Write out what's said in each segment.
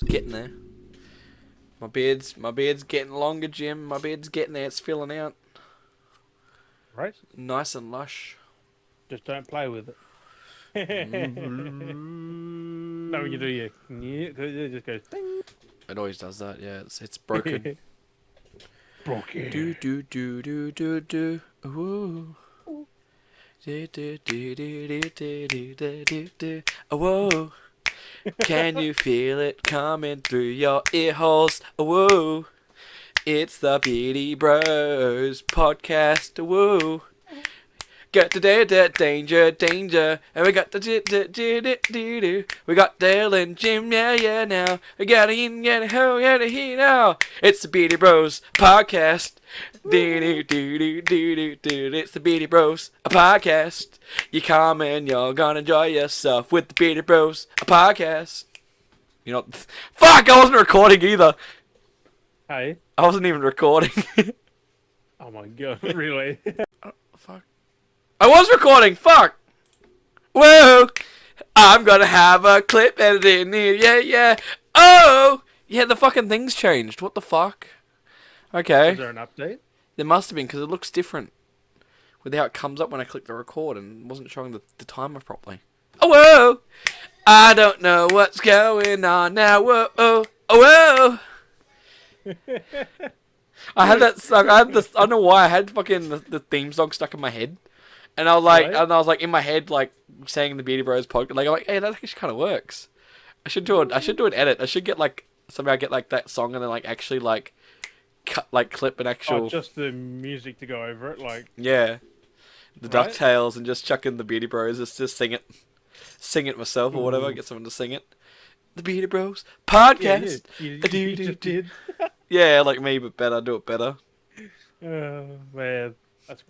It's getting there. My beard's getting longer, Jim. My beard's getting there. It's filling out. Right? Nice and lush. Just don't play with it. No, when you do it just goes ding. It always does that. Yeah, it's broken. Broken. Do do do do do do. Ooh. Do do do do do do do do do. Whoa. Can you feel it coming through your ear holes? Whoa. It's the Beardy Bros podcast. Whoa. Got the danger, danger, and we got the we got Dale and Jim, yeah now. We got in, yeah ho, yeah here now. It's the Beardy Bros podcast. It's the Beardy Bros a podcast. You come and you're gonna enjoy yourself with the Beardy Bros a podcast. You know, fuck! I wasn't recording either. Hey. I wasn't even recording. Oh my god, really? Fuck. I was recording. Fuck. Whoa. I'm gonna have a clip edited in here. Yeah. Oh. Yeah, the fucking thing's changed. What the fuck? Okay. Is there an update? There must have been because it looks different with how it comes up when I click the record and wasn't showing the timer properly. Oh whoa. I don't know what's going on now. Whoa. Oh whoa. I had that song. I had this. I don't know why I had fucking the theme song stuck in my head. And I was like, Right. and I was like in my head, like saying the Beardy Bros podcast. Like, I'm like, hey, that actually kind of works. I should do it. I should do an edit. I should get like somehow get like that song and then like actually like cut like clip an actual. Oh, just the music to go over it, like. Yeah, the Right. DuckTales and just chuck in the Beardy Bros. Just sing it myself or whatever. Ooh. Get someone to sing it. The Beardy Bros podcast. You just did. Yeah, like me, but better. Do it better. Oh man, that's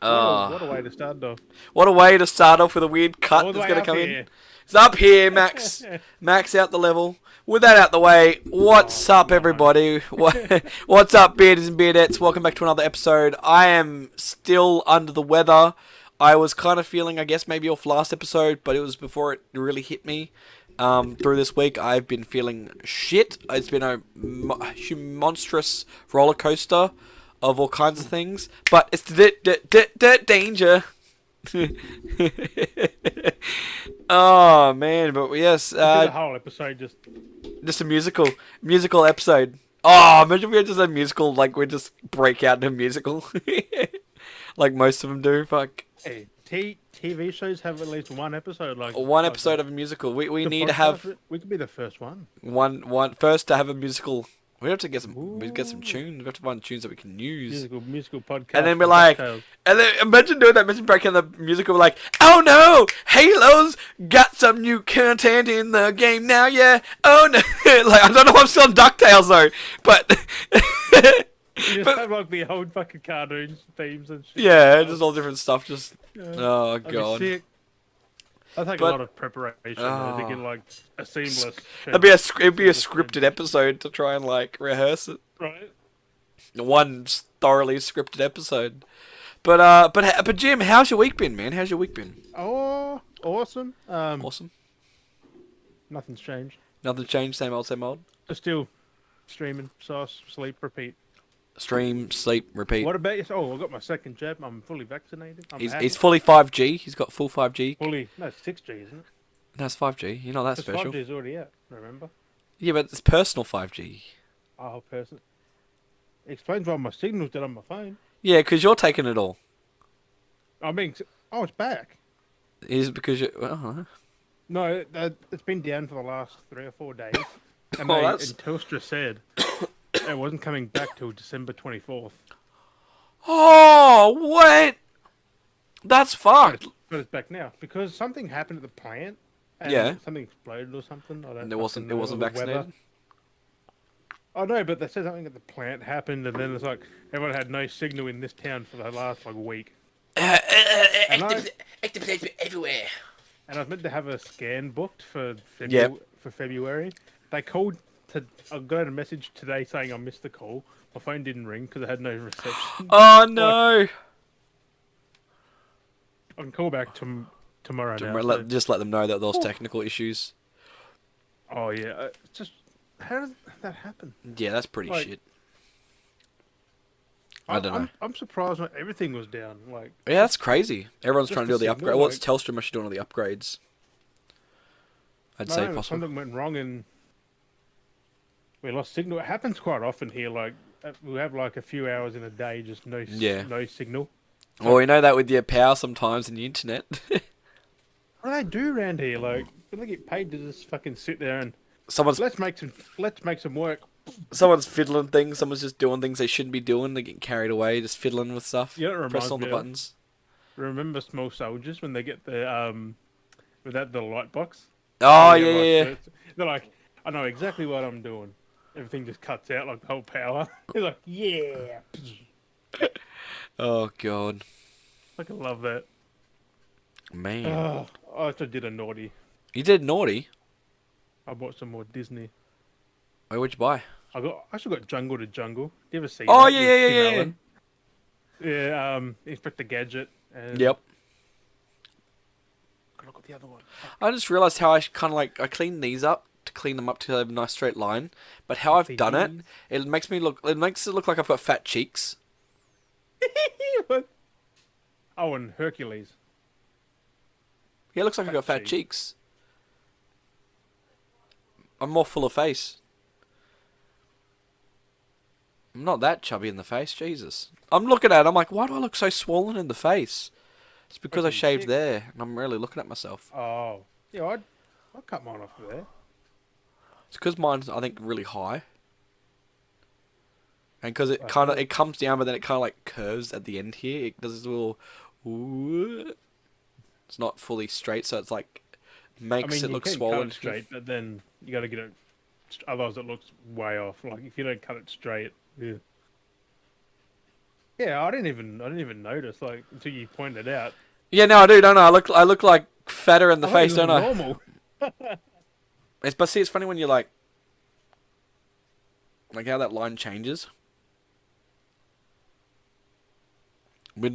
Oh, what a way to start off. what a way to start off with a weird cut All the that's way gonna up come here. in. It's up here, Max. Max out the level. With that out the way, what's up, everybody? What's up, beardies and beardettes? Welcome back to another episode. I am still under the weather. I was kind of feeling, I guess, maybe off last episode, but it was before it really hit me. Through this week, I've been feeling shit. It's been a monstrous roller coaster of all kinds of things, but it's the danger. Oh man, but yes, The whole episode just a musical episode. Oh, imagine if we had just a musical, like we just break out into a musical, like most of them do. Fuck, hey, TV shows have at least one episode, like one like episode of a musical. We the need to podcast, have we could be the first one. one first to have a musical. We have to get some Ooh. tunes. We have to find tunes that we can use. Musical podcast. And then we're for like, DuckTales. and then imagine doing that, imagine breaking the musical, we're like, oh no, Halo's got some new content in the game now, yeah, oh no, like, I don't know if I'm still on DuckTales though, but, You just have like the old fucking cartoons, themes and shit. yeah, just all different stuff, just, Yeah. oh That'd be god, sick. That'd take But- a lot of preparation to get like a seamless. it'd be a scripted episode to try and like rehearse it, Right. one thoroughly scripted episode, but Jim, how's your week been, man, how's your week been? Oh, awesome. Awesome, Nothing's changed. nothing changed, same old, Just still streaming, sauce, sleep, repeat. stream, sleep, repeat. What about you? Oh, I got my second jab. I'm fully vaccinated. I'm happy. He's fully 5G. He's got full 5G. fully. No, it's 6G, isn't it? That's 5G. You're not that Because special. 5G is already out. Remember? Yeah, but it's personal 5G. Oh, person. Explains why my signal's dead on my phone. Yeah, because you're taking it all. I mean, oh, it's back. Is it because you? Well, No, it's been down for the last 3 or 4 days. And, Oh, and that's- Telstra said it wasn't coming back till December 24th. oh, what? That's fucked. But it's back now because something happened at the plant. And Yeah. something exploded or something. I don't And it wasn't. fucking It know, wasn't or the weather. vaccinated. Oh no, but they said something at the plant happened, and then it's like everyone had no signal in this town for the last like week. And I, Ectoplasm everywhere. and I was meant to have a scan booked for Yep. for February. They called to. I got a message today saying I missed the call. My phone didn't ring because I had no reception. Oh no! I can call back tomorrow now. Just let them know that there was technical issues. Oh yeah, just how does that happen? Yeah, that's pretty Like, shit. I don't know. I'm surprised when everything was down. Like, Yeah, that's crazy. Everyone's trying just to the do the signal. upgrade. Well, it's Like, Telstra actually doing all the upgrades. I'd say no, but possible. something went wrong and we lost signal. It happens quite often here. Like, we have like a few hours in a day, just Yeah. no signal. It's Well, like, you know that with your power sometimes and the internet. what do they do around here? Like, when they get paid to just fucking sit there and someone's let's make some work. someone's fiddling things. Someone's just doing things they shouldn't be doing. They're getting carried away, just fiddling with stuff, You know, what it pressing reminds all the me of. buttons. Remember Small Soldiers when they get the without the light box? Oh And they yeah, get like yeah, yeah. they're like, I know exactly what I'm doing. Everything just cuts out like the whole power. He's like, yeah. Oh god, Like I love that. man, Oh, I actually did a naughty. you did naughty. I bought some more Disney. Wait, what'd you buy? I actually got Jungle to Jungle. You ever see Oh that yeah, with yeah, yeah, Tim yeah, yeah. Allen? Yeah, Inspector Gadget and Yep. look at the other one. I just realised how I kind of like I cleaned these up to clean them up to have a nice straight line, but how I've done it, it makes it look like I've got fat cheeks. What? Oh, and Hercules. Yeah, it looks like I've got fat cheeks. cheeks. I'm more full of face. I'm not that chubby in the face, Jesus. I'm looking at it, I'm like, why do I look so swollen in the face? It's because I Fucking shaved sick. there, and I'm really looking at myself. Oh, yeah, I'd cut mine off there. It's because mine's, I think, really high. And because it Like, kind of, it comes down, but then it kind of like curves at the end here. It does this little, ooh. It's not fully straight, so it's like, I makes mean, it you look can swollen. cut it straight, but then you got to get it. Otherwise, it looks way off. Like if you don't cut it straight, yeah. Yeah, I didn't even notice like until you pointed it out. Yeah, no, I do, don't I? I look like fatter in the I thought face, it don't was I? normal. But see, it's funny when you like how that line changes. So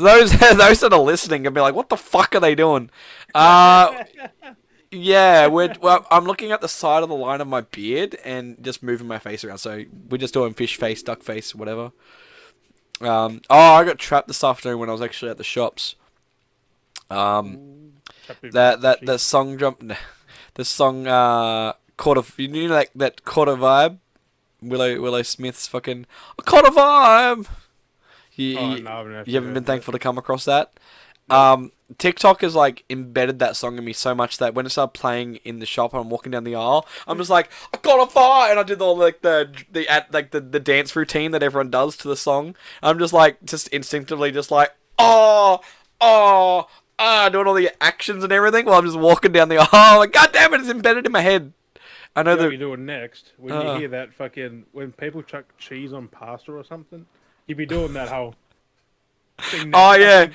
those those that are listening can be like, what the fuck are they doing? Yeah, well, I'm looking at the side of the line of my beard and just moving my face around. So we're just doing fish face, duck face, whatever. I got trapped this afternoon when I was actually at the shops. Ooh, trapped with That fishy. the song jump, the song caught a you know like that caught a vibe. Willow Smith's fucking I caught a vibe. You, Oh you, no, I've never you haven't been heard that. thankful to come across that. Nope. TikTok has like embedded that song in me so much that when it started playing in the shop and I'm walking down the aisle, I'm just like, I got a fire, and I did all like the dance routine that everyone does to the song. I'm just like just instinctively just like oh oh doing all the actions and everything while I'm just walking down the aisle. Like God damn it, it's embedded in my head. I know You know what that. you're doing next when you hear that fucking when people chuck cheese on pasta or something. You'd be doing that whole thing. Oh Next. yeah,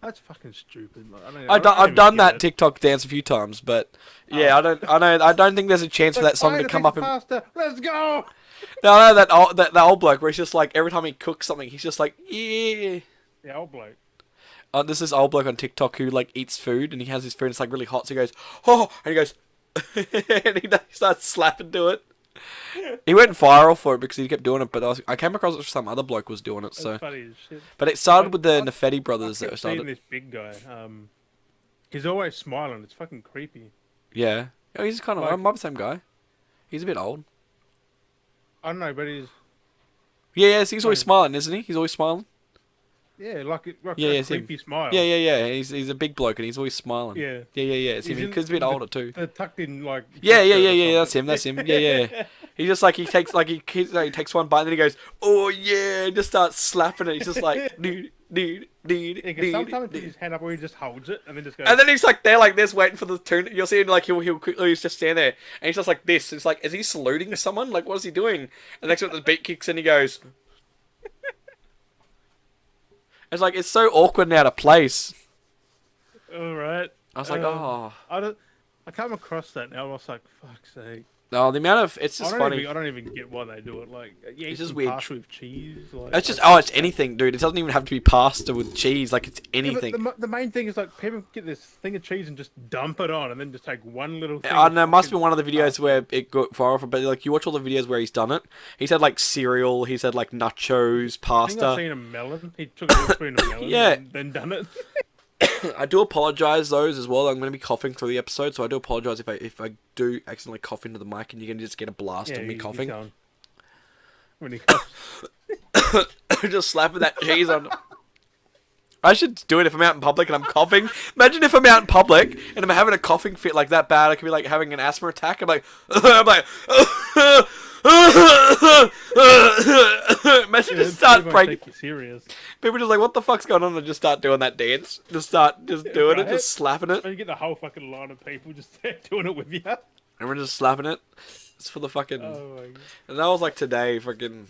That's fucking stupid. Like, I don't I've even done get that it. TikTok dance a few times, but yeah, Oh. I don't think there's a chance for Like, that song I to had a come piece up of and. pasta. Let's go. No, that old bloke where he's just like every time he cooks something, he's just like yeah. Yeah, old bloke. There's this old bloke on TikTok who like eats food and he has his food and it's like really hot, so he goes oh, and he goes and he starts slapping to it. He went viral for it because he kept doing it, but I came across it some other bloke was doing it, That's so. funny as shit. But it started Like, with the I, Nefetti I brothers that kept seeing started. this big guy. He's always smiling. It's fucking creepy. Yeah, oh, he's kind of Like, I'm the same guy. He's a bit old. I don't know, but he's Yeah, yes, he's always like, smiling, isn't he? He's always smiling. yeah, like, like Yeah, a yeah, it's him. creepy smile. Yeah. He's a big bloke and he's always smiling. Yeah. Yeah. It's him. He's in He's a bit with older too. the tucked in like Yeah, dress shirt or yeah. That's him. something. That's him. Yeah. He just like he takes like he takes one bite and then he goes, oh yeah, and just starts slapping it. He's just like dude. Yeah, 'cause sometimes he puts his hand up where he just holds it and then just goes. And then he's like there like this waiting for the turn. You'll see him like he'll quickly he's just stand there and he's just like this. It's like is he saluting someone? Like what is he doing? And next minute the beat kicks in, he goes. It's like it's so awkward and out of place. All right. I was like, oh. I come across that now. And I was like, fuck's sake. No, the amount of it's just funny. I don't even get why they do it. Like, yeah, It's eat just some weird. pasta with cheese. Like, It's just it's anything, dude. It doesn't even have to be pasta with cheese. Like it's yeah, but anything. the main thing is like people get this thing of cheese and just dump it on, and then just take one little thing. I of don't know. It must be fucking one of the videos pasta. where it got viral. But like, you watch all the videos where he's done it. He's had like cereal. He's had like nachos, I think I've pasta. seen a melon. He took a little spoon of melon Yeah. and then done it. I do apologize those as well. I'm going to be coughing through the episode, so I do apologize if I do accidentally cough into the mic and you're going to just get a blast of me coughing. When he coughs. Just slapping that cheese on. I should do it if I'm out in public and I'm coughing. Imagine if I'm out in public and I'm having a coughing fit like that bad. I could be like having an asthma attack. I'm like, imagine just start breaking. Take you serious. People just like, what the fuck's going on? And just start doing that dance. Just doing it, just slapping it. And you get the whole fucking line of people just there doing it with you. Everyone's just slapping it. It's for the fucking. Oh my god. And that was like today, fucking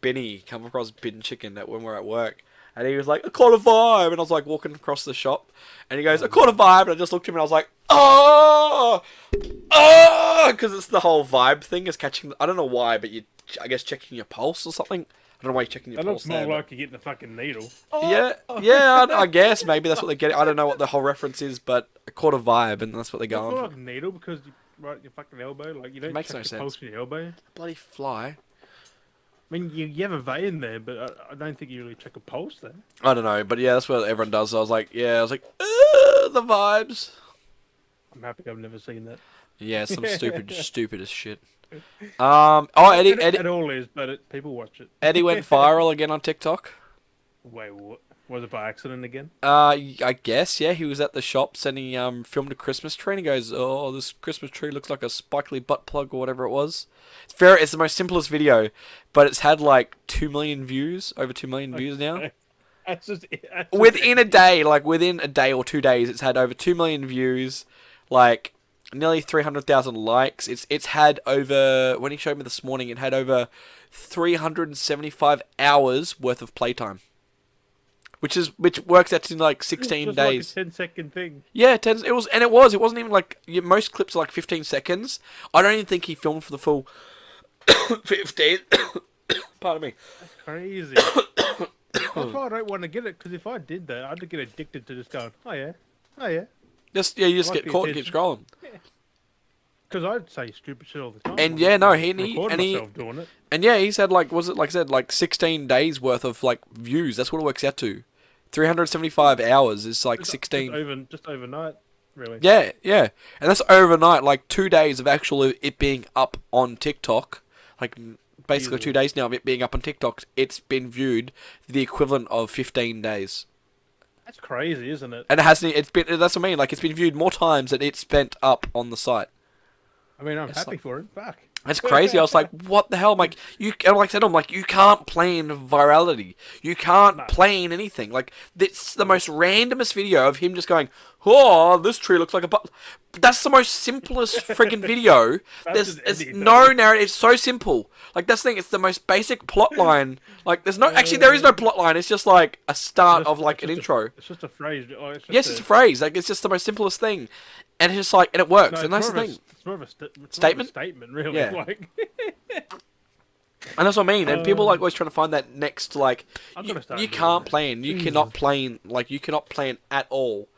Benny come across Bin Chicken when we're at work. And he was like, I caught a vibe. And I was like walking across the shop. And he goes, I caught a vibe. And I just looked at him and I was like, oh! Oh! Because it's the whole vibe thing is catching. I don't know why, but I guess checking your pulse or something. I don't know why you're checking your That pulse. looks more there, like you're getting a fucking needle. yeah, yeah, I guess maybe that's what they're getting. I don't know what the whole reference is, but I caught a vibe, and that's what they're It's going more for. like a needle because you right at your fucking elbow. Like you don't Makes check no your sense. pulse in your elbow. Bloody fly. I mean, you have a vein there, but I don't think you really check a pulse there. I don't know, but yeah, that's what everyone does. So I was like, the vibes. I'm happy I've never seen that. Yeah, some stupid as shit. Eddie, It all is, but people watch it. Eddie went viral again on TikTok. Wait, what? Was it by accident again? I guess, yeah. He was at the shops and he filmed a Christmas tree and he goes, oh, this Christmas tree looks like a sparkly butt plug or whatever it was. It's the most simplest video, but it's had like 2 million views, over 2 million views now. That's just Within a day or 2 days, it's had over 2 million views, like nearly 300,000 likes. It's had over, when he showed me this morning, it had over 375 hours worth of playtime. Which works out to like 16 just days. Like a 10-second thing. Yeah, it wasn't even like most clips are like 15 seconds. I don't even think he filmed for the full 15. Pardon me. That's crazy. That's why I don't want to get it, because if I did that, I'd get addicted to just going, oh yeah. You just Like get caught and keep scrolling. Because I'd say stupid shit all the time. And yeah, no, myself doing it. and yeah, he's had like, was it like I said, like 16 days worth of like views. That's what it works out to. 375 hours is like 16. Just overnight, really. Yeah, and that's overnight. Like 2 days of actual it being up on TikTok. Like basically Easily. 2 days now of it being up on TikTok. It's been viewed the equivalent of 15 days. That's crazy, isn't it? And it hasn't. It's been. That's what I mean. Like it's been viewed more times than it's spent up on the site. I mean, I'm It's happy like- for it. Fuck. That's crazy. I was like, what the hell? I'm like, like I said, I'm like, you can't plan virality. You can't plan anything. Like, it's the most randomest video of him just going, oh, this tree looks like a butt. That's the most simplest friggin' video. There's no narrative. It's so simple. Like, that's the thing. It's the most basic plot line. Like, actually, there is no plot line. It's just like a start of like an intro. It's just a phrase. Yes, it's a phrase. Like, it's just the most simplest thing. And it's just like, and it works. No, and that's the thing. It's more of a Statement? statement, really. Yeah. Like, And that's what I mean. And people like always trying to find that next like I'm you, gonna start you doing can't that. plan. You cannot plan you cannot plan at all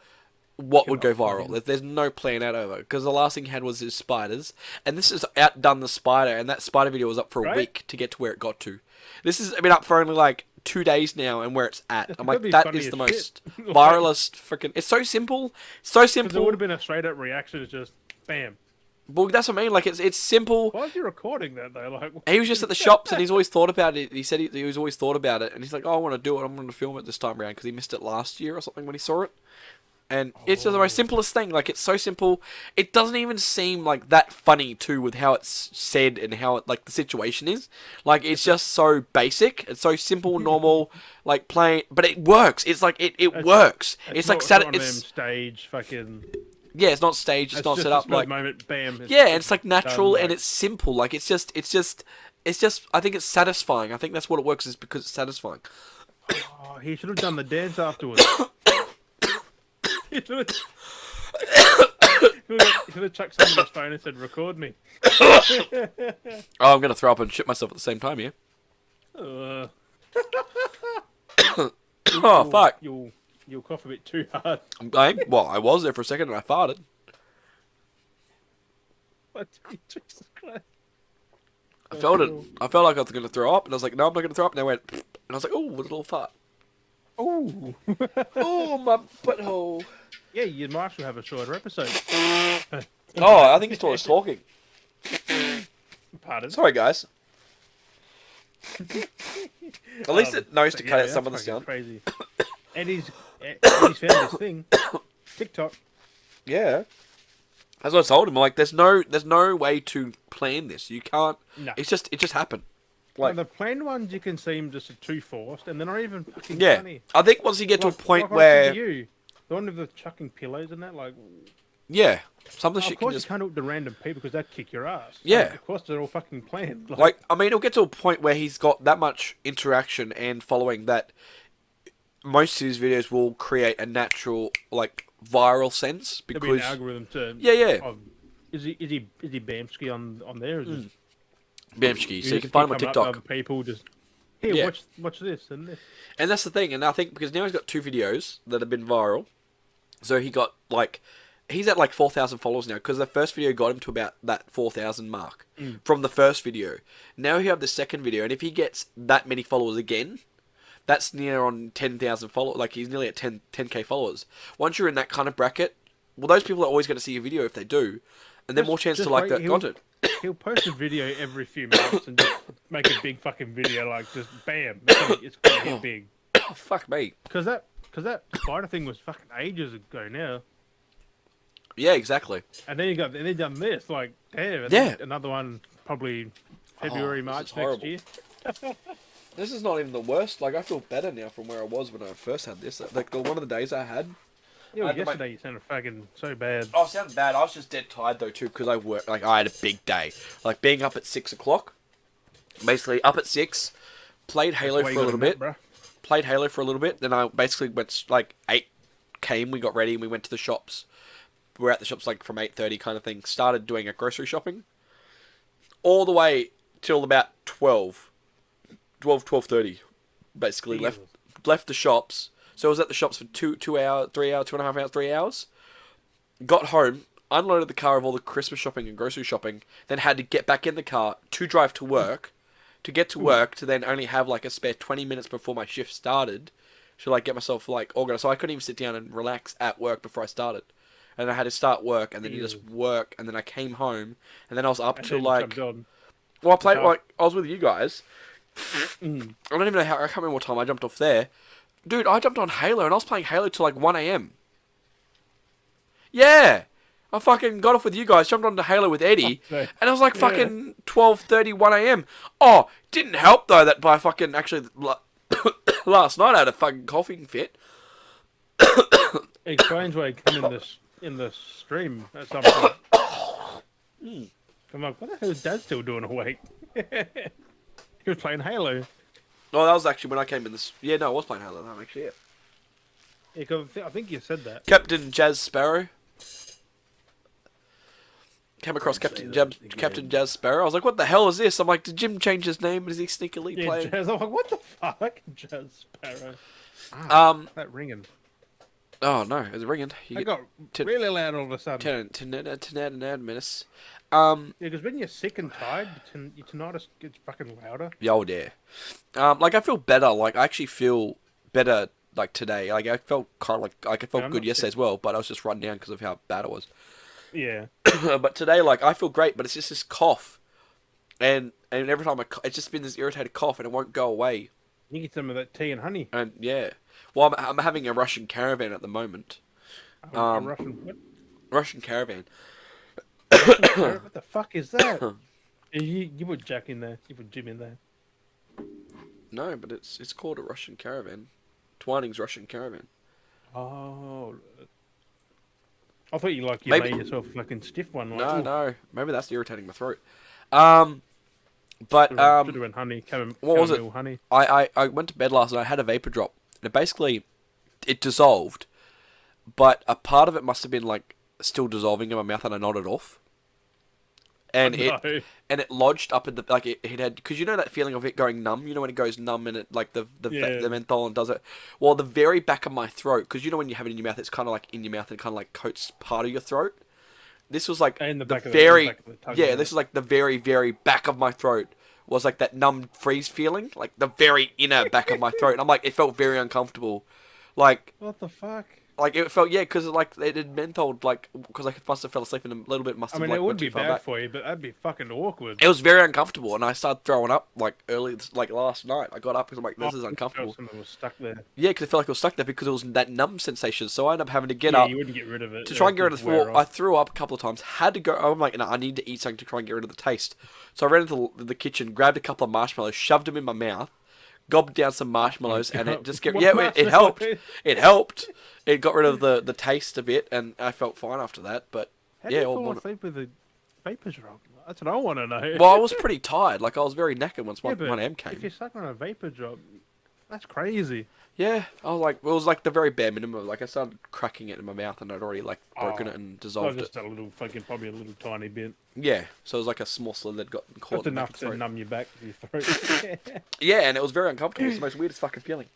what would go Cannot viral. plan. There's no plan out over because the last thing he had was his spiders, and this has outdone the spider. And that spider video was up for a Right? week to get to where it got to. This has been up for only like 2 days now, and where it's at. I'm like, That'd be that funny is as the shit. most Like- viralist freaking. It's so simple, so because it simple. would have been a straight up reaction. It's just bam. But that's what I mean. Like it's simple. Why is he recording that though? Like, He was just at the shops and he's always thought about it. He said he was always thought about it, and he's like, "Oh, I want to do it. I'm going to film it this time around because he missed it last year or something when he saw it." And it's just the most simplest thing. Like it's so simple. It doesn't even seem like that funny too, with how it's said and how it, like the situation is. Like it's just so basic. It's so simple, normal, like plain. But it works. It's like it works. It's like not one of them it's stage fucking. yeah. It's not staged. It's not just set a up spur of like the moment. Bam. yeah. And it's like natural done, and like- it's simple. Like it's just. I think it's satisfying. I think that's what it works is because it's satisfying. Oh, he should have done the dance afterwards. He should have should have chucked somebody's phone and said, "Record me." Oh, I'm gonna throw up and shit myself at the same time here. Uh, Oh fuck! You'll cough a bit too hard. Well, I was there for a second and I farted. What? Jesus Christ. I felt it. I felt like I was gonna throw up, and I was like, "No, I'm not gonna throw up." And I went, and I was like, "Oh, a little fart." Oh. Oh, my butthole. Yeah, you might have a shorter episode. Oh, I think he's always talking. Pardon? Sorry, guys. At least it knows to cut out that's some of the fucking sound. Crazy. Eddie's found this thing. TikTok. Yeah. As I told him, like, there's no way to plan this. You can't. No. It just happened. Like, Like, the planned ones, you can seem just too forced, and they're not even fucking yeah. funny. I think once you get to a point like I where, said to you, the one with the chucking pillows and that, like, yeah, some of the of shit can course just. you can't look to random people because that'd kick your ass. Yeah. Of course they're all fucking planned. Like, I mean, it'll get to a point where he's got that much interaction and following that most of his videos will create a natural, like, viral sense there'll be an because. algorithm to. Yeah. Of, is he Bamsky on there? Or just, Bamsky, so you can find him on come up TikTok. with other people just. Here, Yeah. watch this and this. And that's the thing, and I think because now he's got 2 videos that have been viral, so he got like, he's at like 4,000 followers now because the first video got him to about that 4,000 mark from the first video. Now he have the second video, and if he gets that many followers again, that's near on 10,000 followers. Like he's nearly at 10k followers. Once you're in that kind of bracket, well, those people are always going to see your video if they do, and they're more chance to like that content. He'll post a video every few months and just make a big fucking video, like just bam, it's gonna hit big. Oh, fuck me. Because that spider thing was fucking ages ago now. Yeah, exactly. And then they done this, like damn. And Yeah. then another one probably February, this March is next horrible. year. This is not even the worst. Like I feel better now from where I was when I first had this. Like one of the days I had. Yeah, I well, had to yesterday you sounded fucking so bad. Oh, it sounded bad. I was just dead tired though too because I worked. Like I had a big day. Like being up at 6 o'clock. Basically up at 6, played Halo for a little bit. Played Halo for a little bit. Then I basically went like 8 came. We got ready and we went to the shops. We were at the shops like from 8:30 kind of thing. Started doing a grocery shopping. All the way till about 12:30. Basically left the shops. So I was at the shops for 2 hours, 3 hours, 2.5 hours, 3 hours. Got home, unloaded the car of all the Christmas shopping and grocery shopping, then had to get back in the car to drive to work, to get to work, to then only have like a spare 20 minutes before my shift started, to like get myself like organised. So I couldn't even sit down and relax at work before I started. And I had to start work, and then you just work, and then I came home, and then I was up to like... Well, I played, like, I was with you guys. I don't even know how, I can't remember what time I jumped off there. Dude, I jumped on Halo, and I was playing Halo till like 1 AM. Yeah! I fucking got off with you guys, jumped onto Halo with Eddie, and it was like fucking 12:30, 1 AM. Oh, didn't help though that by fucking, actually, last night I had a fucking coughing fit. It explains why he come in the stream at some point. I'm like, what the hell is Dad still doing awake? He was playing Halo. No, that was actually when I came in this. Yeah, no, I was playing Halo. No, actually, yeah. Yeah, 'cause I think you said that. Captain Jazz Sparrow. Came across Captain Jazz Sparrow. I was like, what the hell is this? I'm like, did Jim change his name? Is he sneakily Yeah, playing? Jazz. I'm like, what the fuck? Jazz Sparrow. That ringing. Oh, no, it's ringing. It got really loud all of a sudden. 10 minutes. Yeah, because when you're sick and tired, your tinnitus gets fucking louder. Yeah, oh dear. Like, I feel better. Like, I actually feel better, like, today. Like, I felt kind of like I felt good yesterday as well, but I was just run down because of how bad it was. Yeah. But today, like, I feel great, but it's just this cough. And every time it's just been this irritated cough, and it won't go away. You get some of that tea and honey. And, yeah. Well, I'm having a Russian caravan at the moment. A Russian what? Russian caravan. What the fuck is that? You put Jack in there. You put Jim in there. No, but it's called a Russian caravan. Twining's Russian caravan. Oh. I thought you made yourself a fucking stiff one. Like, No. Maybe that's irritating my throat. But should have been honey. What was it? Honey. I went to bed last night. I had a vapor drop. And it dissolved, but a part of it must have been like still dissolving in my mouth, and I nodded off. And No. it lodged up in the like it had because you know that feeling of it going numb. You know when it goes numb and it like the Yeah. menthol and does it. Well, the very back of my throat, because you know when you have it in your mouth, it's kind of like in your mouth and kind of like coats part of your throat. This was like And the the back of very the back of the tongue, yeah. This is like the very very back of my throat was like that numb freeze feeling, like the very inner back of my throat. And I'm like, it felt very uncomfortable, like. What the fuck? Like it felt, yeah, because like it had mentholed, like because I must have fell asleep and a little bit must I have mean, like it would went be too far bad back. for you, but that'd be fucking awkward. It was very uncomfortable, and I started throwing up like early, like last night. I got up because I'm like, this is uncomfortable. Something was stuck there. Yeah, because I felt like I was stuck there because it was that numb sensation. So I ended up having to get Yeah, up you wouldn't get rid of it. to try and get rid of the throat. I off. threw up a couple of times. Had to go. I'm like, no, I need to eat something to try and get rid of the taste. So I ran into the kitchen, grabbed a couple of marshmallows, shoved them in my mouth, gobbed down some marshmallows, and it just What it helped. marshmallows? It helped. It got rid of the taste a bit, and I felt fine after that. But How do yeah, you all fall one- asleep with a vapor drop? That's what I want to know. well, I was pretty tired. Like I was very knackered once yeah, 1 a.m. if came. you're stuck on a vapor drop, that's crazy. Yeah, I was like, it was like the very bare minimum. Like I started cracking it in my mouth, and I'd already like broken Oh, it and Not dissolved just it. a little fucking, probably a little tiny bit. Yeah, so it was like a small slit that got caught That's in the enough back of to the throat. numb your back of your throat. Yeah, and it was very uncomfortable. It's the most weirdest fucking feeling.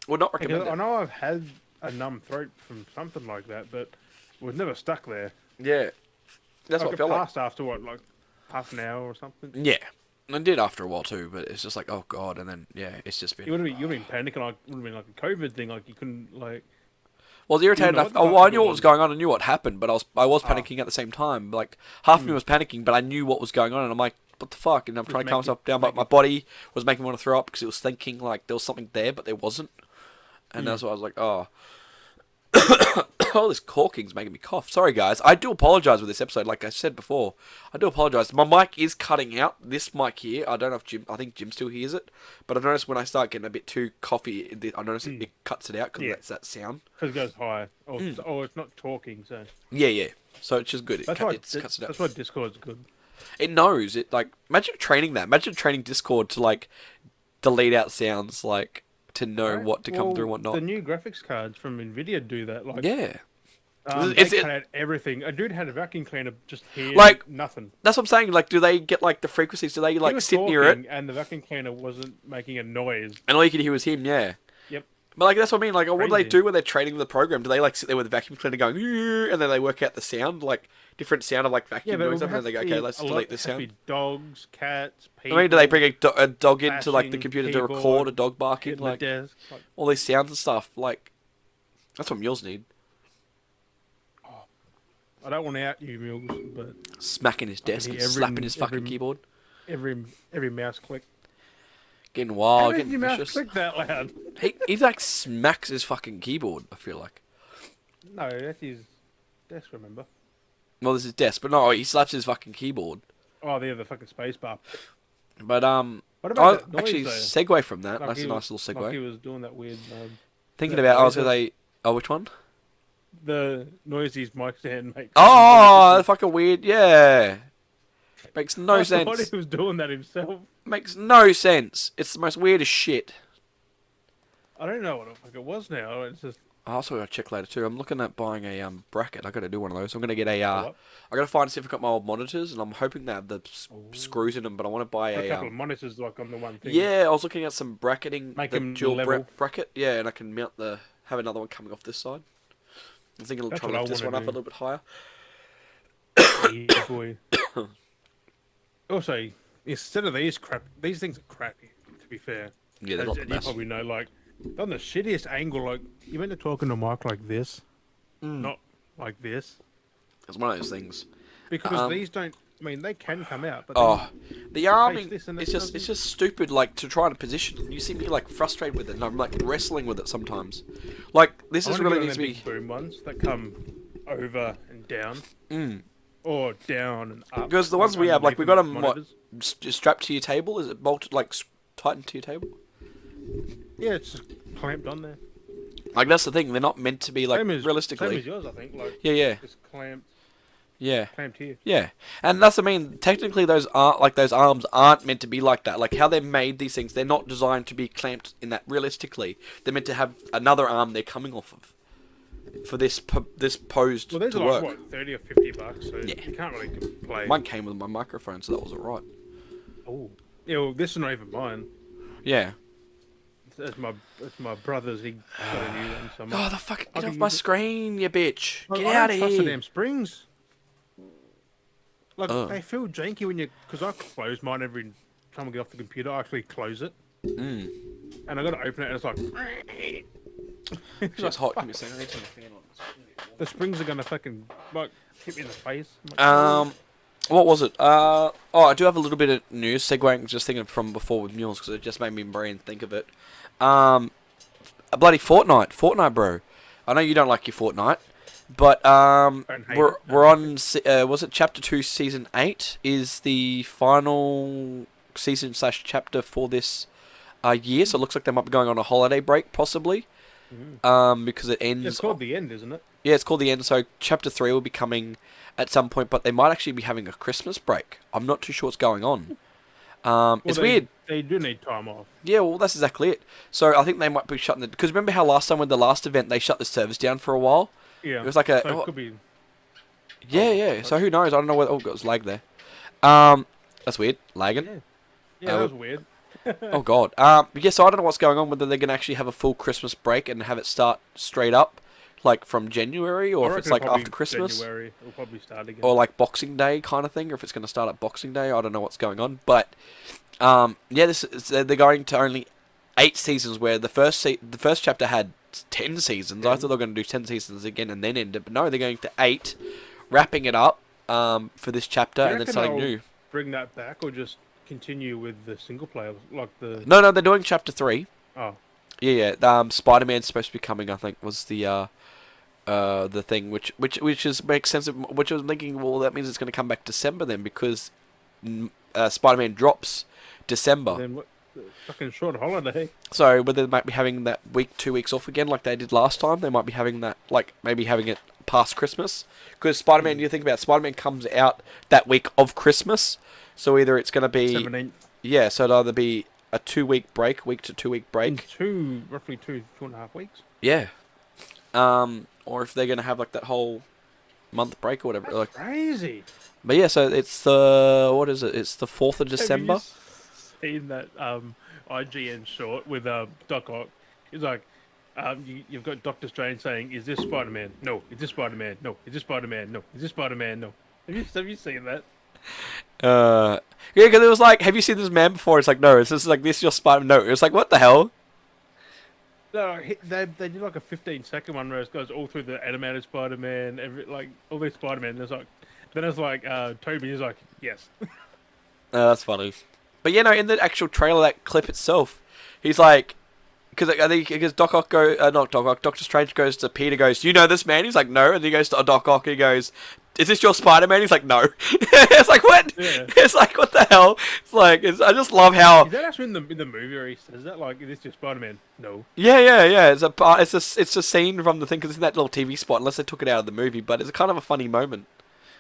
Would not recommend Because I it. know I've had a numb throat from something like that, but it was never stuck there. Yeah, that's Like what it it felt like. passed after what, like half an hour or something. Yeah, and I did after a while too, but it's just like, oh god, and then yeah, it's just You been. would have been panicking, like would have been like a COVID thing, like you couldn't like. Well, I was irritated know enough. what the Oh, fuck well, I it knew what was was. going on. I knew what happened, but I was Oh. panicking at the same time. Like half of me was panicking, but I knew what was going on, and I'm like, what the fuck? And I'm trying to calm making- myself down, but my body was making me want to throw up because it was thinking like there was something there, but there wasn't. And that's why I was like, oh. Oh, this corking's making me cough. Sorry, guys. I do apologise with this episode. Like I said before, I do apologise. My mic is cutting out. This mic here, I don't know if Jim. I think Jim still hears it, but I noticed when I start getting a bit too coffee, I notice it cuts it out because Yeah. that's that sound. Because it goes high. Oh, it's not talking, so Yeah, yeah. So it's just good. that's why It cuts it out. that's why Discord's good. It knows it. Like imagine training that. Imagine training Discord to like delete out sounds, like to know Right? what to come through and what The not. new graphics cards from Nvidia do that. Like, Yeah. they Is it- cut out everything. A dude had a vacuum cleaner just here, Like- nothing. That's what I'm saying. Like, do they get like the frequencies? Do they He like was sit near it? talking, and the vacuum cleaner wasn't making a noise. And all you could hear was him, yeah. Yep. But like that's what I mean. Like, what do they Crazy. do when they're training the program? Do they like sit there with the vacuum cleaner going, "Eeeh," and then they work out the sound, like different sound of like Yeah, vacuum but it doing would something, have and they go, to okay, be let's a lot- delete this it has to sound. be dogs, cats, I people. mean, do they bring a dog into like the bashing computer to record keyboard, a dog barking, hitting like the desk? Like, all these sounds and stuff? Like, that's what mules need. I don't want to out you, Mills, but Smacking his desk hear and every- slapping his fucking every- keyboard, every mouse click. getting How wild, did getting your mouse vicious. click that loud? He like smacks his fucking keyboard. I feel like. No, that's his desk. Remember? Well, this is desk, but no, he slaps his fucking keyboard. Oh, the space bar. But What I'll about that noise, actually though? segue from that. Like That's a he nice was- little Like he segue. was doing that weird. Thinking that about, I was noise gonna say, oh, which one? The noise his mic stand makes. Oh, that's fucking weird. Yeah, makes no I thought sense. he was doing that himself. Makes no sense. It's the most weirdest shit. I don't know what the fuck it was now. It's just. I also gotta check later too. I'm looking at buying a bracket. I gotta do one of those. I'm gonna get a What? I gotta find see if I've got my old monitors, and I'm hoping they have the screws in them. But I want to buy A a couple of monitors like on the one thing. yeah. I was looking at some bracketing, Make the them dual level. bracket. Yeah, and I can mount have another one coming off this side. I'm thinking I'll That's try to what I lift this one wanna up a do. little bit higher. Yeah, boy. Also, instead of these things are crappy. To be fair. Yeah, they're As not the you best. probably know, like on the shittiest angle. Like you meant to talk in a mic like this, not like this, It's one of those things. because these don't. I mean, they can come out, but Oh, the arming, this and it's it just doesn't. stupid, like, to try to position. You see me, like, frustrated with it, and I'm, like, wrestling with it sometimes. Like, this I is wanna really get on needs to them be... big boom ones that come over and down, Mm. or down and up. Because the ones we have, like, we got underneath them, what, monitors. just strapped to your table? Is it bolted, like, tightened to your table? Yeah, it's just clamped on there. Like, that's the thing, they're not meant to be, like, Same as realistically. yours, I think. Like Yeah, yeah, just clamped yeah. here. Yeah, and that's, I mean, technically those aren't, like, those arms aren't meant to be like that. Like, how they're made, these things, they're not designed to be clamped in that realistically. They're meant to have another arm they're coming off of. for this this posed Well, these to are like work. what, $30 or $50, so Yeah. you can't really complain. Mine came with my microphone, so that was alright. Oh, yeah. Well, this is not even mine. Yeah. It's my brother's. He got a new one, so I'm Oh, like, the fuck! I Get can off my use it. screen, you bitch! Like, Get I out don't of trust the here! damn springs. Like Oh. they feel janky when because I close mine every time I get off the computer. I actually close it, Mm. and I got to open it, and it's like, it's like, It's hot. Give fuck, me a second. I need to turn the fan on. the springs are gonna fucking like hit me in the face. I'm like, What was it? Oh, I do have a little bit of news segueing. Just thinking from before with mules because it just made me brain think of it. A bloody Fortnite, bro. I know you don't like your Fortnite, but don't hate we're it. we're on. Was it chapter 2, season 8? Is the final season slash chapter for this year? So it looks like they might be going on a holiday break, possibly. Because it ends. It's called the end, isn't it? Yeah, it's called the end. So chapter 3 will be coming at some point, but they might actually be having a Christmas break. I'm not too sure what's going on. Well, It's they, weird. They do need time off. Yeah, well, that's exactly it. So I think they might be shutting it because remember how last time with the last event they shut the servers down for a while. Yeah, It was like a so it could be. yeah, yeah. So who knows? I don't know whether it was lag there. That's weird. Lagging. Yeah, yeah, that was weird. Oh god. But yeah, so I don't know what's going on. Whether they're gonna actually have a full Christmas break and have it start straight up, like from January, or I if it's reckon like probably after Christmas, January, it'll probably start again. or like Boxing Day kind of thing, or if it's gonna start at Boxing Day. I don't know what's going on. But yeah, they're going to only 8 seasons, where the first chapter had 10 seasons. I thought they were going to do 10 seasons again and then end it, but no, they're going to 8, wrapping it up for this chapter Do you and then reckon starting they'll new. bring that back, or just continue with the single player, like the? No, they're doing chapter 3. Oh, Yeah. Spider-Man's supposed to be coming. I think was the thing, which is makes sense. Which I was thinking, well, that means it's going to come back December then, because Spider-Man drops December. then what? Fucking short holiday. So whether they might be having that week, 2 weeks off again, like they did last time, they might be having that, like maybe having it past Christmas. Because Spider-Man, you think about it, Spider-Man comes out that week of Christmas, so either it's going to be 17th. yeah, so it'll either be a 2 week break, week to 2 week break, Roughly 2.5 weeks. yeah, or if they're going to have like that whole month break or whatever. That's Like, crazy. but yeah, so it's the what is it? It's the 4th of December. Have you seen that IGN short with Doc Ock? He's like, you've got Doctor Strange saying, "Is this Spider-Man? No. Is this Spider-Man? No. Is this Spider-Man? No. Is this Spider-Man? No." Have you seen that? Yeah, because it was like, have you seen this man before? It's like, no, it's just like, this is your Spider-Man. No, it's like, what the hell? No, they did like a 15-second one where it goes all through the animated Spider-Man, like all these Spider-Man. Then it's like Toby is like, yes. That's funny. But yeah, no, in the actual trailer, that clip itself, he's like, because I think because Doc Ock not Doc Ock, Doctor Strange goes to Peter, goes, "Do you know this man?" He's like, "No," and he goes to Doc Ock, he goes, "Is this your Spider-Man?" He's like, "No." It's like, what? Yeah. It's like, what the hell? It's like, I just love how. Is that actually in the movie where he says that? Like, is this your Spider-Man? No. Yeah. It's a scene from the thing, because it's in that little TV spot, unless they took it out of the movie. But it's kind of a funny moment.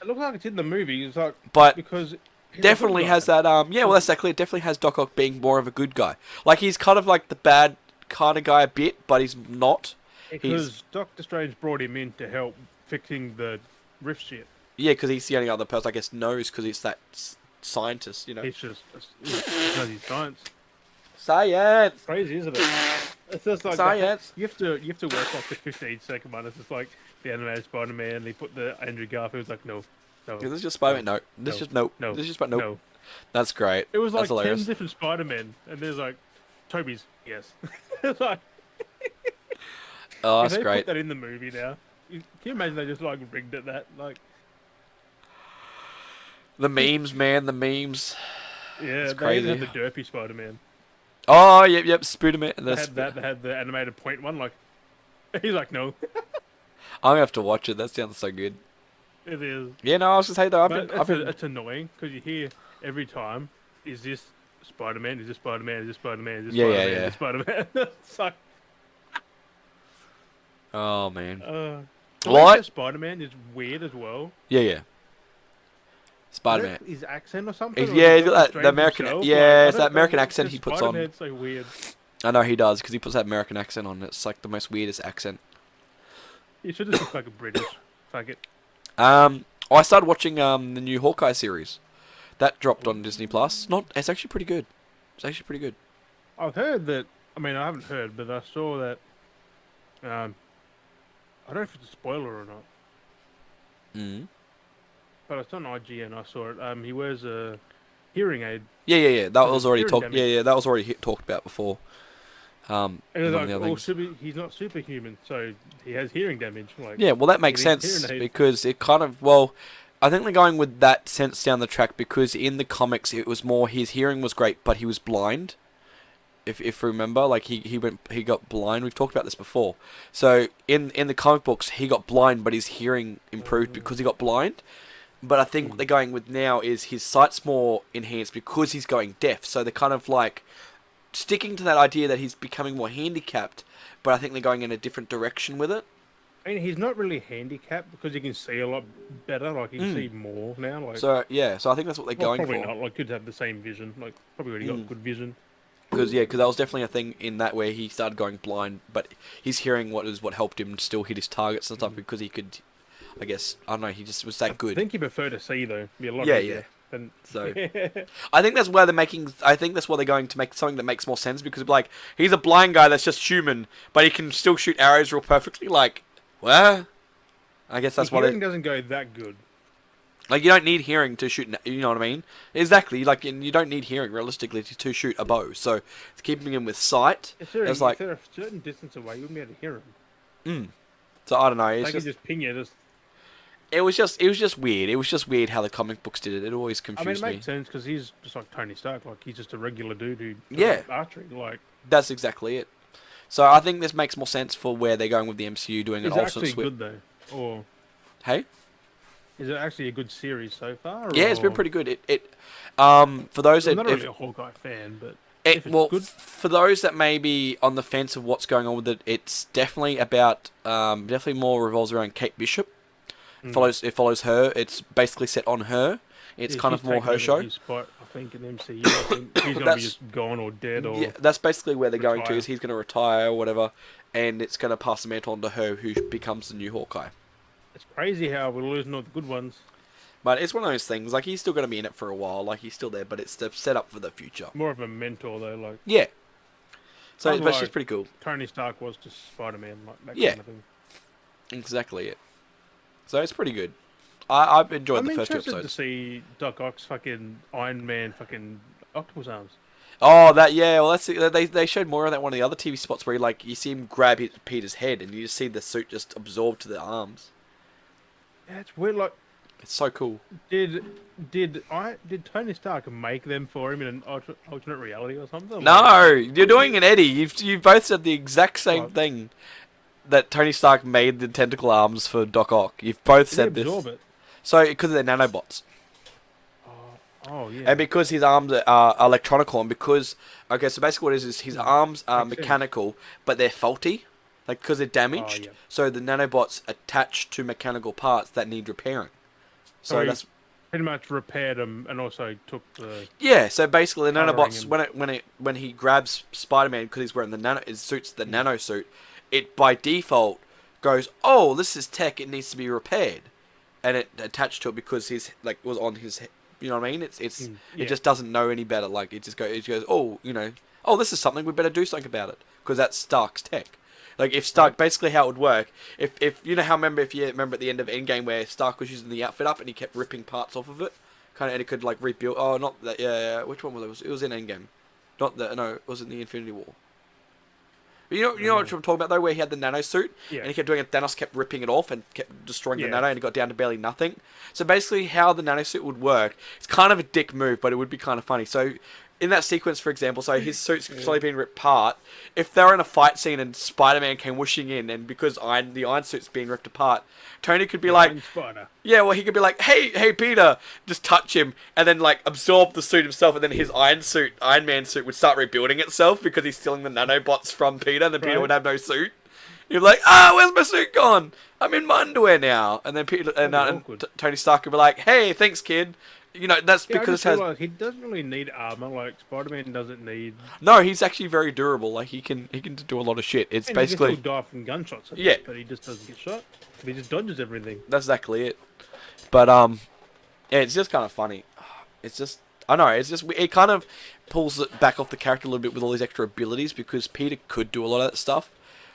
It looks like it's in the movie. It's like, But because he's a definitely good has guy. that yeah, well, that's exactly it. Definitely has Doc Ock being more of a good guy. Like, he's kind of like the bad kind of guy a bit, but he's not. Because Doctor Strange brought him in to help fixing the rift shit. Yeah, because he's the only other person I guess knows, because he's that scientist, you know. It's just bloody science. Science. Crazy, isn't it? It's just like Science. you have to work like the 15-second one. It's just like the animated Spider-Man. They put the Andrew Garfield. Like, no. Is this just Spider-Man? No. This is just no. No. This is just but nope. No. That's great. It was like That's hilarious. 10 different Spider-Men, and there's like Toby's. Yes. It's like, Oh, if that's they great. put that in the movie now, can you imagine they just like rigged at that? Like, The memes, man. The memes. yeah, It's they crazy. even had the derpy Spider-Man. Oh, yep. Spider-Man. They had that. They had the animated point one. Like, he's like, no, I'm gonna have to watch it. That sounds so good. it is. Yeah, no, I was just saying though. But it's annoying because you hear every time, "Is this Spider-Man? Is this Spider-Man? Is this Spider-Man? Is this Yeah, Spider-Man? yeah. Is this Spider-Man?" It's like, Oh man. the What? way he says Spider-Man is weird as well. Yeah. Is Spider-Man. that his accent or something? He's- Or yeah, is he's it got that- Strange the American- himself? yeah, Like, I it's that don't know, American it's accent just he puts on. Spider-Man's so weird. I know he does, because he puts that American accent on. It's like the most weirdest accent. You should just be fucking British. Fuck it. I started watching the new Hawkeye series that dropped on Disney Plus. Not, it's actually pretty good. It's actually pretty good. I've heard that. I mean, I haven't heard, but I saw that. I don't know if it's a spoiler or not, Mm. but it's on IGN. I saw it. He wears a hearing aid. Yeah. That Because was of already hearing talked. damage. Yeah. That was already talked about before. And In it's one of like, the other things. he's not superhuman, so he has hearing damage. Like, Yeah, well, that makes he needs sense hearing aids. because it kind of, well, I think they're going with that sense down the track because in the comics it was more his hearing was great, but he was blind. If you remember, like he got blind. We've talked about this before. So in the comic books, he got blind, but his hearing improved because he got blind. But I think what they're going with now is his sight's more enhanced because he's going deaf. So they're kind of like sticking to that idea that he's becoming more handicapped, but I think they're going in a different direction with it. I mean, he's not really handicapped because he can see a lot better. Like he can see more now. Like, So yeah, so I think that's what they're well, going probably for. not. Like, could have the same vision. Like, probably already got good vision. Because that was definitely a thing in that where he started going blind, but his hearing what helped him still hit his targets and stuff because he could, I guess, I don't know, he just was that I good. think you prefer to see though. Be a lot Yeah, easier than So I think that's where they're making. I think that's where they're going to make something that makes more sense because like he's a blind guy that's just human, but he can still shoot arrows real perfectly. Like, well, I guess that's the why hearing they doesn't go that good. like you don't need hearing to shoot. You know what I mean? Exactly. Like you don't need hearing realistically to shoot a bow. So it's keeping him with sight. If It's like they're a certain distance away, you wouldn't be able to hear him. so I don't know. They It's can just just ping you. it was just weird. It was just weird how the comic books did it. It always I mean, confused it me. makes sense because he's just like Tony Stark. Like he's just a regular dude who Yeah. does archery. Like, That's exactly it. So I think this makes more sense for where they're going with the MCU doing an is it alternate actually swip. good though, or Hey. is it actually a good series so far? Yeah, it's been or- pretty good. For those I'm that not really a Hawkeye fan, but it, if it's well, good, for those that may be on the fence of what's going on with it, it's definitely about definitely more revolves around Kate Bishop. It follows her. It's basically set on her. It's yeah, kind she's of more taken her over show. his spot, I think in MCU. I think he's gonna be That's- just gone or dead or Yeah, that's basically where they're going to. retire. Is he's going to retire or whatever, and it's going to pass the mantle on to her, who becomes the new Hawkeye. It's crazy how we're losing all the good ones. But it's one of those things. Like he's still going to be in it for a while. Like he's still there, but it's the set up for the future. More of a mentor though, like Yeah. So, but Unlike- she's pretty cool. Tony Stark was to Spider-Man, like that Yeah. kind of thing. Exactly it. So it's pretty good. I've enjoyed I'm the first two interested to episodes. see Doc Ock's fucking Iron Man fucking octopus arms. Oh, that yeah. Well, they showed more of that one of the other TV spots where you see him grab Peter's head and you just see the suit just absorb to the arms. Yeah, it's weird. Like, It's so cool. did Tony Stark make them for him in an alternate reality or something? Like, No, you're doing an Eddie. You've both said the exact same What? thing. That Tony Stark made the tentacle arms for Doc Ock. You've both did he said this. absorb it? So because they're nanobots. Oh yeah. And because his arms are electronical, and because so basically what it is his arms are Makes sense. mechanical, but they're faulty, like because they're damaged. yeah. So the nanobots attach to mechanical parts that need repairing. So he that's pretty much repaired them and also took the. yeah. So basically, the Coloring nanobots and- when he grabs Spider-Man because he's wearing his suit's the nano suit, it by default goes, oh, this is tech. It needs to be repaired, and it attached to it because his was on his. You know what I mean? It's yeah. it just doesn't know any better. Like it just goes, oh, oh, this is something we better do something about it because that's Stark's tech. Like if Stark, basically how it would work, if you remember at the end of Endgame where Stark was using the outfit up and he kept ripping parts off of it, kind of, and it could like rebuild. Oh, not that. Yeah. Which one was it? It was in Endgame, not the. No, it was in the Infinity War. But you know what I'm talking about though, where he had the nano suit Yeah. and he kept doing it. Thanos kept ripping it off and kept destroying the Yeah. nano, and it got down to barely nothing. So basically, how the nano suit would work, it's kind of a dick move, but it would be kind of funny. So in that sequence, for example, so his suit's slowly being ripped apart. If they're in a fight scene and Spider-Man came whooshing in, and because the Iron Suit's being ripped apart, Tony could be like, Iron Spider. yeah, well, he could be like, hey, Peter, just touch him, and then, like, absorb the suit himself, and then his Iron Man suit would start rebuilding itself because he's stealing the nanobots from Peter, and then Peter Right. would have no suit. You'd be like, where's my suit gone? I'm in my underwear now. And then That'd be awkward. Tony Stark would be like, hey, thanks, kid. You know, that's Yeah, I because just it has. realized he doesn't really need armor. Like Spider-Man doesn't need. No, he's actually very durable. Like he can do a lot of shit. It's And he can still basically die from gunshots, I yeah, bet, but he just doesn't get shot. He just dodges everything. that's exactly it. But yeah, it's just kind of funny. It's just I know it's just it kind of pulls it back off the character a little bit with all these extra abilities because Peter could do a lot of that stuff,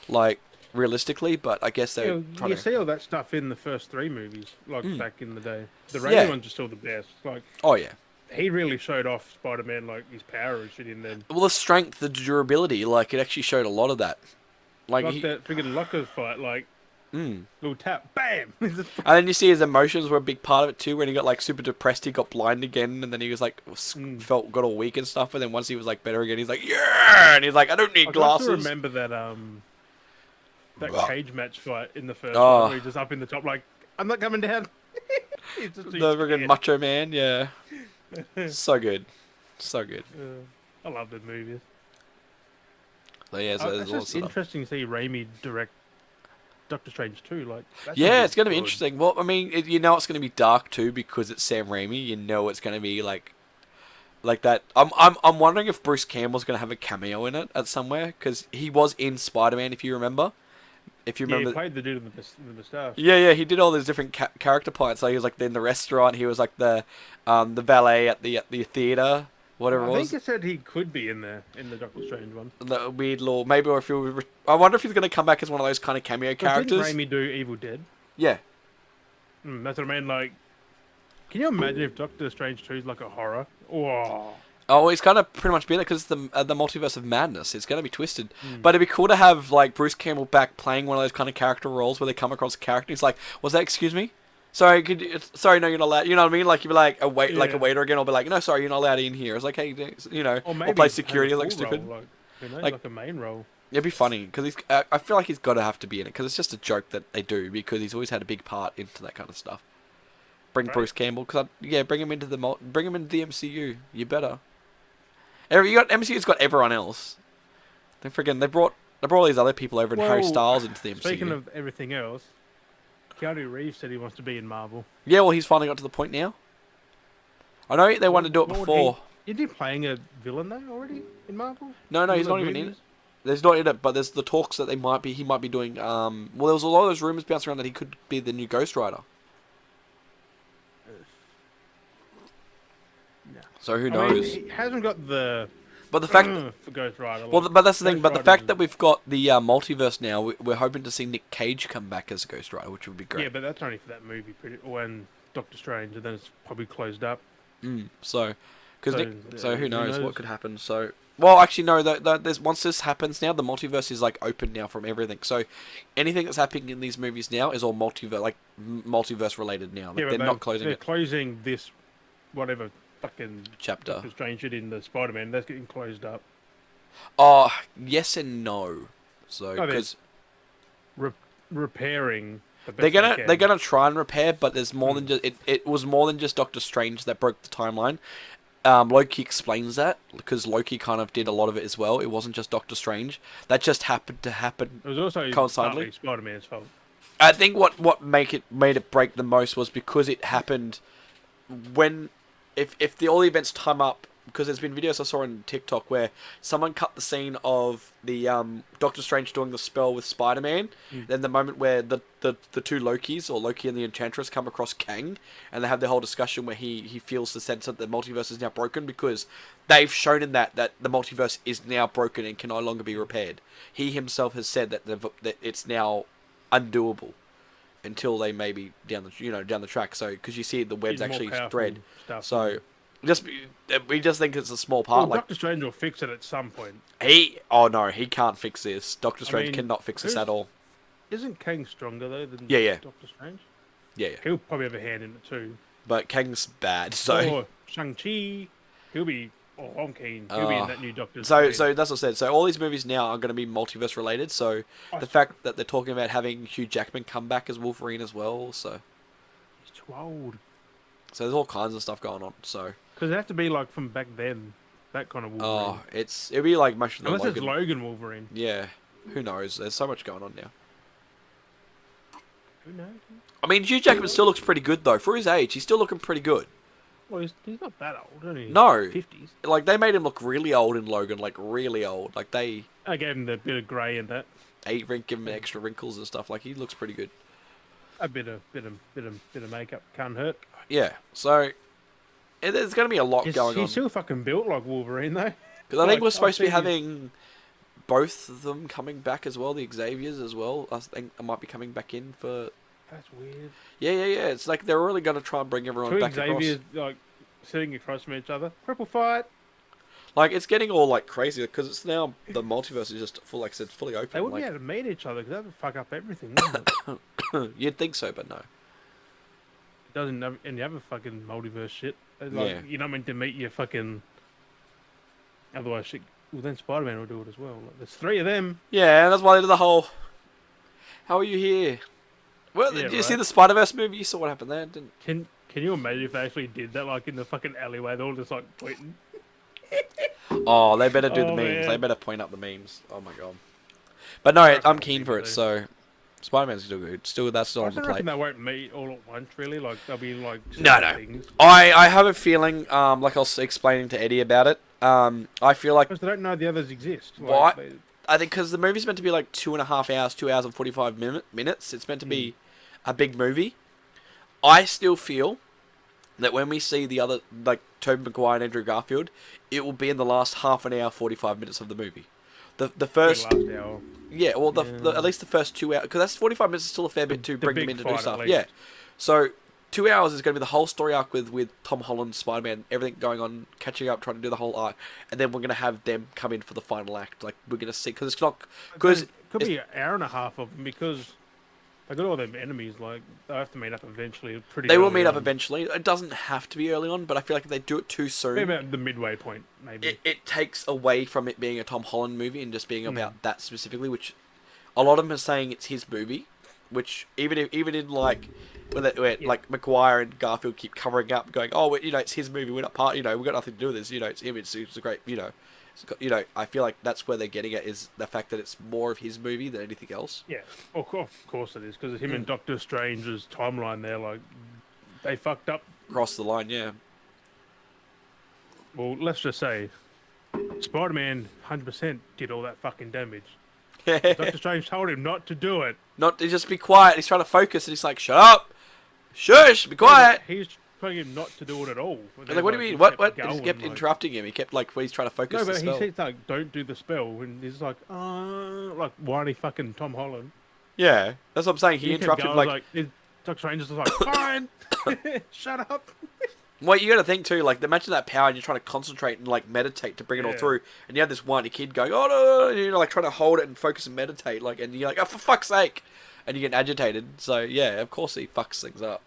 like realistically. But I guess they're trying You to. see all that stuff in the first three movies, like Mm, back in the day. The Raimi yeah. ones are still the best. Like Oh yeah. he really showed off Spider-Man, like his power and shit in them. Well, the strength, the durability, like it actually showed a lot of that. Like Like he. that friggin' Locker fight, like Mm. little tap, bam. And then you see his emotions were a big part of it too. When he got like super depressed, he got blind again, and then he was like got all weak and stuff. And then once he was like better again, he's like yeah, and he's like I don't need I can also glasses. remember that cage match fight in the first one Oh, where he's just up in the top, like I'm not coming down. He's just too the friggin' scared. Macho Man, yeah, so good, so good. I love the movies. So yeah, so there's It's a lot of just stuff. interesting to see Raimi direct Doctor Strange too. Like that's gonna Yeah, be it's gonna be good. interesting. Well, I mean, you know, it's gonna be dark too because it's Sam Raimi. You know, it's gonna be like that. I'm wondering if Bruce Campbell's gonna have a cameo in it at somewhere because he was in Spider-Man, if you remember. If you Yeah, he remember, played the dude with the moustache. yeah, he did all those different character parts. Like he was like in the restaurant. He was like the valet at the theater, whatever I it think was. it said he could be in there in the Doctor Strange one. The weird little maybe or if he, I wonder if he's gonna come back as one of those kind of cameo But didn't characters. Raimi do Evil Dead? Yeah. That's what I mean. Like, can you imagine if Doctor Strange 2 is like a horror? Oh, Oh, it's kind of pretty much been it because the multiverse of madness. It's gonna be twisted, mm. but it'd be cool to have like Bruce Campbell back playing one of those kind of character roles where they come across a character. He's like, "Was that? Excuse me? Sorry, sorry, no, you're not allowed." You know what I mean? Like you'd be like like a Yeah. waiter again. I'll be like, "No, sorry, you're not allowed in here." It's like, "Hey, you know," Or or maybe play have security a like full stupid. role, like who knows, Like like a main role. it'd be funny because he's. I feel like he's got to have to be in it because it's just a joke that they do because he's always had a big part into that kind of stuff. Bring Right. Bruce Campbell because yeah, bring him into bring him into the MCU. You better. You got MCU's got everyone else. They brought all these other people over and Harry Well, Styles into the MCU. speaking of everything else, Keanu Reeves said he wants to be in Marvel. Yeah, well, he's finally got to the point now. I know they wanted to do it What would before. Isn't he playing a villain though already in Marvel? No, All he's those not even in it. movies? There's not in it, but there's the talks that he might be doing. Well, there was a lot of those rumors bouncing around that he could be the new Ghost Rider. No. So who I knows? mean, he hasn't got the But the fact, for Ghost Rider. well, Like, but that's the thing. Ghost But the Rider's fact that we've got the multiverse now, we're hoping to see Nick Cage come back as a Ghost Rider, which would be great. yeah, but that's only for that movie, when Doctor Strange, and then it's probably closed up. So, because So, who knows what knows? could happen? So, well, actually, no. There's once this happens now, the multiverse is like open now from everything. So, anything that's happening in these movies now is all multiverse related now. Like, Yeah, but they're not closing they're it. closing this whatever fucking Chapter. Doctor Strange shit in the Spider-Man. That's getting closed up. Oh, yes and no. So, Oh, they're because repairing the best they're can. gonna try and repair, but there's more than just it was more than just Doctor Strange that broke the timeline. Loki explains that because Loki kind of did a lot of it as well. It wasn't just Doctor Strange. That just happened to happen It was also coincidentally. partly Spider-Man's fault. I think what made it break the most was because it happened when if the all the events time up because there's been videos I saw on TikTok where someone cut the scene of the Doctor Strange doing the spell with Spider-Man, then the moment where the two Lokis or Loki and the Enchantress come across Kang and they have their whole discussion where he feels the sense that the multiverse is now broken because they've shown in that the multiverse is now broken and can no longer be repaired. He himself has said that it's now undoable until they maybe down the track. So because you see the webs Even more actually powerful spread. stuff. So we just think it's a small well, part. Like Doctor Strange will fix it at some point. oh no, he can't fix this. Doctor Strange mean, cannot fix this who's- at all. Isn't Kang stronger though than Yeah. Doctor Strange? Yeah. He'll probably have a hand in it too. But Kang's bad. So Or Shang-Chi, he'll be. Oh, I'm keen. He'll be in that new Doctor so Strange. that's what I said. So all these movies now are going to be multiverse related. So the fact that they're talking about having Hugh Jackman come back as Wolverine as well. So He's too old. there's all kinds of stuff going on. So Because it have to be like from back then, that kind of Wolverine. it'll be like much of the Unless Logan. it's Logan Wolverine. Yeah, who knows? There's so much going on now. Who knows? I mean, Hugh Jackman still looks pretty good though. For his age, he's still looking pretty good. Well, he's not that old, only No, 50s. like they made him look really old in Logan, like really old. Like I gave him the bit of grey and that. give him extra wrinkles and stuff. Like he looks pretty good. A bit of makeup can't hurt. Yeah, so there's going to be a lot going He's on still fucking built like Wolverine though. because I think Like, we're I've supposed to be seen his- having both of them coming back as well. The Xaviers as well. I think I might be coming back in for. That's weird. Yeah. It's like they're really going to try and bring everyone Two back Xaviers across. like sitting across from each other. Cripple fight. Like it's getting all like crazy because it's now the multiverse is just full, like I said, fully open. They wouldn't Like be able to meet each other because that would fuck up everything, wouldn't it? you'd think so, but no. It doesn't have any other fucking multiverse shit. Like, Yeah. you're not meant to meet your fucking. Otherwise, shit. Well, then Spider-Man will do it as well. Like, there's three of them. Yeah, that's why they did the whole. How are you here? Well, Yeah, did you see right. the Spider-Verse movie? You saw what happened there, didn't? Can you imagine if they actually did that, like in the fucking alleyway? They're all just like tweeting. Oh, they better do the Oh, memes. man. They better point up the memes. Oh my god. But no, That's I'm what keen they for it. do. So, Spider-Man's still good. That's still I on the don't plate. reckon they won't meet all at once. Really, like they'll be like No, separate no. things. I have a feeling, like I was explaining to Eddie about it. I feel like Because they don't know the others exist. Like, What? they- I think because the movie's meant to be like 2.5 hours, 2 hours and 45 minutes. It's meant to be a big movie. I still feel that when we see the other, like Tobey Maguire and Andrew Garfield, it will be in the last half an hour, 45 minutes of the movie. The first, last hour. yeah, well, Yeah. at least the first 2 hours, because that's 45 minutes is still a fair bit to The bring them big in to fight, do at stuff. least. Yeah, so 2 hours is going to be the whole story arc with Tom Holland, Spider-Man, everything going on, catching up, trying to do the whole arc, and then we're going to have them come in for the final act. Like we're going to see because it's not because It could be an hour and a half of them because they got all them enemies. Like they have to meet up eventually. Pretty. they will early meet up on. eventually. It doesn't have to be early on, but I feel like if they do it too Maybe soon, about the midway point, maybe. it takes away from it being a Tom Holland movie and just being about that specifically. Which a lot of them are saying it's his movie. Which even in like where like Maguire and Garfield keep covering up, going, oh, it's his movie. We're not part. We've got nothing to do with this. It's him. It's a great. I feel like that's where they're getting at is the fact that it's more of his movie than anything else. Yeah, of course it is because him and Doctor Strange's timeline there, like they fucked up. Across the line, yeah. Well, let's just say Spider-Man 100% did all that fucking damage. Not Doctor Strange told him not to do it. to just be quiet. He's trying to focus, and he's like, "Shut up, shush, be quiet." He's telling him not to do it at all. But And then, like, what do you he mean? What? kept What? And going, he kept like- interrupting him. He kept like when he's trying to focus No, the but he spell. said like, "Don't do the spell," and he's like, like whiny fucking Tom Holland. Yeah, that's what I'm saying. He kept interrupted going, like. Doctor Strange is just like, "Fine, shut up." Well, you got to think too. Like, imagine that power, and you're trying to concentrate and like meditate to bring it all Yeah. through, and you have this whiny kid going, "Oh no!" And like trying to hold it and focus and meditate, like, and you're like, "Oh, for fuck's sake!" And you get agitated. So yeah, of course he fucks things up.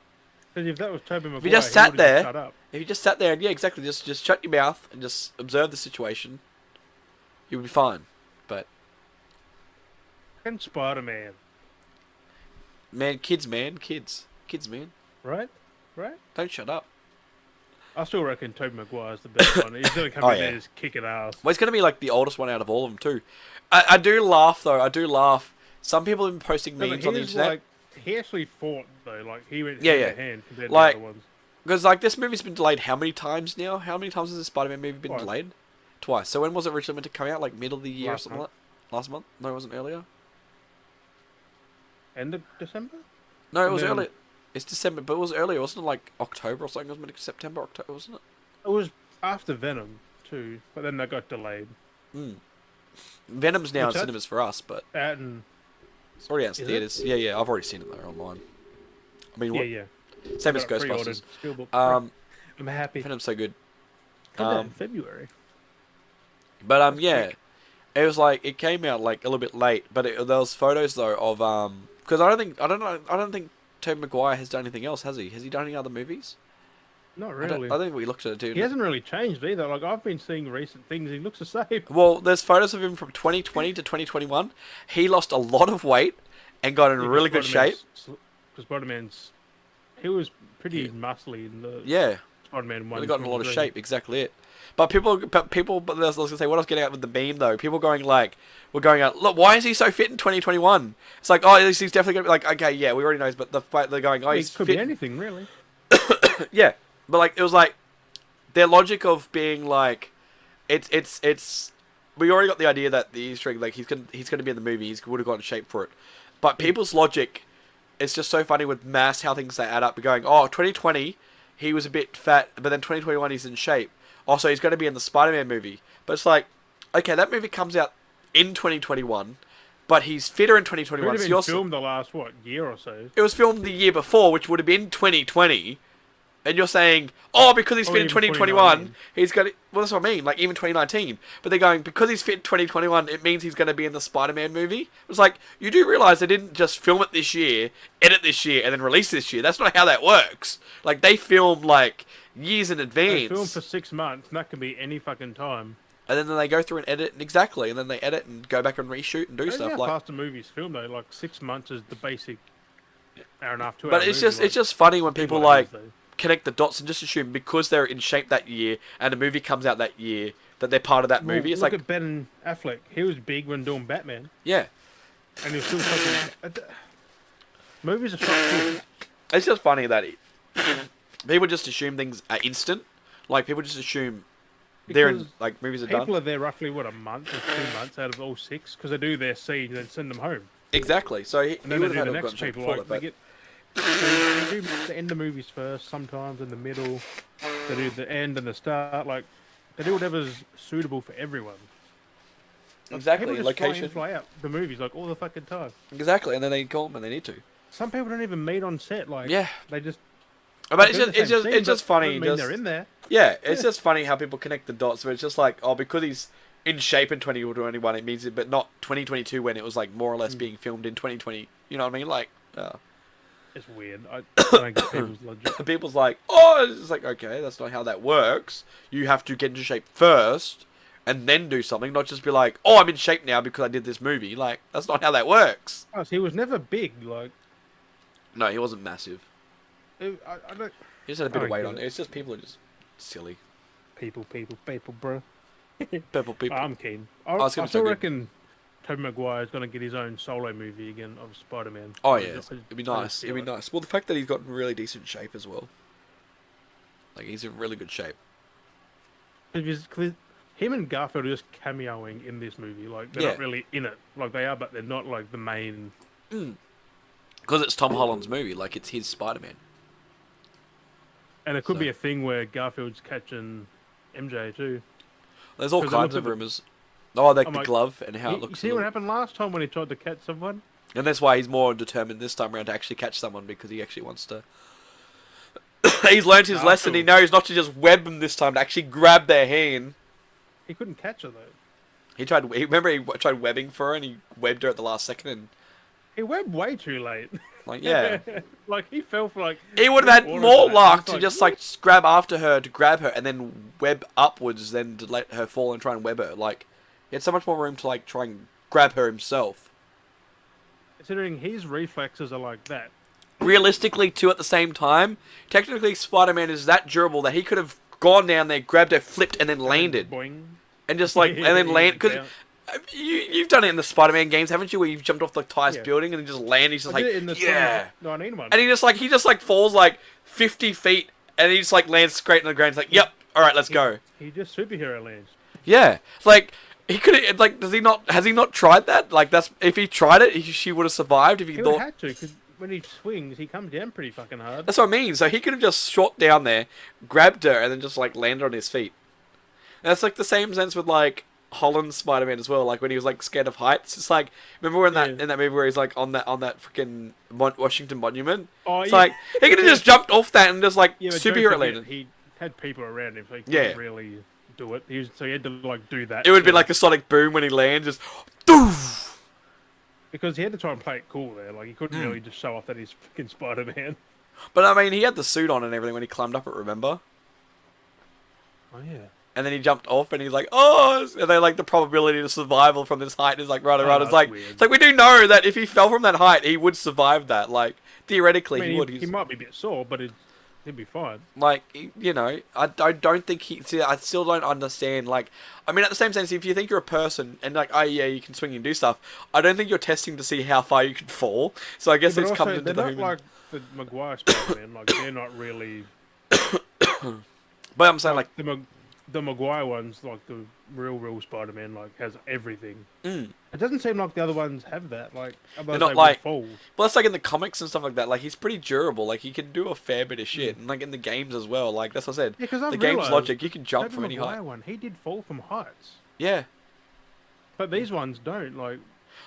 Because if that was Tobey Maguire, If you just he sat would've there, shut up. if you just sat there and yeah, exactly, just shut your mouth and just observe the situation, you would be fine. But And Spider-Man, man, kids, man, right? don't shut up. I still reckon Tobey Maguire's the best one. He's gonna come Oh, in there yeah. and just kick it ass. Well, he's going to be like the oldest one out of all of them too. I do laugh though. I do laugh. Some people have been posting No, but memes on the he's internet like, he actually fought though. Like he went Yeah, hand yeah. to hand compared Like- to the other ones. because like this movie's been delayed how many times now? How many times has the Spider-Man movie been Twice. delayed? Twice. So when was it originally meant to come out? Like middle of the year or Last something? month. Last month? No, it wasn't earlier. End of December? No, it And was then- earlier. It's December, but it was earlier. Wasn't it like October or something? It was meant to be September, October, wasn't it? It was after Venom too, but then that got delayed. Venom's now in Which I- cinemas for us, but That and it's already out in Is it? theaters. Yeah, I've already seen it though online. I mean, what? yeah. Same as Got it pre-ordered. Ghostbusters. Steelbook. Um, I'm happy. Venom's so good. Comes out in um, February. But That's yeah, quick. it was like it came out like a little bit late. But there was photos though of because I don't think Tobey Maguire has done anything else, has he? Has he done any other movies? Not I really. don't think we looked at it too. He hasn't really changed either. Like I've been seeing recent things. He looks the same. Well, there's photos of him from 2020 to 2021. He lost a lot of weight and got in really good shape. Because Spider-Man's, he was pretty muscly in the Yeah, Spider-Man one. really got in a lot of 23. shape. Exactly it. But but I was gonna say what I was getting at with the meme though. People we're going out. Look, why is he so fit in 2021? It's like, oh, he's definitely gonna be like, okay, yeah, we already know, but the fact they're going, oh, It he's could fit. be anything really. Yeah, but like it was like their logic of being like, it's. We already got the idea that the Easter egg, like he's gonna be in the movie. He would have got in shape for it, but people's logic is just so funny with mass how things they add up. We're going, oh, 2020, he was a bit fat, but then 2021 he's in shape. Also, he's going to be in the Spider-Man movie, but it's like, okay, that movie comes out in 2021, but he's fitter in It 2021. would have So been filmed the last year or so, it was filmed the year before, which would have been 2020. And you're saying, oh, because he's or fit in even 2021, 2019. he's going to... Well, that's what I mean. Like, even 2019. But they're going, because he's fit in 2021, it means he's going to be in the Spider-Man movie. It's like, you do realise they didn't just film it this year, edit this year, and then release this year. That's not how that works. Like, they film, like, years in They advance. film for 6 months, and that can be any fucking time. And then they go through and edit, exactly. And then they edit and go back and reshoot and do That's stuff. how Like, fast a movie's filmed though. Like 6 months is the basic hour and a half, 2 hour but it's movie, just like, it's just funny when people, what it like... is, though. connect the dots and just assume because they're in shape that year and the movie comes out that year that they're part of that Well, movie. It's look like, at Ben Affleck. He was big when doing Batman, yeah, and he was still fucking. Movies are fucking. it's just funny that people just assume things are instant. Like people just assume they're in, Because like movies are people done. are there roughly what, a month or 2 months out of all 6 because they do their seed and then send them home, Exactly. So he and then they would do have the had to have next gotten shape people. before Like that, they but get, they do the end of movies first, sometimes in the middle. They do the end and the start. Like they do whatever's suitable for everyone. exactly People just fly location. in, fly out the movies like all the fucking time. Exactly, and then they call them when they need to. Some people don't even meet on set. Like Yeah, they just. but it's they're in just the same scene, it's just but funny. doesn't mean Just they're in there. yeah, it's just funny how people connect the dots. But it's just like, oh, because he's in shape in 2021, it means it, but not 2022 when it was like more or less being filmed in 2020. You know what I mean? Like, It's weird. I don't get people's logic. people's like, oh, it's like, okay, that's not how that works. You have to get into shape first and then do something, not just be like, oh, I'm in shape now because I did this movie. Like, that's not how that works. Plus, he was never big. Like, No, he wasn't massive. I don't. He just had a bit I of weight get on it. it. It's just people are just silly. People, bro. Purple people. I'm keen. it's I gonna be so still good. reckon Tobey Maguire's going to get his own solo movie again of Spider-Man. Oh, I yeah. just- It'd be I just nice. feel It'd be it. nice. Well, the fact that he's got in really decent shape as well. Like, he's in really good shape. Because him and Garfield are just cameoing in this movie. Like, they're Yeah. not really in it. Like, they are, but they're not, like, the main... Because it's Tom Holland's movie. Like, it's his Spider-Man. And it could So- be a thing where Garfield's catching MJ, too. There's all 'Cause I kinds looked of at the- rumors. Oh, like I'm the like, glove and how it You looks. see what happened last time when he tried to catch someone? And that's why he's more determined this time around to actually catch someone because he actually wants to. He's learned his lesson. He knows not to just web them this time, to actually grab their hand. He couldn't catch her, though. He tried. Remember, he tried webbing for her, and he webbed her at the last second. And He webbed way too late. like, yeah, Like, he fell for, like... he would have had quarters more of that. luck It's to like, just like grab after her to grab her, and then web upwards, than to let her fall and try and web her. Like, he had so much more room to like try and grab her himself. Considering his reflexes are like that. Realistically, two at the same time. Technically, Spider-Man is that durable that he could have gone down there, grabbed her, flipped, and then landed, Boing. and just like and then land. Because Yeah. you've done it in the Spider-Man games, haven't you? Where you've jumped off the highest Yeah. building and then just land. He's just I like, did it in the yeah, 2019 one. and he just like falls like 50 feet, and he just like lands straight on the ground. He's like, yep, all right, let's go. He just superhero lands. Yeah, like. He could have, like, does he not, has he not tried that? Like, that's, if he tried it, she would have survived if he He would thought, have to, because when he swings, he comes down pretty fucking hard. that's what I mean. So he could have just shot down there, grabbed her, and then just, like, landed on his feet. And that's, like, the same sense with, like, Holland's Spider-Man as well, like, when he was, like, scared of heights. It's like, remember when Yeah. in that movie where he's, like, on that freaking Washington Monument? Oh, It's yeah. like, he could have just jumped off that and just, like, Yeah, but superhero don't forget, landed. he had people around him, so he Yeah. couldn't really do it. So he had to, like, do that. It would be so- like a sonic boom when he lands, just, doof! Because he had to try and play it cool there. Like, he Hmm. couldn't really just show off that he's fucking Spider-Man. But, I mean, he had the suit on and everything when he climbed up it, remember? Oh, yeah. And then he jumped off, and he's like, "Oh!" And then like the probability of survival from this height is like right around. Oh, It's that's like weird. it's like we do know that if he fell from that height, he would survive that. Like theoretically, I mean, he would. he He's, might be a bit sore, but he'd be fine. like you know, I don't think he. See, I still don't understand. Like, I mean, at the same sense, if you think you're a person and like, oh yeah, you can swing and do stuff, I don't think you're testing to see how far you can fall. So I guess But it's also, comes into they're the not human. like the Maguire Spider-Man. Like, they're not really... But I'm saying Like like, the Maguire ones, like the real Spider-Man, like has everything. mm, It doesn't seem like the other ones have that. Like they're otherwise not they would like. fold. But that's like in the comics and stuff like that. Like he's pretty durable. Like he can do a fair bit of Mm. shit, and like in the games as well. Like that's what I said. Yeah, because The I've game's realized logic. You the can jump Tobey from any height. Maguire one, he did fall from heights, Yeah. but these ones don't. Like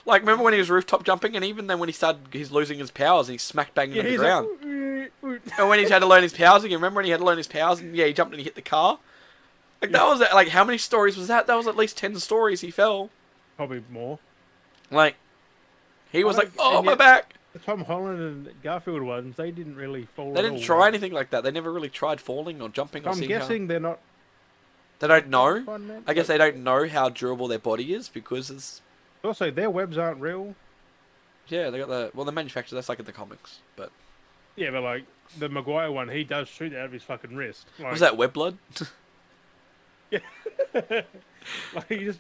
Like remember when he was rooftop jumping, and even then when he started, he's losing his powers, and he smacked bang yeah, into the he's like. ground. And when he had to learn his powers again, remember when he had to learn his powers, and yeah, he jumped and he hit the car. Like Yeah, that was like how many stories was that? That was at least 10 stories he fell. probably more. Like he I was like, don't, oh and my yet back. the Tom Holland and Garfield ones, they didn't really fall They at didn't all. try Like, anything like that. They never really tried falling or jumping so or I'm seeing how. guessing they're not They don't like that know. Spider-Man. I guess Like they don't know how durable their body is because it's also their webs aren't real. yeah they got the manufacturer that's like in the comics. But Yeah, but like the Maguire one, he does shoot out of his fucking wrist. was Like, that web blood? yeah. Like he just.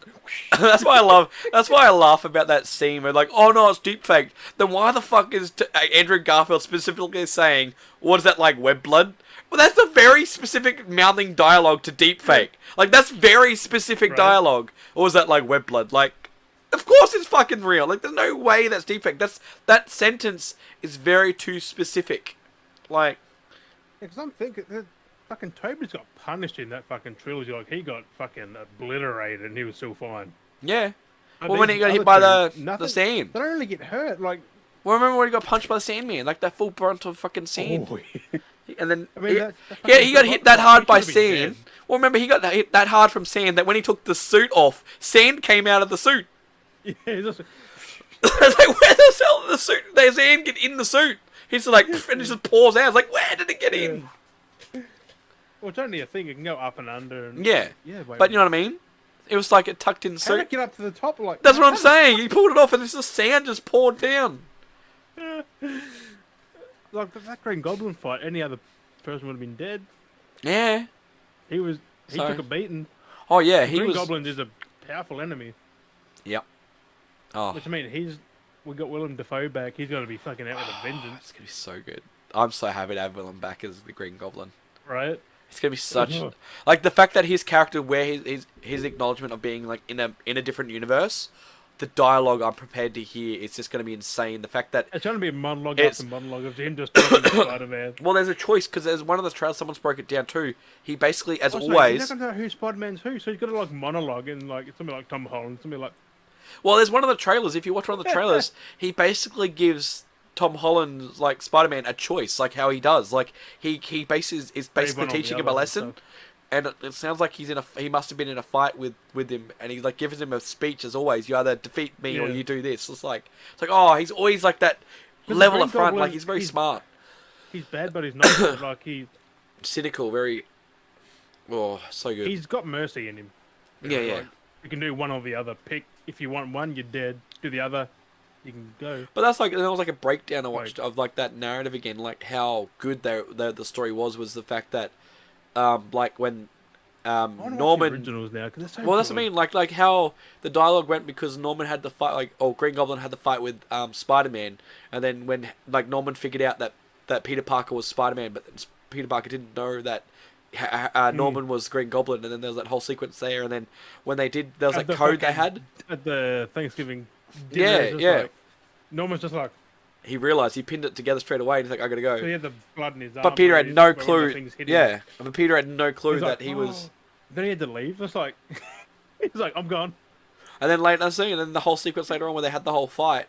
That's why I love. That's why I laugh about that scene. Where like, oh no, it's deep fake. Then why the fuck is Andrew Garfield specifically saying, "What is that like web blood?" Well, that's a very specific mouthing dialogue to deep fake. Like that's very specific Right. dialogue. Or was that like web blood? Like, of course it's fucking real. Like, there's no way that's deep fake. That sentence is very too specific. Like, Because I'm thinking that fucking Toby's got punished in that fucking trilogy. Like he got fucking obliterated, and he was still fine. yeah. But Well, when these he got hit other by two, the nothing. sand. They don't really get hurt. Like, Well, remember when he got punched by the Sandman? Like that full brunt of fucking sand. oh, And then, I mean, that yeah, he got hit that hard by He should have been sand. Well, remember, he got hit that hard from sand that when he took the suit off, sand came out of the suit. dead. Yeah, he's just, It's like, where the hell did the suit? The sand get in the suit. He's just like, and it just pours out. It's like, where did it get in? well, it's only a thing. It can go up and under. And, Yeah, yeah, but you know what I mean? It was like a tucked in how did it suit. get up to the top? Like That's what I'm how saying. He pulled it off, and it's just sand just poured down. did- Like that Green Goblin fight, any other person would have been dead. Yeah. He was. He So- took a beating. Oh yeah, he Green was. Goblin is a powerful enemy. Yep. Oh, Which I mean, we got Willem Dafoe back. He's going to be fucking out with a vengeance, it's gonna be so good. I'm so happy to have Willem back as the Green Goblin. right? It's gonna be such Mhm. like the fact that his character, where his acknowledgement of being like in a different universe, the dialogue I'm prepared to hear is just gonna be insane. The fact that It's going to be a monologue It's- after monologue of him just talking to Spider-Man. well, there's a choice because there's one of the trailers someone's broke it down too. He basically, as Also, you're always, not going to know who Spider-Man's who, so he's got to like monologue and like it's something like Tom Holland, something like well, there's one of the trailers. If you watch one of the trailers, he basically gives Tom Holland like Spider-Man a choice, like how he does. Like he basically is basically one or the teaching him a other and lesson. stuff. And it sounds like he must have been in a fight with him, and he's like gives him a speech as always. You either defeat me or Yeah. you do this. It's like oh, he's always like that the level Green of front. Goblin, Like he's very smart, He's bad, but he's not. Like cynical, very so good. he's got mercy in him. Yeah, yeah. Like, you can do one or the other. Pick if you want one, you're dead. Do the other, you can go. But that was like a breakdown I watched Right. of like that narrative again, like how good the story was the fact that like when I want to watch the Norman. originals now because they're so. Well, that's good. what I mean. Like how the dialogue went because Norman had the fight, Green Goblin had the fight with Spider-Man, and then when like Norman figured out that Peter Parker was Spider-Man, but Peter Parker didn't know that Norman was Green Goblin, and then there was that whole sequence there, and then when they did, there was At that the code they fucking- had. at the Thanksgiving dinner. Yeah, it's just yeah. Like, Norman's just like, He realized he pinned it together straight away, and he's like, "I gotta so he go." had the blood in his arm. But Peter where had he- no where one of the clue. things hit him. Yeah, but Peter had no clue He's that like, he was. "Oh." Then he had to leave. It's like, he's like, I'm gone. And then later, and then the whole sequence later on where they had the whole fight,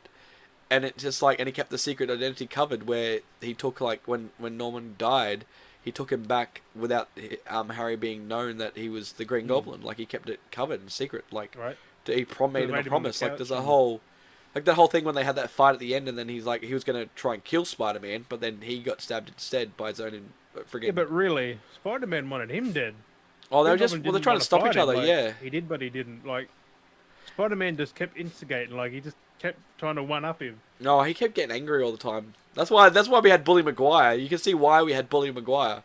and it just like, and he kept the secret identity covered, where he took like when Norman died, he took him back without Harry being known that he was the Green Goblin. Like he kept it covered in secret. Like Right. he made him a made him on the promise. Like couch there's a and- whole. Like that whole thing when they had that fight at the end, and then he's like he was gonna try and kill Spider-Man, but then he got stabbed instead by his own friggin'. Yeah, but really, Spider-Man wanted him dead. oh, they were Green just Goblin they're didn't trying wanna to stop fight each him, other. like, Yeah, he did, but he didn't. Like, Spider-Man just kept instigating. Like, he just kept trying to one-up him. no, he kept getting angry all the time. That's why we had Bully Maguire. You can see why we had Bully Maguire.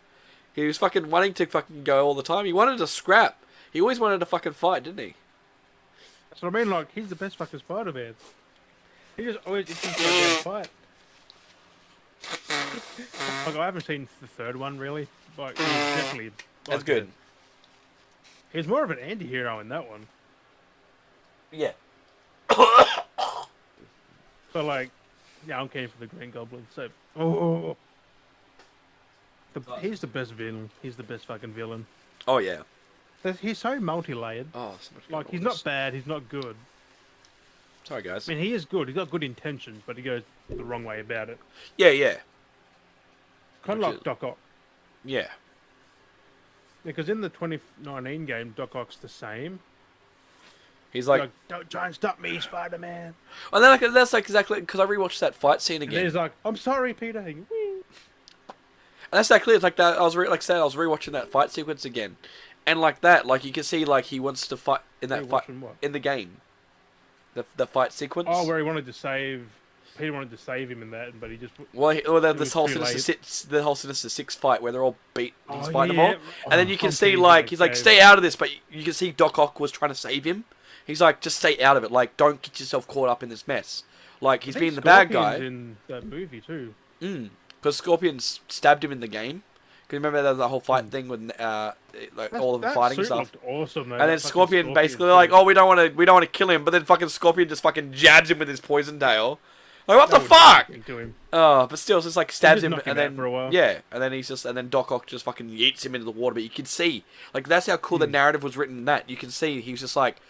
He was fucking wanting to fucking go all the time. He wanted to scrap. He always wanted to fucking fight, didn't he? That's what I mean. Like, he's the best fucking Spider-Man. He just always itching for a damn fight. Like, I haven't seen the third one really. Like, he's definitely That's Like good. he's more of an anti-hero in that one. Yeah. But like, yeah, I'm keen for the Green Goblin. So, oh, he's the best villain. He's the best fucking villain. Oh yeah. He's so multi-layered. Oh, so much going Like, on he's with not this. bad. He's not good. Sorry, guys. I mean, he is good. He's got good intentions, but he goes the wrong way about it. Yeah, yeah. Kind of Which is, like Doc Ock. yeah. Because in the 2019 game, Doc Ock's the same. He's He's like, like, don't try and stop me, Spider-Man. and then like, that's like exactly because I rewatched that fight scene And then again, he's like, I'm sorry, Peter. and that's exactly it's like that. Like I said, I was rewatching that fight sequence again, and like that, like you can see like he wants to fight in that Hey, fight watching what? in the game, the fight sequence. Oh, where he wanted to save... Peter wanted to save him in that, but he just... Well, It this was whole too Sinister late. Six, the whole Sinister Six fight where they're all beat, he's Oh, fighting yeah. them all, and then you can I'm see keen for like that he's like, cave. stay out of this, but you can see Doc Ock was trying to save him. He's like, just stay out of it, like don't get yourself caught up in this mess. Like he's I think being the bad Scorpion's guy. in that movie too. Because Scorpion stabbed him in the game. Can you remember that the whole fight thing with like all of them That fighting suit stuff? looked awesome, though. And then That fucking Scorpion basically suit. like, oh, we don't want to kill him, but then fucking Scorpion just fucking jabs him with his poison tail. Like what That the would do fuck? nothing to him. Oh, but still, it's just like stabs just him, knock and him out then for a while. yeah, and then and then Doc Ock just fucking yeets him into the water. But you can see, like that's how cool the narrative was written in that. You can see he was just like,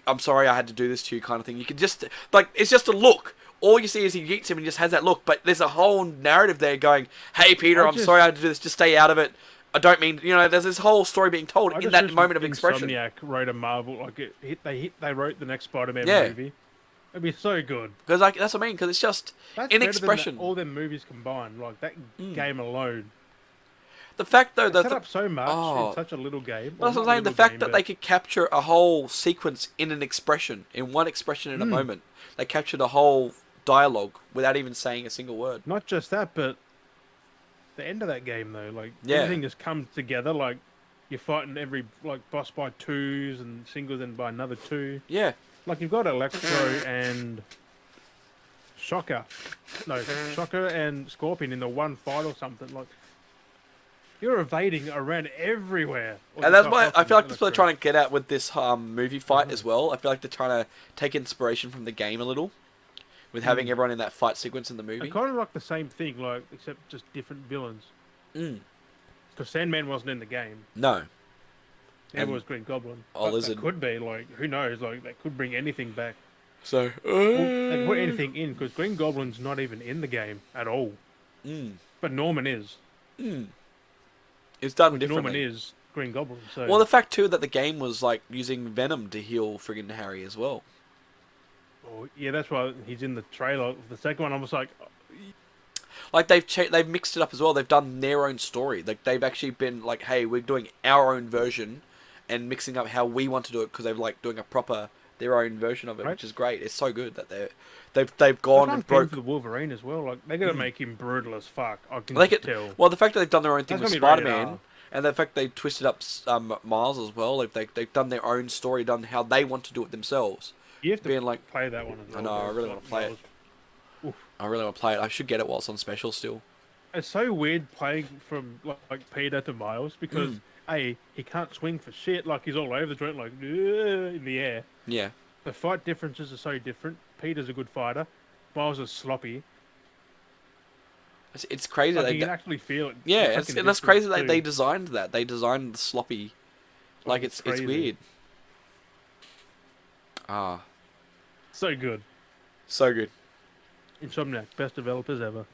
I'm sorry I had to do this to you, kind of thing. You can just like it's just a look. All you see is he yeets him and he just has that look. But there's a whole narrative there going, hey Peter, I'm sorry I had to do this. Just stay out of it. I don't mean, there's this whole story being told in that moment of expression. Insomniac wrote a Marvel they wrote the next Spider-Man Yeah. movie. It'd be so good. Because like that's what I mean. Because it's just That's in better expression. than all them movies combined. Like that game alone. The fact though They that set up so much oh. in such a little game. Well, that's what I'm saying. The fact that they could capture a whole sequence in an expression, in one expression in a moment, they captured a whole dialogue without even saying a single word. Not just that, but the end of that game though, like Yeah. everything just comes together. Like you're fighting every boss by twos and singles and by another two. Yeah. Like you've got Electro and Shocker, Shocker and Scorpion in the one fight or something. Like you're evading around everywhere. And that's why I feel like that's what they're trying to get at with this movie fight as well. I feel like they're trying to take inspiration from the game a little, with having everyone in that fight sequence in the movie. Kind of like the same thing, like except just different villains. Because Sandman wasn't in the game. No. Neither was Green Goblin. Oh, But Lizard. that could be like who knows? Like they could bring anything back. So. Well, they can put anything in because Green Goblin's not even in the game at all. But Norman is. It's done Norman differently. is Green Goblin. So Well, the fact too that the game was like using Venom to heal friggin' Harry as well. oh, yeah, that's why he's in the trailer. The second one, I was like, Like they've mixed it up as well. They've done their own story. Like they've actually been like, hey, we're doing our own version, and mixing up how we want to do it because they've like doing a proper their own version of it, Right. which is great. It's so good that they've gone and broke. for the Wolverine as well. Like they're gonna make him brutal as fuck. I can Like just it, tell. well, the fact that they've done their own thing That's with gonna be rated Spider-Man, R. and the fact they twisted up Miles as well. Like they've done their own story, done how they want to do it themselves. You have to being like, play that one as well. I know, I really want to play it. I really want to play it. I should get it while it's on special still. It's so weird playing from like Peter to Miles because A, he can't swing for shit. Like he's all over the joint, like in the air. Yeah. The fight differences are so different. Peter's a good fighter. Miles is sloppy. It's crazy. Like They you can actually feel it. yeah, the and fucking that's crazy difference that they too. designed that. They designed the sloppy. Like it's it's crazy. weird. Ah, So good. so good. Insomniac, best developers ever.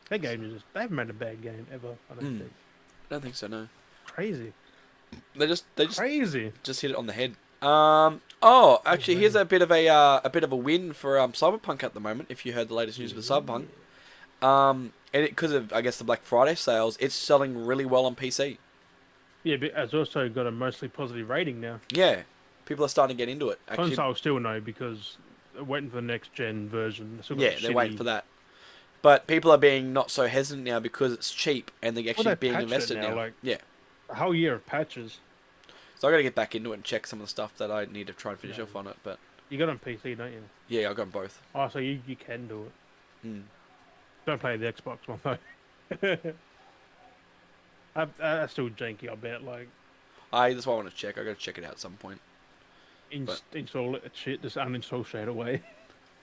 That game is just—they haven't made a bad game ever. I don't think. I don't think so. No, Crazy, they just crazy. just hit it on the head. Oh, actually, here's a bit of a win for Cyberpunk at the moment. If you heard the latest news with Cyberpunk, and because of I guess the Black Friday sales, it's selling really well on PC. Yeah, but it's also got a mostly positive rating now. Yeah, people are starting to get into it. Actually, Console still no because they're waiting for the next gen version. They've still got yeah, they're waiting for that. But people are being not so hesitant now because it's cheap and they're actually they being patched it invested now, now. like- Yeah. A whole year of patches. So I got to get back into it and check some of the stuff that I need to try and finish Yeah. off on it. But You got it on PC, don't you? yeah, I got 'em both. Oh, so you can do it. Mm. Don't play the Xbox one though. That's still janky. I bet. Like, That's why I want to check. I got to check it out at some point. But install it. Shit, just uninstall straight away.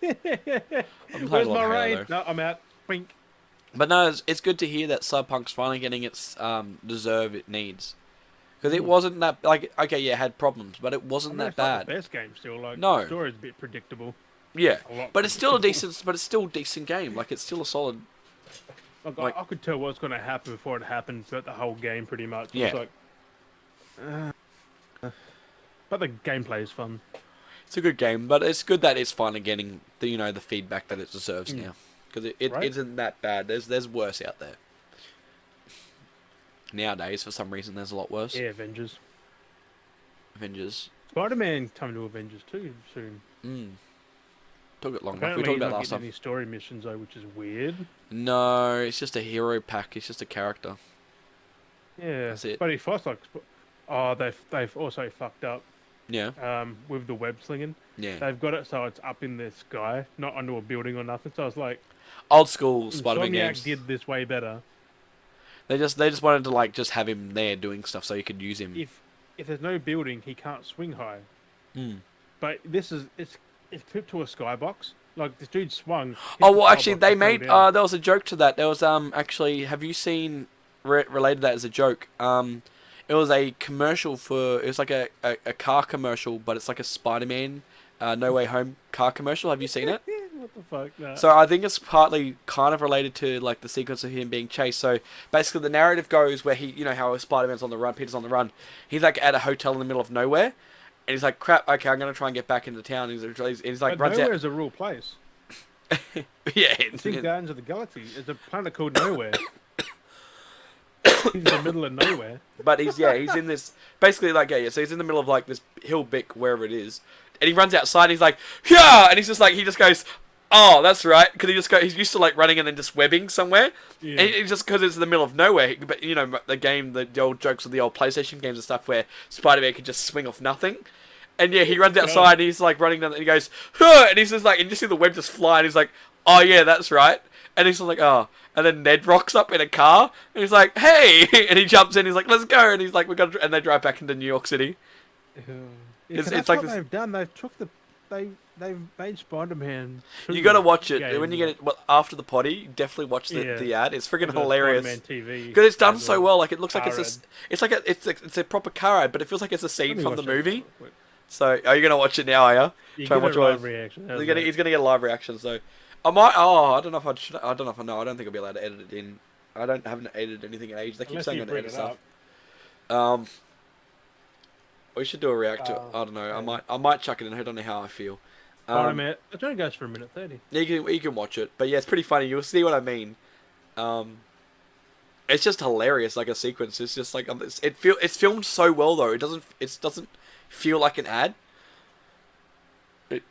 I'm playing a Where's lot my of Halo raid? though. No, I'm out. Wink. But no, it's good to hear that Cyberpunk's finally getting its deserve it needs. Because it Mm. wasn't that like okay, yeah, it had problems, but it I wasn't mean, that it's not bad. the best game still. Like, the No, story's a bit predictable. yeah, A lot but it's still a predictable. decent, but it's still a decent game. Like it's still a solid. Like, Like I could tell what's going to happen before it happened throughout the whole game, pretty much. It yeah, was like, but the gameplay is fun. it's a good game, but it's good that it's finally getting the the feedback that it deserves Mm. now. Because it Right? isn't that bad. There's worse out there nowadays. For some reason, there's a lot worse. Yeah, Avengers. Avengers. Spider-Man coming to Avengers too soon. Mm. Took it long enough. We Apparently, talked he's about not last getting time. any story missions though, which is weird. No, it's just a hero pack. It's just a character. Yeah, That's it. but he fights like. Oh, they've also fucked up. Yeah, With the web slinging, yeah. they've got it so it's up in the sky, not under a building or nothing. So it's like Old school Spider-Man Insomniac games. did this way better. They just wanted to like just have him there doing stuff so you could use him. If there's no building, he can't swing high. Mm. But it's clipped to a skybox. Like this dude swung. hit Oh the well, actually, skybox they and fell made down. there was a joke to that. There was actually, have you seen related that as a joke? It was a commercial for it was like a car commercial, but it's like a Spider-Man, No Way Home car commercial. Have you seen it? What the fuck? Nah. So I think it's partly kind of related to like the sequence of him being chased. So basically, the narrative goes where he, how Spider-Man's on the run, Peter's on the run. He's like at a hotel in the middle of nowhere, and he's like, "Crap, okay, I'm gonna try and get back into town." He's like But runs Nowhere out. is a real place. Yeah, It's in Guardians of the Galaxy. It's a planet called Nowhere. He's in the middle of nowhere. but he's in this basically like yeah. So he's in the middle of like this hill bick wherever it is, and he runs outside. And he's like, "Yeah," and he's just like he just goes. Oh, that's right. Because he's used to like running and then just webbing somewhere. Yeah. And it's just because it's in the middle of nowhere. But the old jokes of the old PlayStation games and stuff where Spider-Man could just swing off nothing. And yeah, he runs outside and he's like running down and he goes, huh! And he's just like, and you see the web just fly and he's like, oh yeah, that's right. And he's just like, oh. And then Ned rocks up in a car and he's like, hey! And he jumps in, he's like, let's go. And he's like, and they drive back into New York City. Yeah, It's that's like what this- they've done. They've made Spider-Man. You gotta watch it. game. When you get it after the potty, definitely watch the ad. It's freaking hilarious. Spider-Man TV. Because it's done as so well, like it looks like car it's a proper car ad, but it feels like it's a scene Let me from the watch that movie. real quick. So, are you gonna watch it now? Are you? You Try and get watch a all live his- reaction. how's He's gonna get a live reaction. So, I might. Oh, I don't know if I should. I don't know if I know. I don't think I'll be allowed to edit it in. Haven't edited anything in ages. They that? keep Unless saying you I'm gonna bring edit it stuff. up. We should do a react to. I don't know. I might chuck it in. I don't know how I feel. Spider-Man. It only goes for a minute 30. Yeah, you can watch it, but yeah, it's pretty funny. You'll see what I mean. It's just hilarious, like a sequence. It's just like it's filmed so well though. It doesn't feel like an ad.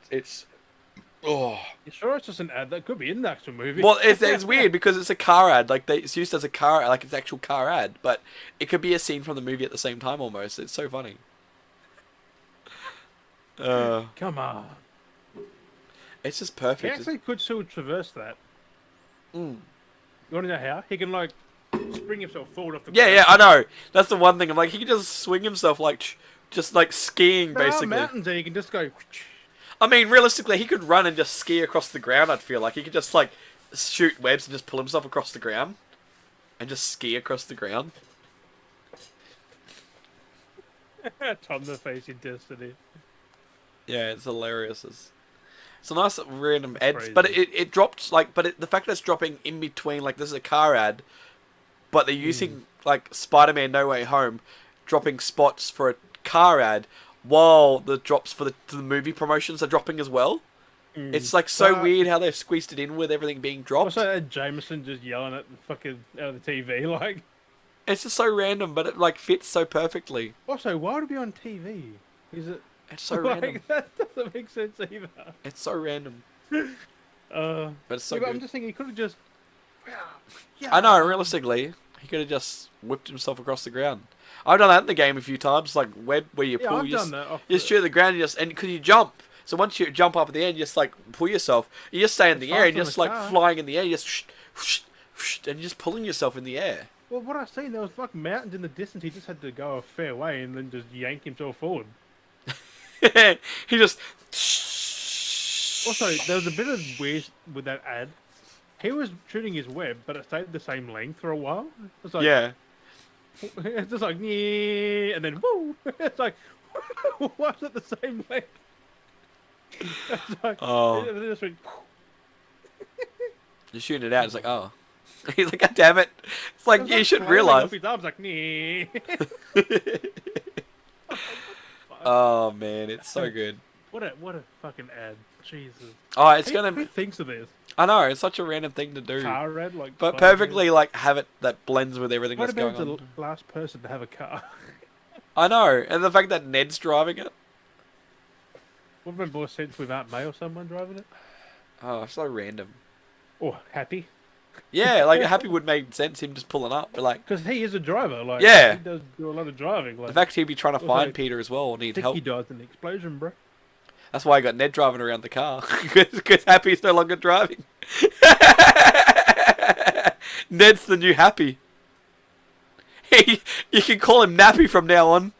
It's oh You sure it's just an ad that could be in the actual movie? well, it's weird because it's a car ad. Like it's used as a car, like it's an actual car ad, but it could be a scene from the movie at the same time almost. It's so funny. Come on. It's just He perfect. actually could still traverse that. Mm. You want to know how? He can like spring himself forward off the Yeah, ground. yeah, I know. That's the one thing. I'm like, he can just swing himself like, just like skiing, There are basically. mountains there. You can just go. I mean, realistically, he could run and just ski across the ground. I'd feel like he could just like shoot webs and just pull himself across the ground, and just ski across the ground. Tom the face in Destiny. Yeah, it's hilarious. It's a nice random ad, Crazy. but it dropped like, the fact that it's dropping in between, like this is a car ad, but they're using like Spider-Man No Way Home, dropping spots for a car ad, while the drops for the movie promotions are dropping as well. It's like so But- weird how they've squeezed it in with everything being dropped. Also, Jameson just yelling at the fucking out of the TV. Like, It's just so random, but it like fits so perfectly. also, why would it be on TV? Is it It's so like random. that doesn't make sense either. It's so random, But but it's so I'm good. just thinking he could have just. I know, realistically, he could have just whipped himself across the ground. I've done that in the game a few times, like web where you Yeah, pull, I've you done just, that. Off you just shoot the ground, and because you jump. So once you jump up at the end, you just like pull yourself. You just stay in the air, and faster you're than just a like car. flying in the air. You just and you're just pulling yourself in the air. Well, what I seen, there was like mountains in the distance. He just had to go a fair way and then just yank himself forward. He just. Also, there was a bit of weird with that ad. He was shooting his web, but it stayed the same length for a while. It's like Yeah. it's just like yeah, and then woo. It's like why is it the same length? It's like Oh, it just went, you're shooting it out. It's like, oh. He's like, God damn it. It's it like, was you like should flailing off realize. his arms like yeah. Fuck. Oh, man. It's so good. What a fucking ad. Jesus. Oh, it's Who, gonna who be. thinks of this? I know, it's such a random thing to do. Car ad like But Spider-Man? perfectly, like, have it that blends with everything What that's going about the on. last person to have a car? I know. And the fact that Ned's driving it. Would have been more sense with Aunt May or someone driving it? Oh, so random. Or Happy? Yeah, like, Happy would make sense, him just pulling up. But, like, Because he is a driver. Like, Yeah. he does do a lot of driving. the Like, fact he'd be trying to Also, find Peter as well, I need think help. he died in the explosion, bro. That's why I got Ned driving around the car. Because Happy's no longer driving. Ned's the new Happy. You can call him Nappy from now on.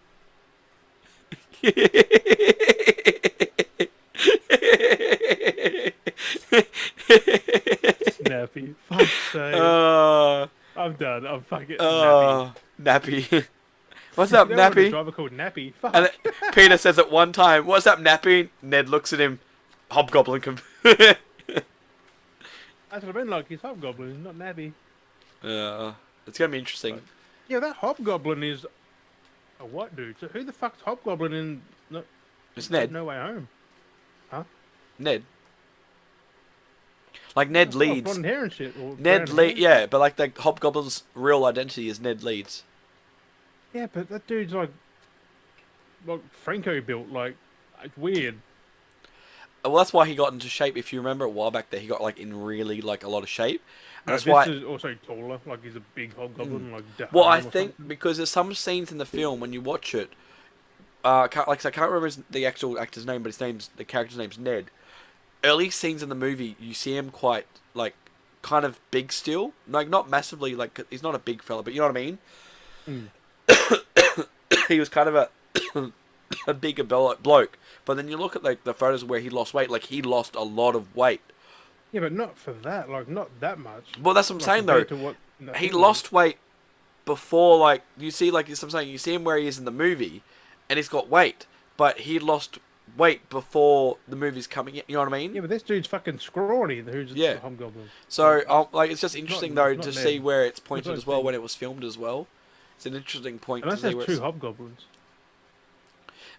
Nappy. Fuck's sake. uh, I'm done. I'm fucking uh, Nappy. What's Nappy. up, You know what a Nappy? driver called Nappy. Fuck. And Peter says it one time, "What's up, Nappy?" Ned looks at him. Hobgoblin. That's what I mean. Like, he's Hobgoblin, not Nappy. It's gonna be interesting. Yeah, that Hobgoblin is a what, dude? So who the fuck's Hobgoblin in It's Ned. No Way Home? Ned. Like Ned Oh, Leeds. blonde hair and shit. Or Ned brown Leeds. hair. Yeah, but like the Hobgoblin's real identity is Ned Leeds. Yeah, but that dude's like Franco built. Like, it's weird. Well, that's why he got into shape. If you remember a while back, there he got like in really like a lot of shape. And No, that's this why. is also taller. Like, he's a big Hobgoblin. Like, Well, I Dahan or think something. because there's some scenes in the film when you watch it. I can't remember the actual actor's name, but the character's name's Ned. Early scenes in the movie, you see him quite like kind of big still, like not massively like he's not a big fella, but you know what I mean. He was kind of a bigger bloke, but then you look at like the photos where he lost weight, like he lost a lot of weight. Yeah, but not for that. Like, not that much. Well, that's what I'm Like, saying though. compared to what in that He film. lost weight before, like you see, like I'm saying, you see him where he is in the movie, and he's got weight, but he lost weight before the movie's coming. You know what I mean? Yeah, but this dude's fucking scrawny. Who's Yeah. the Hobgoblin? So, like, it's just interesting not- though it's to not see Ned. where it's It's pointed not as well Ned. when it was filmed as well. It's an interesting point to Unless see there's where two it's... Hobgoblins.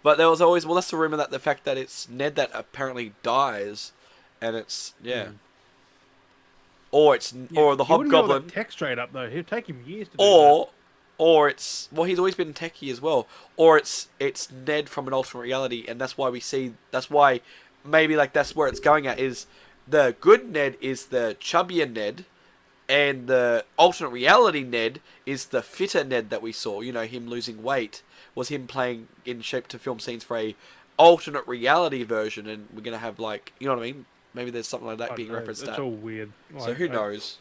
But there was always, well, that's the rumor that the fact that it's Ned that apparently dies, and it's or it's or the He wouldn't be able to Hobgoblin, text straight up though. It'd take him years to do that. or it's well, he's always been techie as well, or it's Ned from an alternate reality, and that's why we see that's why maybe like that's where it's going at is the good Ned is the chubbier Ned. And the alternate reality Ned is the fitter Ned that we saw. You know, him losing weight was him playing in shape to film scenes for a alternate reality version, and we're gonna have like, you know what I mean? Maybe there's something like that I being don't know, referenced. It's At. all weird. So who knows?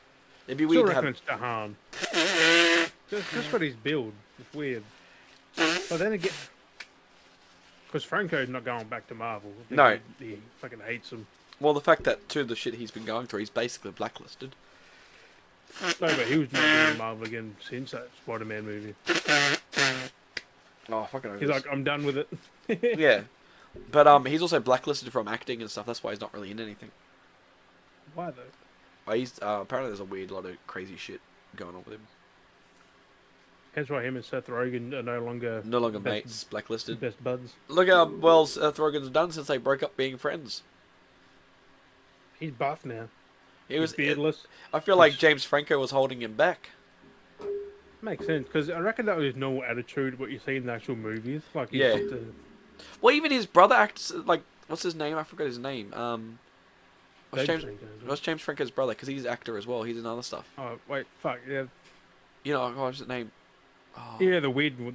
It'd be Still weird to reckon have. it's Dahan. Just got his build. It's weird. But then again, because Franco's not going back to Marvel. I think No. he fucking hates him. Well, the fact that too the shit he's been going through, he's basically blacklisted. No, but he was not doing Marvel again since that Spider-Man movie. Oh, fucking. He's like, I'm done with it. yeah, but he's also blacklisted from acting and stuff. That's why he's not really in anything. Why though? He's apparently there's a weird lot of crazy shit going on with him. Hence why him and Seth Rogen are no longer No longer best- mates, blacklisted. best buds. Look how well Seth Rogen's done since they broke up being friends. He's buff now. He was. He's beardless. I feel like James Franco was holding him back. Makes sense because I reckon that was his normal attitude. What you see in the actual movies, like he's Yeah. just Well, even his brother acts like what's his name? I forgot his name. What's James? What's James Franco's brother? Because he's an actor as well. He's in other stuff. Oh wait, fuck yeah, You know, what's his name? Oh. yeah, the weird one.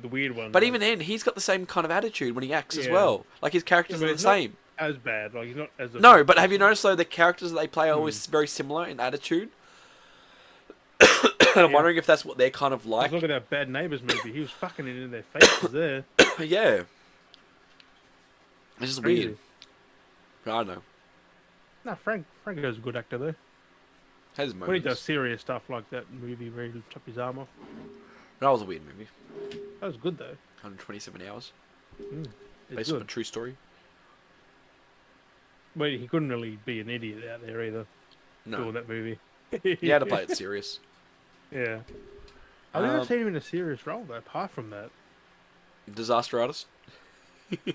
But like, even then, he's got the same kind of attitude when he acts as Yeah. well. Like his characters Yeah, but are the it's not- same. as bad, like he's not as No, but have you noticed though the characters that they play are always very similar in attitude? I'm Yeah. wondering if that's what they're kind of Just like. look at that Bad Neighbors movie. He was fucking it in their faces there. Yeah, it's just weird. Crazy. I don't know. No, Franco's a good actor though. Has When he does moments. serious stuff like that movie where he chopped his arm off, That was a weird movie. that was good though. 127 hours, Mm, it's based on a good. true story. But he couldn't really be an idiot out there either No, doing that movie. you had to play it serious. Yeah. I've never Um, seen him in a serious role though. Apart from that, Disaster Artist. The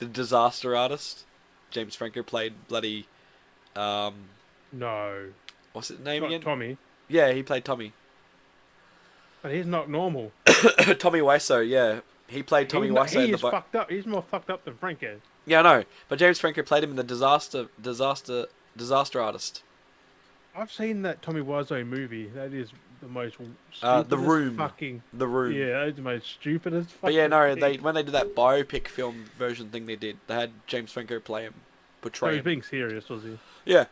Disaster Artist. James Franco played bloody. Um, no, what's his name not again? Tommy. Yeah, he played Tommy. But he's not normal. Tommy Wiseau. Yeah, he played Tommy Wiseau He in the. is fucked up. He's more fucked up than Franco. Yeah, I know. But James Franco played him in the Disaster Artist. I've seen that Tommy Wiseau movie. That is the most The stupidest Room. fucking. The Room. Yeah, that's the most stupidest. But yeah, no, thing. when they did that biopic film version thing they had James Franco play him, Oh, portray he was him. being serious, was he? Yeah.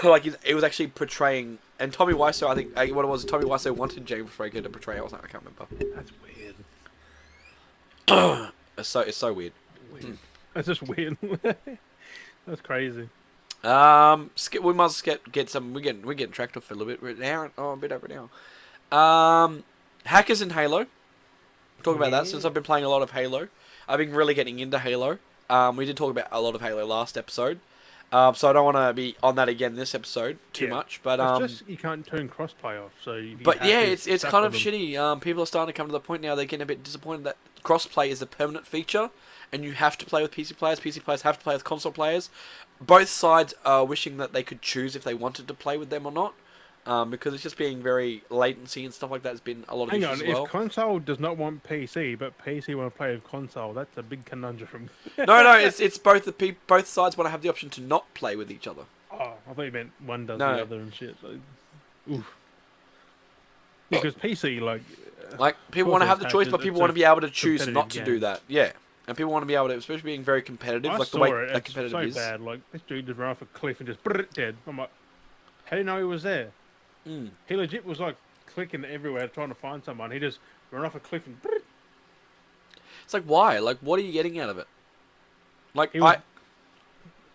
Like it was actually portraying, and Tommy Wiseau, I think what it was, Tommy Wiseau wanted James Franco to portray. I can't remember. That's weird. It's so weird. Weird. That's just weird. That's crazy. We must get some. We're getting tracked off for a little bit. We're an hour, a bit over an hour. Hackers in Halo. Talk about that since I've been playing a lot of Halo. I've been really getting into Halo. We did talk about a lot of Halo last episode. So I don't want to be on that again this episode too much. But It's just you can't turn crossplay off. So if you but yeah, hackers it's stuck kind of with them. shitty. People are starting to come to the point now they're getting a bit disappointed that crossplay is a permanent feature, and you have to play with PC players. PC players have to play with console players. Both sides are wishing that they could choose if they wanted to play with them or not, because it's just being very latency and stuff like that has been a lot of Hang issues on, as well. if console does not want PC, but PC want to play with console, that's a big conundrum. No, it's both both sides want to have the option to not play with each other. Oh, I thought you meant one does No. the other and shit. So, oof. Because PC, Like people course want to there's have the choice, hackers, but people it's want a to be able to choose competitive not to do game. that. Yeah, and people want to be able to, especially being very competitive, I like the saw way it. that It's competitive so is. bad. Like this dude just ran off a cliff and just dead. I'm like, how do you know he was there? Mm. He legit was like clicking everywhere trying to find someone. He just ran off a cliff and It's like why? Like what are you getting out of it? Like He was-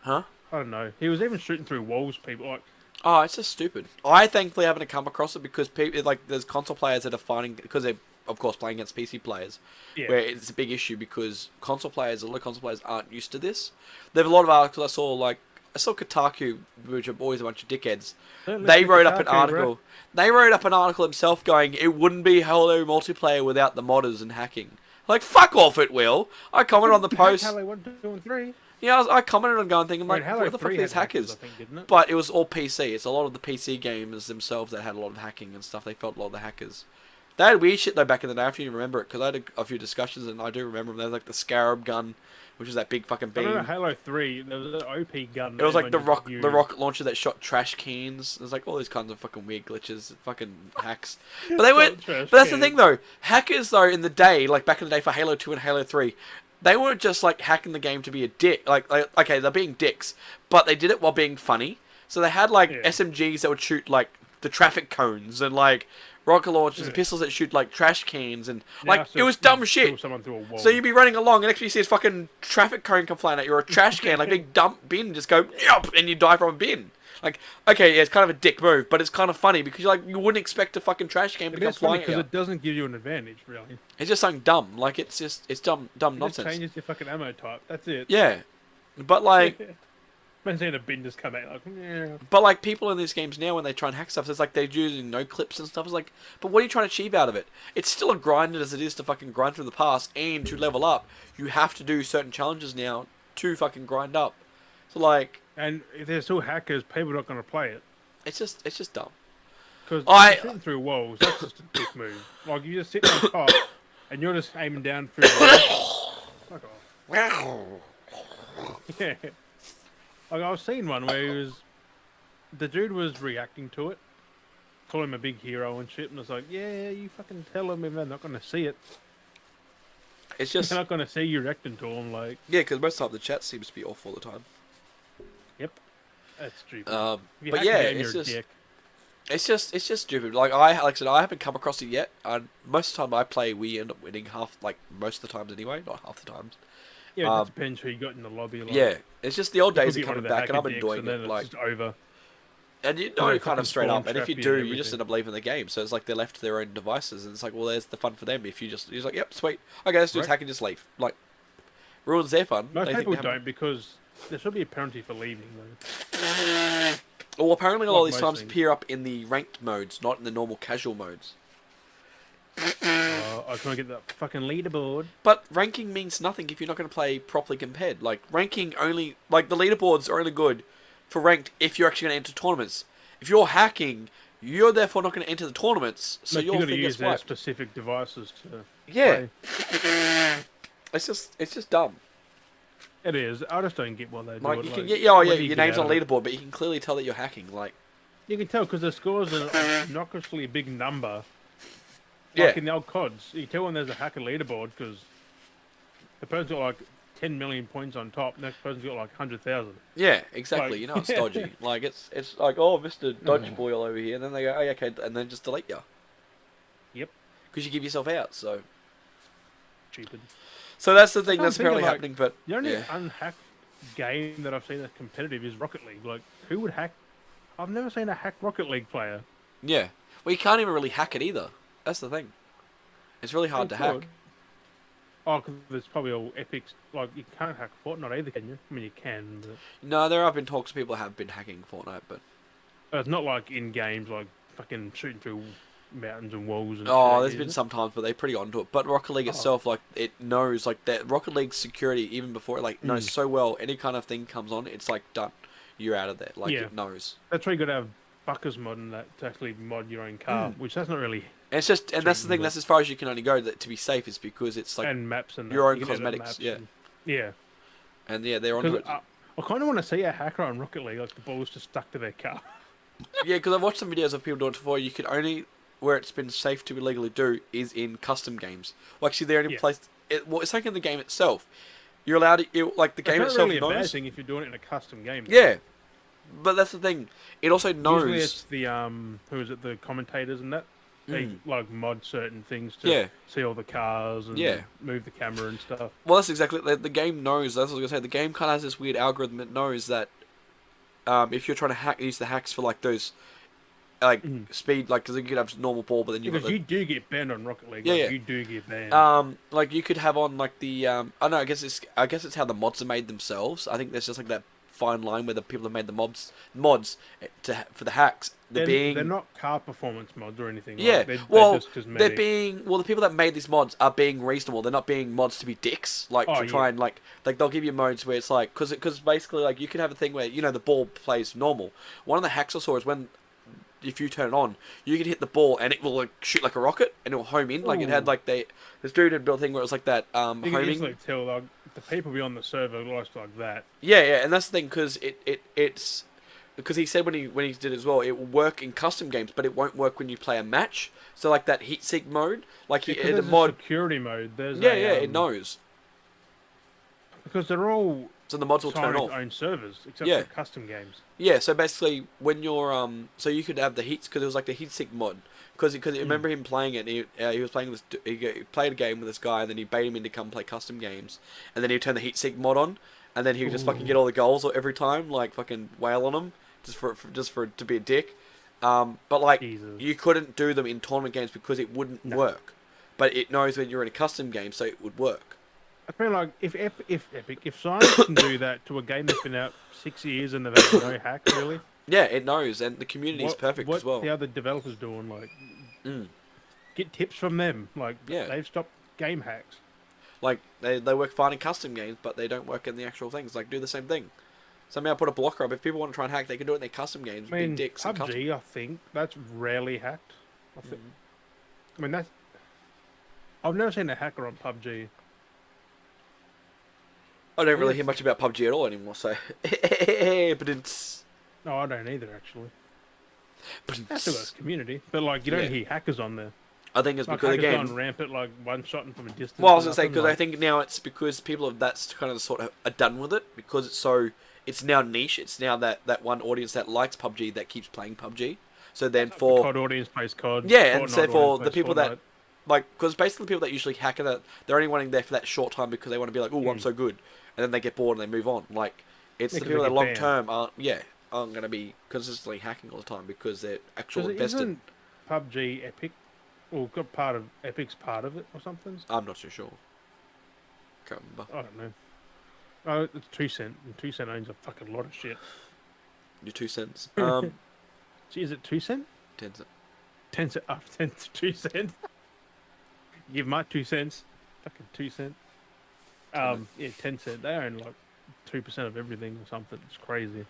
huh? I don't know. He was even shooting through walls. People like Oh, it's just stupid. I thankfully haven't come across it because people like there's console players that are finding because they're of course playing against PC players, yeah. where it's a big issue because a lot of console players aren't used to this. There's a lot of articles I saw Kotaku, which are always a bunch of dickheads. Don't They listen to wrote up an Kotaku, article. bruh. They wrote up an article themselves going, it wouldn't be Halo multiplayer without the modders and hacking. Like, fuck off, it will. I commented on the post. Halo 1, 2, and 3. Yeah, I commented on going thinking, like, Halo what the fuck 3 are these had hackers? I think, didn't it? But it was all PC. It's a lot of the PC gamers themselves that had a lot of hacking and stuff. They felt a lot of the hackers. They had weird shit though back in the day. I don't know if you remember it because I had a few discussions and I do remember them. There was like the Scarab gun, which was that big fucking I beam. remember Halo 3, there was an OP gun. It was like the everyone just rocket launcher that shot trash cans. There's like all these kinds of fucking weird glitches, fucking hacks. But they weren't. Trash But that's the cans. thing though. Hackers though in the day, like back in the day for Halo 2 and Halo 3, they weren't just like hacking the game to be a dick. Like okay, they're being dicks, but they did it while being funny. So they had like Yeah. SMGs that would shoot like the traffic cones and like rocket launchers and Yeah. pistols that shoot like trash cans and Now like it's it was just dumb kill shit. someone through a wall. So you'd be running along, and next thing you see this fucking traffic cone come flying at you, or a trash can, like a big dump bin, just go, yup, and you die from a bin. Like, okay, yeah, it's kind of a dick move, but it's kind of funny because you wouldn't expect a fucking trash can to It come is funny flying at because you. it doesn't give you an advantage, really. It's just something dumb. Like, it's dumb It just nonsense. changes your fucking ammo type. That's it. Yeah, but like, Man, seeing a bin just come out like, yeah. but like people in these games now when they try and hack stuff, it's like they're using no clips and stuff. It's like, but what are you trying to achieve out of it? It's still a grind as it is to fucking grind through the past, and to level up, you have to do certain challenges now to fucking grind up. So like, And if there's still hackers, people are not going to play it. it's just dumb. Because I- shooting through walls, that's just a dick move. Like, you just sit on top, and you're just aiming down through the walls. Fuck off. Yeah. Like, I was seeing one where the dude was reacting to it, calling him a big hero and shit, and it's like, yeah, you fucking tell them if they're not going to see it. It's just They're not going to see you reacting to them, like, yeah, because most of the time the chat seems to be off all the time. yep, that's stupid. If you But hack yeah, the game, it's you're a just dick. it's just stupid. Like I said, I haven't come across it yet. Most of the time I play, we end up winning most of the times anyway, not half the times. Yeah, it Um, just depends who you got in the lobby. Like, yeah, it's just the old you could days are get one coming of the back, and hacker I'm decks, enjoying and it. then it's Like, just over. and you Because know they kind fucking of straight spawn up. And if trap you you do, and you just everything. end up leaving the game. So it's like they're left to their own devices, and it's like, well, there's the fun for them. If you're just like, yep, sweet, okay, let's do Right? hack and just leave. Like, ruins their fun. Most They think people they have. don't because there should be a penalty for leaving. Though. Well, apparently a lot of Like these most times things. appear up in the ranked modes, not in the normal casual modes. I can't get that fucking leaderboard. But ranking means nothing if you're not going to play properly compared. Like, ranking only... Like, the leaderboards are only good for ranked if you're actually going to enter tournaments. If you're hacking, you're therefore not going to enter the tournaments, so But you your got to thing use gets their wiped. specific devices to Yeah. play. It's just dumb. It is. I just don't get why they do Like, it. you Like, can get... Oh, what yeah, do you your get name's out on the of it? leaderboard, but you can clearly tell that you're hacking. Like, You can tell because the scores are obnoxiously big number. yeah. Like in the old CODs, you can tell when there's a hacker leaderboard because the person's got like 10 million points on top, next person's got like 100,000. Yeah, exactly. Like, You know it's dodgy. Like, it's like, oh, Mr. Dodge Boy all over here, and then they go, oh, yeah, okay, and then just delete you. Yep. Because you give yourself out, so... Stupid. So that's the thing I'm that's thinking, apparently like, happening, but... The only Yeah. unhacked game that I've seen that's competitive is Rocket League. Like, who would hack? I've never seen a hack Rocket League player. Yeah. Well, you can't even really hack it either. That's the thing. It's really hard to They hack. could. Oh, because there's probably all epics. Like, you can't hack Fortnite either, can you? I mean, you can, but No, there have been talks of people have been hacking Fortnite, but... it's not like in games, like fucking shooting through mountains and walls and Oh, shit, there's is been it? some times, but they're pretty onto it. But Rocket League Oh. itself, like, it knows, like, that Rocket League security, even before it, like, knows Mm. so well, any kind of thing comes on, it's like, done. You're out of there. Like, Yeah. it knows. That's why you got to have Buckers mod and that to actually mod your own car, which that's not really. And it's just, and that's the Cheating, thing, but- that's as far as you can only go to be safe, is because it's like, and maps and your that. own You can edit cosmetics, maps yeah. yeah. and yeah, they're onto Because it. I kind of want to see a hacker on Rocket League, like the ball's just stuck to their car. Yeah, because I've watched some videos of people doing it before. You can only, where it's been safe to illegally do, is in custom games. Well, actually, they're in Yeah. place. Well, it's like in the game itself. You're allowed to, like, the game It's itself not really a bad knows. thing if you're doing it in a custom game. Yeah, but that's the thing. It also knows. Usually it's the who is it, the commentators and that. They like mod certain things to Yeah. see all the cars and Yeah. move the camera and stuff. Well, that's exactly the game knows. That's what I was gonna say. The game kind of has this weird algorithm. It knows that if you're trying to use the hacks for like those, like speed, like because you could have normal ball, but then you've Because got you do get banned on Rocket League. Yeah, like, yeah. You do get banned. like you could have on like the I don't know. I guess it's how the mods are made themselves. I think there's just like that fine line where the people have made the mods for the hacks. They're not car performance mods or anything. Yeah, Like, they're well, just cosmetic. the people that made these mods are being reasonable. They're not being mods to be dicks, like Oh, to try yeah. and like they'll give you modes where it's like because basically like you could have a thing where the ball plays normal. One of the hacks I saw is when if you turn it on, you can hit the ball and it will like shoot like a rocket and it will home in. Like it had Ooh. like this dude had built a thing where it was like that You can homing. easily tell like the people beyond the server like that. Yeah, and that's the thing because it's because he said when he did it as well, it will work in custom games, but it won't work when you play a match. So like that heat seek mode, like Because the there's mod, a security mode. There's yeah, a, it knows. Because they're all So the mods will turn off. own servers, except Yeah. for custom games. Yeah, so basically when you're so you could have the heats because it was like the heat seek mod because remember him playing it. And he was playing this. He played a game with this guy, and then he bait him in to come play custom games, and then he'd turn the heat seek mod on, and then he would just fucking get all the goals every time, like fucking wail on him, just for it to be a dick. But like Jesus. you couldn't do them in tournament games because it wouldn't work. But it knows when you're in a custom game, so it would work. I feel like if Science can do that to a game that's been out 6 years and they've had no hack really, Yeah, it knows, and the community is perfect what as well. the other developers doing, like, Mm. get tips from them. Like, Yeah. they've stopped game hacks. Like they work fine in custom games, but they don't work in the actual things. Like do the same thing. Somehow put a blocker up. If people want to try and hack, they can do it in their custom games. I mean, Big dicks and custom. PUBG, I think that's rarely hacked. I mean, that's. I've never seen a hacker on PUBG. I don't really Yes. hear much about PUBG at all anymore. So, but it's. No, I don't either actually. But That's still got a community, but like you don't Yeah. hear hackers on there. I think it's Like because hackers again. going rampant, like one shotting from a distance. Well, I was or gonna say nothing, because I like- think now it's because people of that's kind of sort of are done with it because it's so it's now niche. It's now that one audience that likes PUBG that keeps playing PUBG. So then The for COD audience plays COD. yeah, and Fortnite so for the audience people plays that Fortnite. like, because basically the people that usually hack it, they're only wanting there for that short time because they want to be like, oh, I'm Mm. so good, and then they get bored and they move on. Like, it's Yeah, the 'cause they people that get long banned. term aren't going to be consistently hacking all the time because they're actual Because it invested. isn't PUBG Epic, or got part of Epic's part of it or something. I'm not too sure. Can't remember. I don't know. Oh, it's 2 Cent, and 2 Cent owns a fucking lot of shit. Your 2 cents. Gee, is it 2 Cent? 10 cents. 10 cent, 2 cent. Give my 2 cents. Fucking 2 cent. 10. Yeah, 10 cent. They own like 2% of everything or something. It's crazy.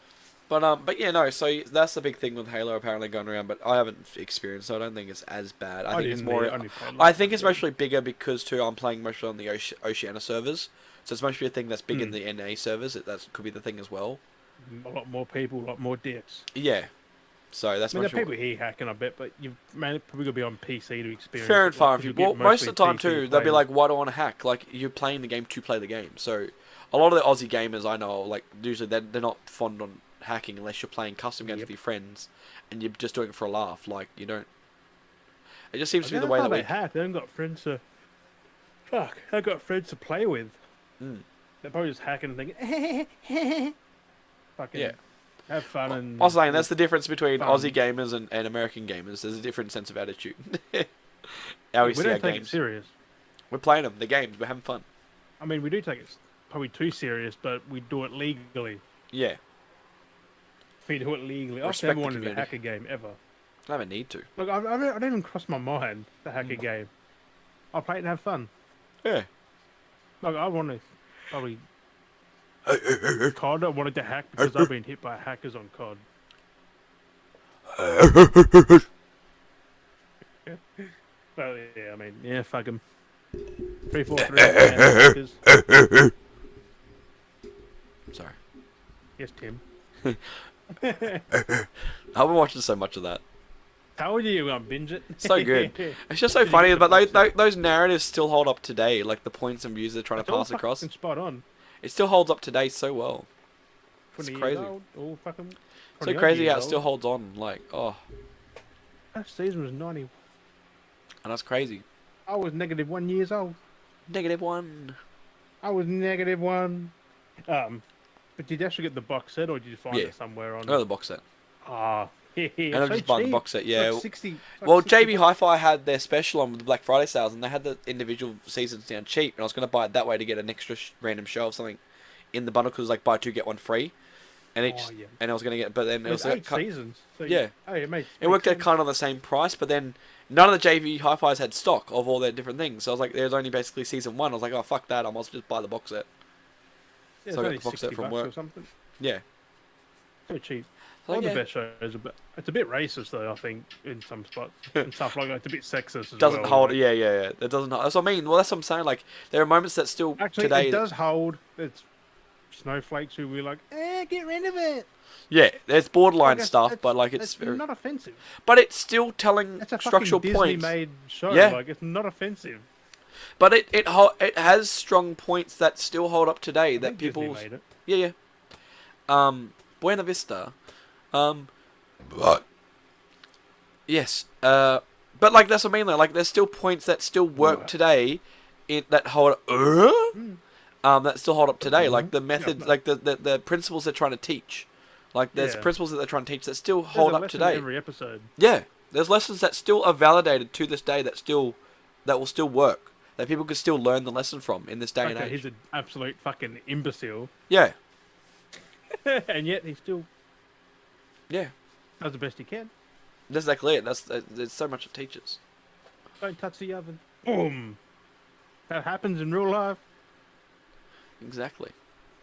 But yeah, no. So that's the big thing with Halo apparently going around. But I haven't experienced, so I don't think it's as bad. I I think it's didn't. more. I only played I like think one it's game. mostly bigger because too I'm playing mostly on the Oceania servers, so it's mostly a thing that's big in Mm. the NA servers. That could be the thing as well. A lot more people, a lot more dicks. Yeah. So that's I mean, there are mostly people here hacking, I bet, but you've probably got to be on PC to experience fair and it. Like, far. 'cause If you you get well, most mostly of the time PC too, they'll be players. like, "Why do I want to hack?" Like you're playing the game to play the game. So a lot of the Aussie gamers I know, like usually they're not fond on hacking unless you're playing custom games Yep. with your friends and you're just doing it for a laugh. Like you don't. It just seems I to be the don't way know how that they we. hack. They haven't got friends to. Fuck, they've got friends to play with. Mm, They're probably just hacking and thinking, yeah. fucking have fun I was and saying that's the difference between Aussie fun. gamers and American gamers. There's a different sense of attitude. How Yeah, we we see our don't take it games. serious. We're playing them, the games. We're having fun. I mean, we do take it probably too serious, but we do it legally. Yeah. We do it legally. I've Respect never the wanted to community. hack a game ever. I have a need to. Look, I don't even cross my mind to hack a game. I'll play it and have fun. Yeah. Like, I want to probably COD. I wanted to hack because I've been hit by hackers on COD. Well, yeah, I mean, yeah, fuck them. 343 hackers. Sorry. Yes, Tim. I've been watching so much of that. Told you I'm binge it. So good. It's just so Did you funny, get the but box set? those narratives still hold up today. Like the points and views they're trying It's to all pass across. fucking spot on. It still holds up today so well. It's 20 crazy. years old, all fucking. So 20 crazy years how it still old. holds on. Like, oh, Last season was 90. and that's crazy. I was -1 years old. -1. I was -1. But did you actually get the box set, or did you find Yeah. it somewhere on? Oh, the box set. Ah, yeah, And I'm so just buying the cheap. box set. Yeah. Like 60. Like Well, 60 JB bucks. Hi-Fi had their special on with the Black Friday sales, and they had the individual seasons down cheap. And I was going to buy it that way to get an extra random show of something in the bundle because it was like buy two get one free, and Oh, yeah. and I was going to get, but then it There's was 8 seasons. So yeah. Oh, yeah, mate. It worked out kind of the same price, but then none of the JV Hi-Fis had stock of all their different things. So I was like, there's only basically season one. I was like, oh fuck that, I must just buy the box set. Yeah, so I got it's only the box set 60 from bucks work. or something. Yeah. So cheap. So, One yeah. of the best shows. It's a bit racist though. I think in some spots and stuff like that. It's a bit sexist as Doesn't well. hold. like- Yeah. That doesn't. That's what I mean. Well, that's what I'm saying. Like there are moments that still Actually, today. it does hold. It's snowflakes who will be like, get rid of it. Yeah, there's borderline Like, stuff, but like it's very, not offensive. but it's still telling It's a fucking structural points. Disney-made show. Yeah. Like it's not offensive. But it has strong points that still hold up today. I That think Disney people. made it. Yeah. Buena Vista. But yes. But like that's what I mean. Like there's still points that still work today, that hold. That still hold up today. Like the methods, but- like the principles they're trying to teach. Like there's Yeah. principles that they're trying to teach that still There's hold a up lesson today. every episode. Yeah, there's lessons that still are validated to this day that will still work. That people can still learn the lesson from in this day and Okay, age. he's an absolute fucking imbecile, Yeah, and yet he still yeah. does the best he can. That's exactly it. There's so much it teaches. Don't touch the oven. Boom. That happens in real life. Exactly.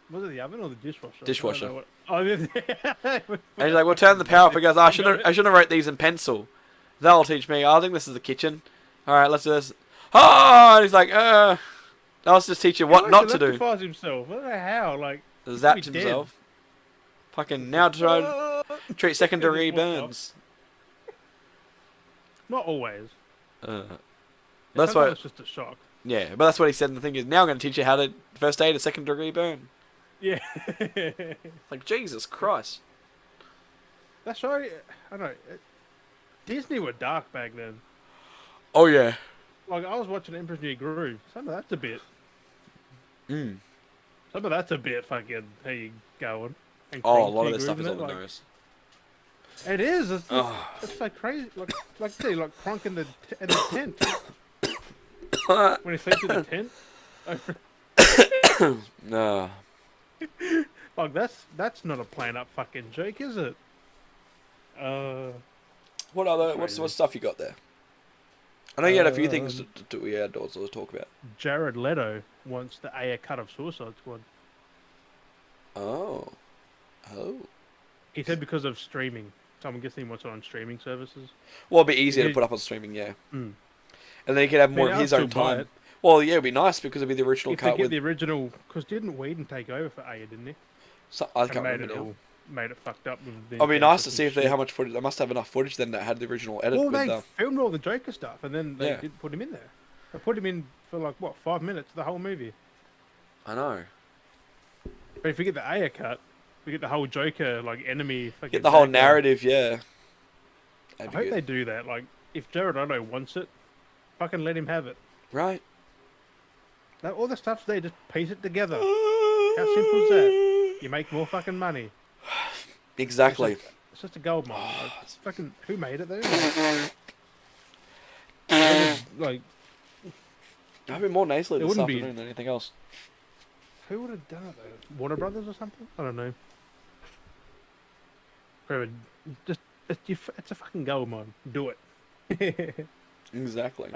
Was it the oven or the dishwasher? Dishwasher. I don't know what... Oh, yeah. And he's like, "Well, turn the power off." He goes, I shouldn't have wrote these in pencil. That'll teach me. I think this is the kitchen. All right, let's do this. Oh, and he's like, I was just teaching what not to do. He himself. I don't know how. Like, Zapped he'd be himself. Fucking now try dead. treat secondary Just walked off. burns. Not always. That's Sometimes why. it's just a shock. Yeah, but that's what he said. And the thing is, now I'm going to teach you how to first aid a second degree burn. Yeah. Like Jesus Christ. That's right. I don't know. Disney were dark back then. Oh yeah. Like I was watching Emperor's New Groove. Mm. Some of that's a bit fucking. How you going? And Oh, a Kronk's lot of New this stuff Groove is and on that. the Like nose. it is. It's just. Oh. It's so crazy. Like see, like Kronk in the tent when he sleeps in the tent. No. Like that's not a plain up fucking joke, is it? What It's other? What crazy. stuff you got there? I know you had a few things Um, to we had to also talk about. Jared Leto wants the Aya cut of Suicide Squad. Oh. Oh. He said because of streaming. So I'm guessing he wants it on streaming services. Well, it'd be If easier to he, put up on streaming, yeah. mm. And then he could have I more mean, of I'll his still own buy time. it Well, yeah, it'd be nice because it'd be the original if they cut get with. the original. Because didn't Whedon take over for Aya, didn't he? So, I And can't remember now. made it fucked up with the It'd be nice to injustice and see if they how shit. much footage. They must have enough footage then that had the original edit Well, with they the. filmed all the Joker stuff, and then they Yeah, didn't put him in there. They put him in for like what 5 minutes the whole movie. I know. But if we get the Aya cut, we get the whole Joker like enemy Get fucking the whole bad guy. narrative, yeah. I That'd be hope good. they do that. Like, if Jared Leto wants it, fucking let him have it. Right. Now, all the stuff's there, just piece it together. How simple is that? You make more fucking money. Exactly. It's just a gold mine. Like, it's fucking who made it though? Like, they would like I've been more nasally it this wouldn't be. afternoon than anything else. Who would have done it though? Warner Brothers or something? I don't know. Whoever, just it's a fucking gold mine. Do it. Exactly.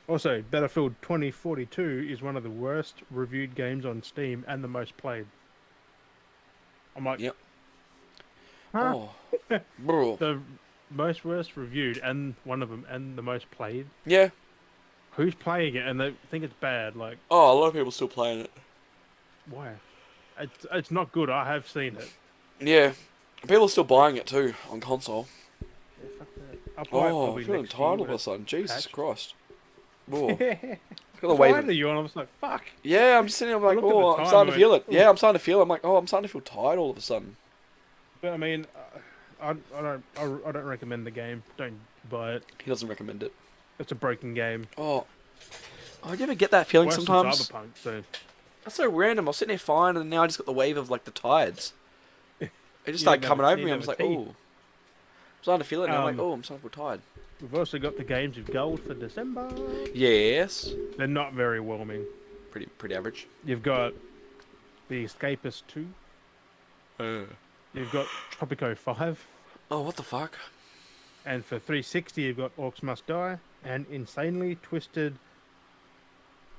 Also, Battlefield 2042 is one of the worst reviewed games on Steam and the most played. I'm like, Yep. huh? Oh. Bro. The most worst reviewed and one of them and the most played. Yeah. Who's playing it and they think it's bad? Like, Oh, a lot of people still playing it. why? It's not good. I have seen it. Yeah. People are still buying it too on console. Yeah, fuck that. I'll buy it Oh, I'm probably feeling next tired year all of when a it's sudden. Jesus patched. Christ. Oh. Feel the It's wave. tired of you, and I was like, fuck. Yeah, I'm just sitting. I'm I like, looked at the oh, I'm time starting to and feel it. went, Yeah, "Ooh." I'm starting to feel. I'm like, oh, I'm starting to feel tired all of a sudden. But I mean, I don't recommend the game. Don't buy it. He doesn't recommend it. It's a broken game. Oh, I never get that feeling Worse sometimes. than Cyberpunk. So That's so random. I was sitting there fine, and now I just got the wave of like the tides. It just you started didn't coming have over you me. I didn't was have like, a teeth. oh, I'm starting to feel it now. I'm like, Um, oh, I'm starting to feel tired. We've also got the games of gold for December. Yes, They're not very whelming. pretty average. You've got the Escapist 2. You've got Tropico 5. Oh, what the fuck? And for 360, you've got Orcs Must Die and Insanely Twisted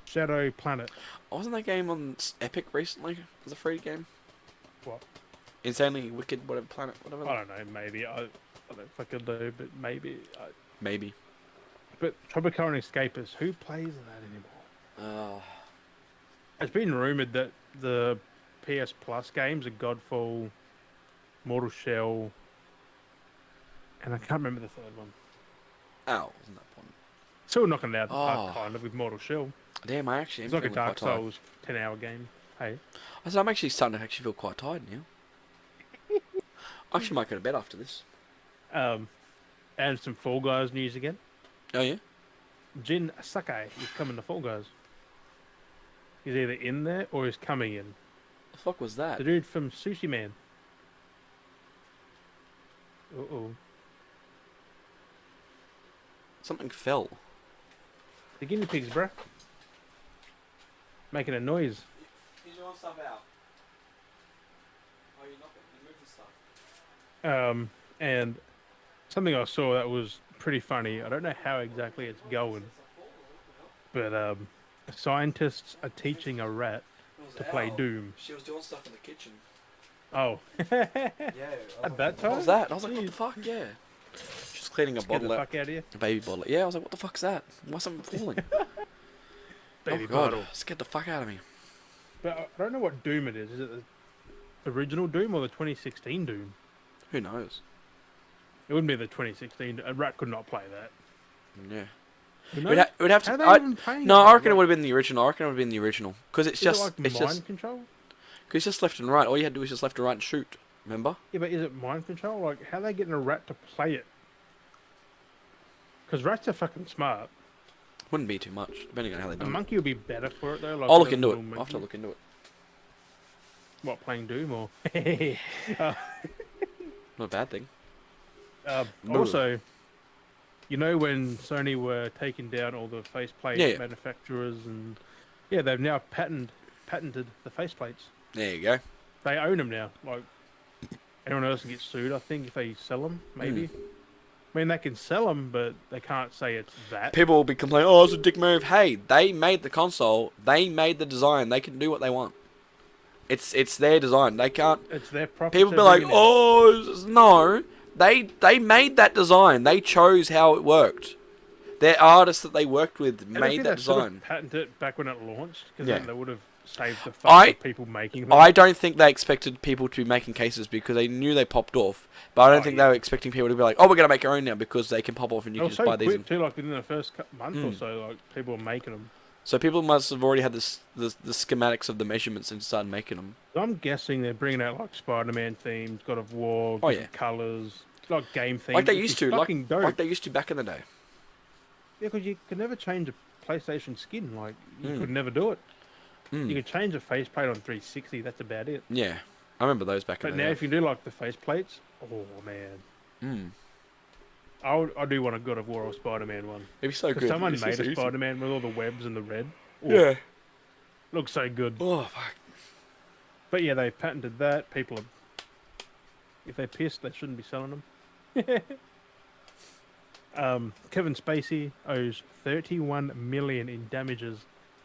Shadow Planet. Wasn't that game on Epic recently? As a free game? What? Insanely Wicked, whatever planet, whatever. I don't know, maybe. I don't fucking know, but maybe. Maybe. But Tropico and Escapist, who plays that anymore? It's been rumoured that the PS Plus games are Godfall, Mortal Shell, and I can't remember the third one. Ow, wasn't that one? Still knocking it out of the Oh. park, kind of, with Mortal Shell. Damn, I actually am It's like a feeling quite Dark tired. Souls 10-hour game. Hey. I said I'm actually starting to actually feel quite tired now. I actually might go to bed after this. And some Fall Guys news again. Oh yeah? Jin Sakai is coming to Fall Guys. He's either in there or he's coming in. The fuck was that? The dude from Sushi Man. Uh-oh. Something fell. The guinea pigs, bruh. Making a noise. He's your stuff out. Oh, you're not moving stuff. And something I saw that was pretty funny. I don't know how exactly it's going, but scientists are teaching a rat to play Doom. She was doing stuff in the kitchen. Oh, Yeah. at that time? What was that? I was like, what the Jeez. fuck? Yeah. She's cleaning a Get the bottle out. fuck out of here, A baby bottle. Yeah, I was like, what the fuck's that? Why something falling? baby Oh god, bottle. just get the fuck out of me. But I don't know what Doom it is. Is it the original Doom or the 2016 Doom? Who knows? It wouldn't be the 2016. A rat could not play that. Yeah. Who It knows? would, it would have How to. are they even playing No, it? I reckon it Like, would have been the original. I reckon it would have been the original because it's is it just like it's mind just control? cause it's just left and right. All you had to do was just left and right and shoot. Remember? Yeah, but is it mind control? Like, how are they getting a rat to play it? Because rats are fucking smart. Wouldn't be too much, depending on how they A do it. monkey would be better for it though. Like I'll a look into it. little I'll have to monkey. look into it. What, playing Doom or? uh, Not a bad thing. Brr. also, you know when Sony were taking down all the faceplate Yeah, yeah. manufacturers and yeah, they've now patented the faceplates. There you go. They own them now. Like anyone else can get sued, I think, if they sell them. Maybe. I mean, they can sell them, but they can't say it's that. People will be complaining, oh, it's a dick move. Hey, they made the console. They made the design. They can do what they want. It's their design. They can't. It's their profits. People be like, oh, no. They made that design. They chose how it worked. Their artists that they worked with made that design. Patented it back when it launched, because Yeah. then they would have saved the fuss of people making them. I don't think they expected people to be making cases because they knew they popped off. But I don't think they were expecting people to be like, oh, we're going to make our own now because they can pop off and you can just buy these. Quick too, like within the first month or so, like people were making them. So people must have already had the schematics of the measurements and started making them. I'm guessing they're bringing out like Spider-Man themes, God of War, colours, like game themes. Like they used to, like dope. they used to back in the day. Yeah, because you could never change a PlayStation skin. Like you could never do it. You could change a faceplate on 360. That's about it. Yeah, I remember those back in the day. But now, if you do like the faceplates, oh man, I do want a God of War or Spider-Man one. It'd be so good. Someone made a Spider-Man with all the webs and the red. Oh, yeah, looks so good. Oh fuck. But yeah, they patented that. People are, if they're pissed, they shouldn't be selling them. Kevin Spacey owes 31 million in damages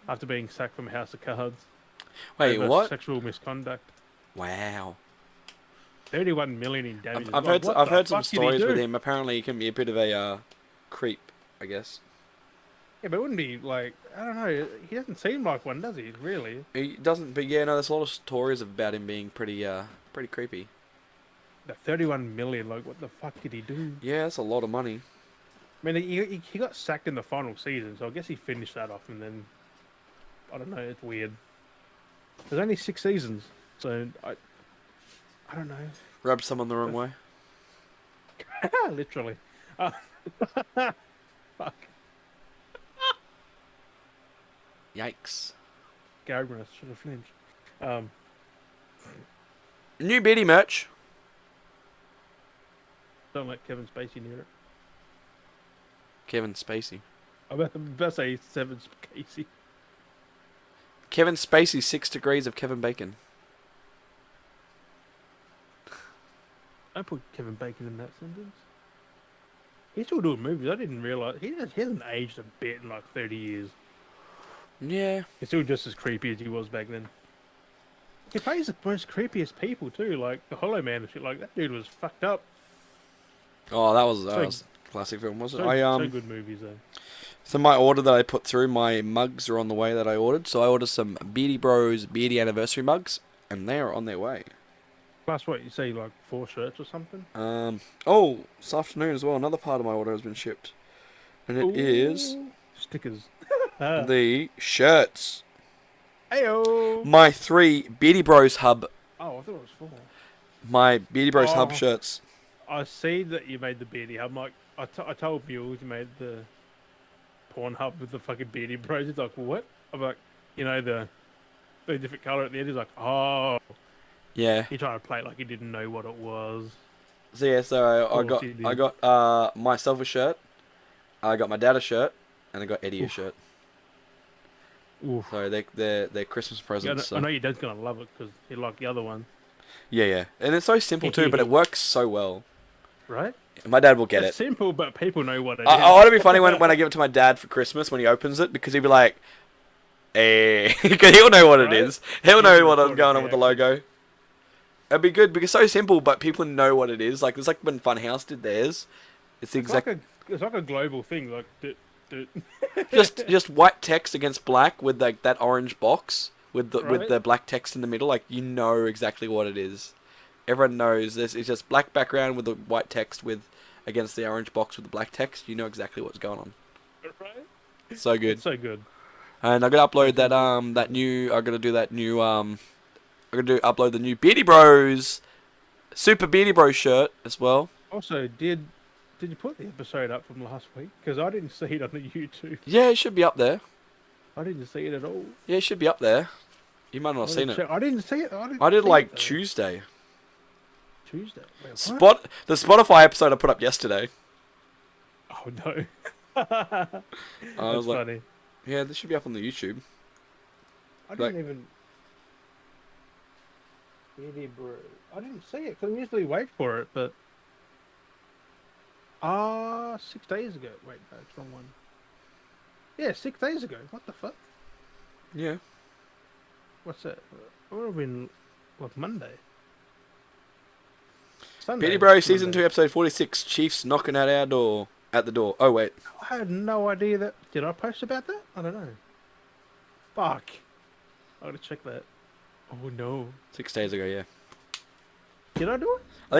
after being sacked from House of Cards. Wait, what? Sexual misconduct. Wow. 31 million in damages. I've heard some stories with him. Apparently, he can be a bit of a creep, I guess. Yeah, but it wouldn't be like, I don't know. He doesn't seem like one, does he? Really? He doesn't. But yeah, no. There's a lot of stories about him being pretty creepy. The 31 million. Like, what the fuck did he do? Yeah, that's a lot of money. I mean, he got sacked in the final season, so I guess he finished that off, and then I don't know. It's weird. There's only 6 seasons, so I don't know. Rubbed someone the wrong way. Literally. Fuck. Yikes. Garagras should have flinched. New Beardy merch. Don't let Kevin Spacey near it. Kevin Spacey. I'm about to say Seven Spacey. Kevin Spacey, 6 degrees of Kevin Bacon. I put Kevin Bacon in that sentence. He's still doing movies. I didn't realise he hasn't aged a bit in like 30 years. Yeah. He's still just as creepy as he was back then. He plays the most creepiest people too, like the Hollow Man and shit. Like that dude was fucked up. Oh, that was a classic film, wasn't it? So good movies though. So my order that I put through, my mugs are on the way that I ordered. So I ordered some Beardy Bros Beardy Anniversary mugs, and they are on their way. Plus, what you say, like 4 shirts or something? Oh, this afternoon as well. Another part of my order has been shipped, and it is stickers. the shirts. Heyo. My 3 Beardy Bros Hub. Oh, I thought it was 4. My Beardy Bros Hub shirts. I see that you made the Beardy Hub. Like I told Mules you made the porn hub with the fucking Beardy Bros. He's like, what? I'm like, you know the different color at the end. He's like, oh. Yeah. He tried to play it like he didn't know what it was. So yeah, I got myself a shirt, I got my dad a shirt, and I got Eddie a shirt. Oof. So they're Christmas presents. Yeah, I know your dad's gonna love it because he liked the other one. Yeah, and it's so simple too, but it works so well. Right? My dad will get it's it. Simple, but people know what it is. I want to be funny when I give it to my dad for Christmas when he opens it because he'll be like, "Hey," because he'll know what it is. He'll know what's going on with the logo. It'd be good because it's so simple, but people know what it is. Like it's like when Funhouse did theirs. It's the exact. It's like a global thing. Like just white text against black with like that orange box with the black text in the middle. Like you know exactly what it is. Everyone knows this. It's just black background with the white text against the orange box with the black text. You know exactly what's going on. Right? So good. It's so good. And I'm gonna upload that new. I'm gonna do that new. I'm gonna upload the new Beardy Bros, Super Beardy Bros shirt as well. Also, did Did you put the episode up from last week? Because I didn't see it on the YouTube. Yeah, it should be up there. I didn't see it at all. Yeah, it should be up there. You might not have I seen didn't it. check. I didn't see it. I didn't I did see like it, though. Tuesday. Tuesday. Wait, what? The Spotify episode I put up yesterday. Oh no. I That's was like, funny. yeah, this should be up on the YouTube. I didn't even. Beardy Brew. I didn't see it because I usually wait for it, but 6 days ago. Wait, no, it's wrong one. Yeah, 6 days ago. What the fuck? Yeah. What's that? It would have been what, Monday. Sunday. Beardy Bro, Season Monday. 2, Episode 46. Chiefs knocking at our door. At the door. Oh, wait. I had no idea that. Did I post about that? I don't know. Fuck. I gotta check that. Oh no. 6 days ago, yeah. Did I do it? I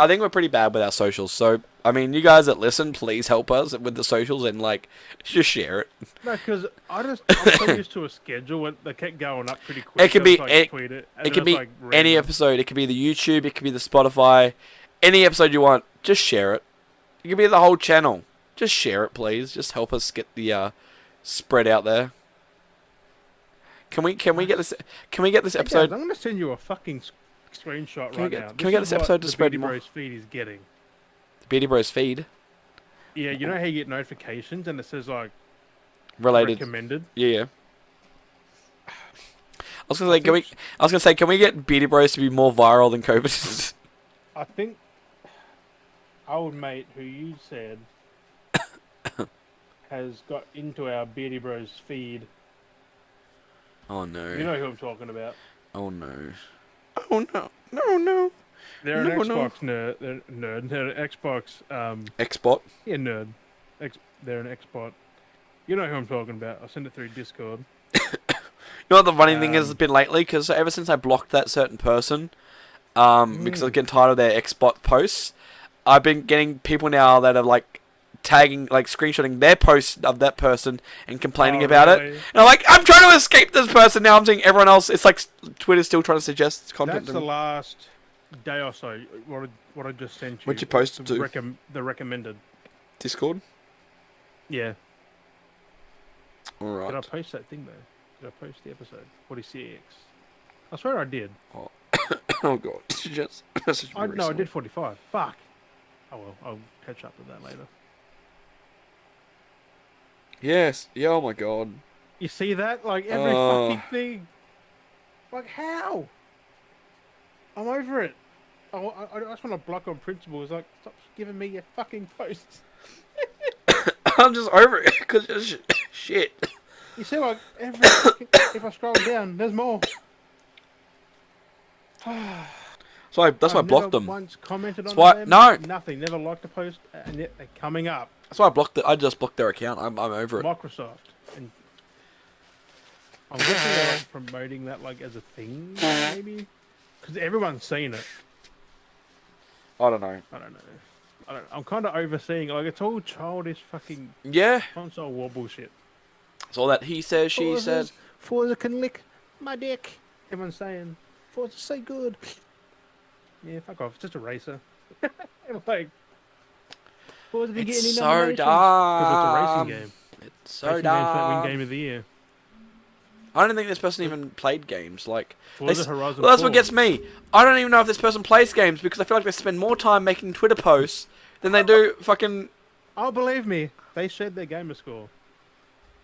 think we're pretty bad with our socials. So, I mean, you guys that listen, please help us with the socials and, like, just share it. No, because I'm so used to a schedule that kept going up pretty quick. It could be tweet it, and It then could it's, be like, any random. episode. It could be the YouTube. It could be the Spotify. Any episode you want, just share it. It could be the whole channel. Just share it, please. Just help us get the spread out there. Can we get this? Can we get this Hey, episode? guys, I'm gonna send you a fucking screenshot right now. Can we get this episode to spread the more? Beardy Bros feed is getting. The Beardy Bros feed Yeah, you know how you get notifications and it says like related. recommended. Yeah. I was gonna say, can we get Beardy Bros to be more viral than COVID? I think old mate who you said has got into our Beardy Bros feed. Oh no. You know who I'm talking about. Oh no. Oh no. No no. They're No, an no. Xbox nerd. They're an Xbox. Xbot. Yeah, nerd. They're an Xbox. You know who I'm talking about. I'll send it through Discord. You know what the funny thing has been lately? Because ever since I blocked that certain person, because I was getting tired of their Xbot posts, I've been getting people now that are like tagging, like screenshotting their posts of that person and complaining about it. Really? And I'm like, I'm trying to escape this person now. I'm seeing everyone else. It's like Twitter's still trying to suggest content. That's to the me. last day or so. What I just sent you. What you posted the to? the recommended. Discord. Yeah. All Did I right. post that thing though? Did I post the episode 46? I swear I did. Oh god. Just message me No, I recently. did 45. Fuck. Oh well, I'll catch up with that later. Yes. Yeah. Oh my god. You see that? Like every fucking thing. Like how? I'm over it. I just want to block on principle. It's like, stop giving me your fucking posts. I'm just over it because it's shit. You see, like every fucking, if I scroll down, there's more. So that's why I I've blocked never them. once commented on That's why- them. no. Nothing. Never liked a post, and yet they're coming up. That's why I blocked it. I just blocked their account. I'm over it. Microsoft, and I'm guessing they're like promoting that like as a thing, maybe, because everyone's seen it. I don't know. I don't know. I'm kind of overseeing. Like it's all childish fucking Yeah. console war bullshit. It's all that he says, she said. Forza can lick my dick. Everyone's saying Forza so good. Yeah, fuck off. It's just a racer. Like Forza didn't get any It's so nominations because it's a dumb. racing game. It's so Racing games don't win dumb. game of the year. I don't think this person even played games. Like, Forza s- Horizon well, that's 4. what gets me. I don't even know if this person plays games because I feel like they spend more time making Twitter posts than they do fucking. Oh, believe me, they shared their gamer score.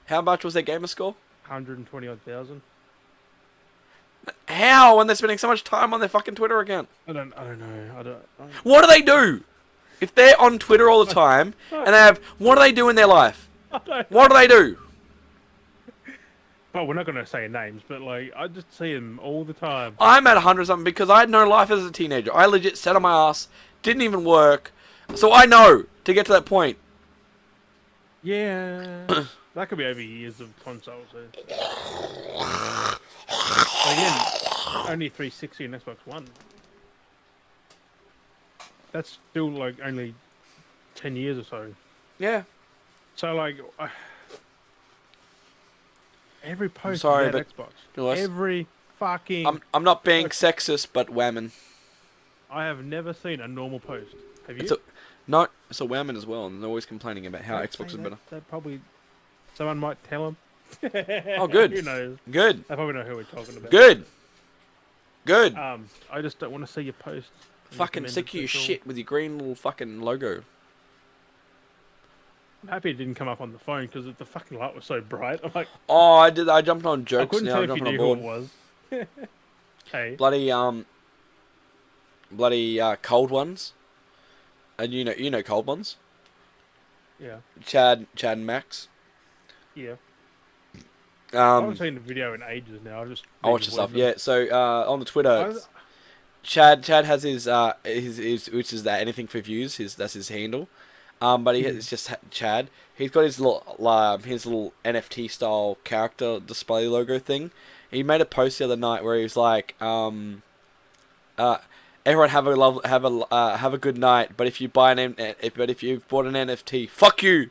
How much was their gamer score? 120,000. How when they're spending so much time on their fucking Twitter account? I don't know. I don't. What do they do? If they're on Twitter all the time and they have, what do they do in their life? What do they do? Well, we're not going to say names, but like I just see them all the time. I'm at 100 something because I had no life as a teenager. I legit sat on my ass, didn't even work, so I know to get to that point. Yeah, that could be over years of consoles. Again, only 360 and Xbox One. That's still like only 10 years or so. Yeah. So like every post sorry, about but Xbox, Lewis, every fucking. I'm not being sexist, but whammon. I have never seen a normal post. Have you? It's a, no, It's a Wowman as well, and they're always complaining about how Don't Xbox say is that. better. They probably someone might tell them. Oh, good. Who knows? Good. They probably know who we're talking about. Good. Good. I just don't want to see your posts. Fucking sick of your shit with your green little fucking logo. I'm happy it didn't come up on the phone because the fucking light was so bright. I'm like, Oh, I did. I jumped on I jokes. couldn't Now tell I'm if you jumping on knew who it board. was. Hey, Bloody cold ones. And you know cold ones. yeah, Chad, and Max. yeah. I haven't Um, seen the video in ages now. I just I watch the stuff. Yeah. So on the Twitter, I, Chad has his which is that anything for views. That's his handle. But it's just Chad. He's got his little NFT style character display logo thing. He made a post the other night where he was like, uh, everyone have a good night. But if you buy if you've bought an NFT, fuck you.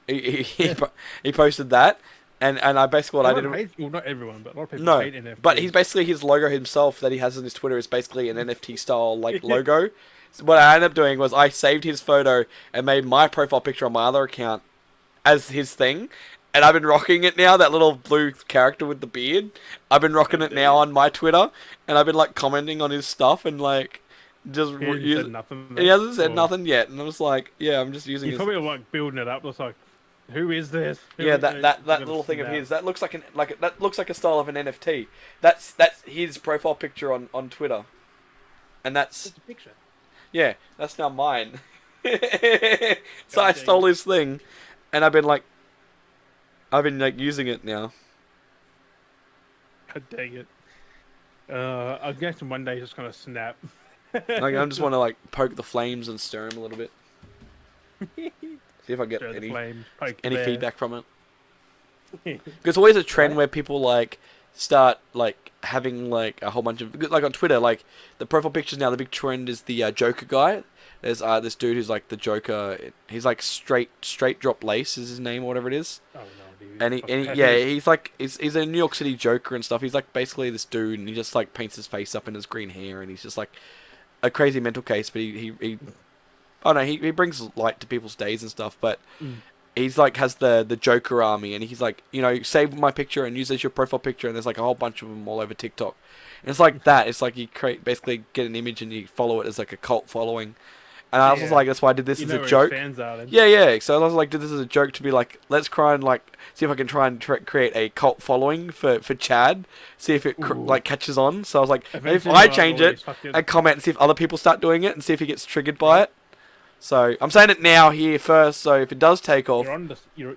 He posted that, and I basically what I did. everyone hates. Well, not everyone, but a lot of people No, hate NFTs. but he's basically his logo himself that he has on his Twitter is basically an NFT style like logo. So what I ended up doing was I saved his photo and made my profile picture on my other account as his thing, and I've been rocking it now. That little blue character with the beard, I've been rocking it now on my Twitter, and I've been like commenting on his stuff and like just He hasn't said nothing. He hasn't said Or- nothing yet, and I was like, yeah, I'm just using He's his. probably like building it up. It's like, who is this? Yeah, that little thing of his that looks like that looks like a style of an NFT. That's his profile picture on Twitter, and that's It's a picture. yeah, that's now mine. So I stole his thing, and I've been like using it now. God dang it. I guess one day he's just gonna snap. Like I just want to like poke the flames and stir him a little bit. See if I get Stir the any flames, poke the any bear. feedback from it. There's always a trend Right. where people like start like having like a whole bunch of like on Twitter like the profile pictures now the big trend is the Joker guy. There's this dude who's like the Joker. He's like straight drop lace is his name or whatever it is. Oh no, dude. And yeah, he's like he's a New York City Joker and stuff. He's like basically this dude, and he just like paints his face up in his green hair, and he's just like a crazy mental case. But he I don't know, he brings light to people's days and stuff. But he's like has the Joker army, and he's like save my picture and use as your profile picture, and there's like a whole bunch of them all over TikTok. And it's like that. It's like you basically get an image and you follow it as like a cult following. And I was just Yeah. like, that's why I did this You as know a where joke. his fans are then. Yeah. So I was like, did this as a joke to be like, let's try and like see if I can try and create a cult following for Chad, see if it like catches on. So I was like, maybe if Eventually, I like, change all it these fucking- and comment and see if other people start doing it and see if he gets triggered by it. So I'm saying it now here first. So if it does take off,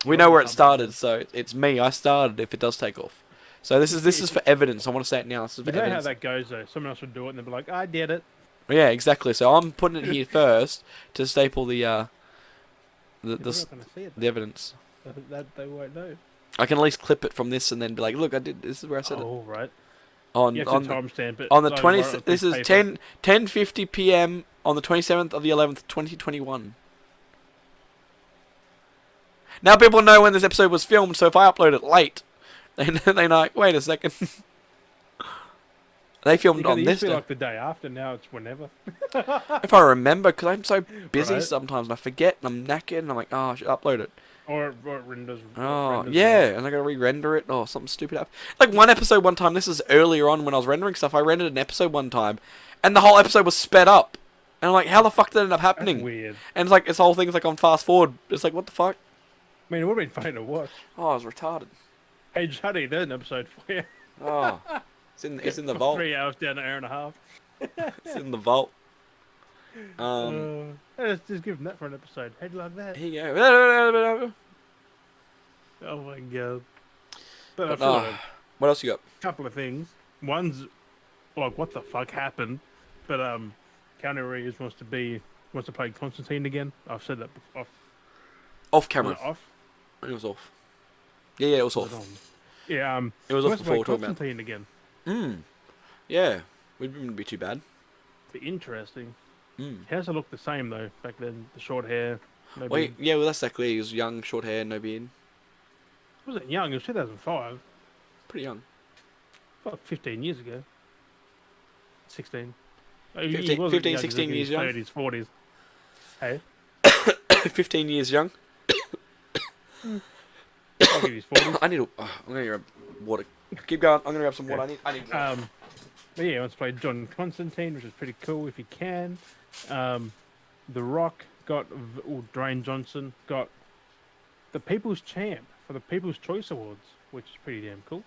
we know where it started. So it's me. I started. If it does take off. So this is for evidence. I want to say it now. This is for You know how evidence. that goes though. Someone else would do it and they'll be like, "I did it." Yeah, exactly. So I'm putting it here first to staple the People are not going to see it. the evidence. That they won't know. I can at least clip it from this and then be like, look, I did. This is where I said it. Oh right. On You have on to the, timestamp it. on the like, 20. write it on a This piece is of paper. 10:50 p.m. on the 27th of the 11th, 2021. Now people know when this episode was filmed, so if I upload it late, they know. Wait a second. They filmed Because on it this used to be day. like the day after. Now it's whenever. If I remember, because I'm so busy Right. sometimes, and I forget, and I'm knackered, and I'm like, oh, I should upload it. Or it renders. Oh, renders yeah, well. and I gotta re-render it, or something stupid happened. Like, one episode one time, this is earlier on when I was rendering stuff, I rendered an episode one time, and the whole episode was sped up. And I'm like, how the fuck did that end up That's happening? weird. And it's like, this whole thing's like on fast forward. It's like, what the fuck? I mean, it would have been funny to watch. Oh, I was retarded. Hey, Johnny, there's an episode for you. Oh, it's in the vault. 3 hours down an hour and a half. It's in the vault. Let's just give him that for an episode. How do you like that? Here you go. Oh my god. But I But, feel like a what else you got? couple of things. One's like, what the fuck happened? But Keanu Reeves wants to play Constantine again. I've said that before. Off camera. Off. It was off. Yeah, it was Was it off. on? Yeah. It was he off wants to before play we were talking about. Constantine again. Yeah. It wouldn't be too bad. Be interesting. Mm. He has to look the same though. Back then, the short hair. No Wait, beard. yeah, well, that's exactly. He was young, short hair, no beard. He wasn't young. It was 2005. Pretty young. Fuck, 15 years ago. 16. 15, 16 years young. 30s, 40s. Hey? 15 years young. I'll give you his 40s. I need to. I'm gonna grab water. Keep going. I'm gonna grab some water. Okay. I need water. But yeah, he wants to play John Constantine, which is pretty cool if he can. The Rock got, or Dwayne Johnson got the People's Champ for the People's Choice Awards, which is pretty damn cool.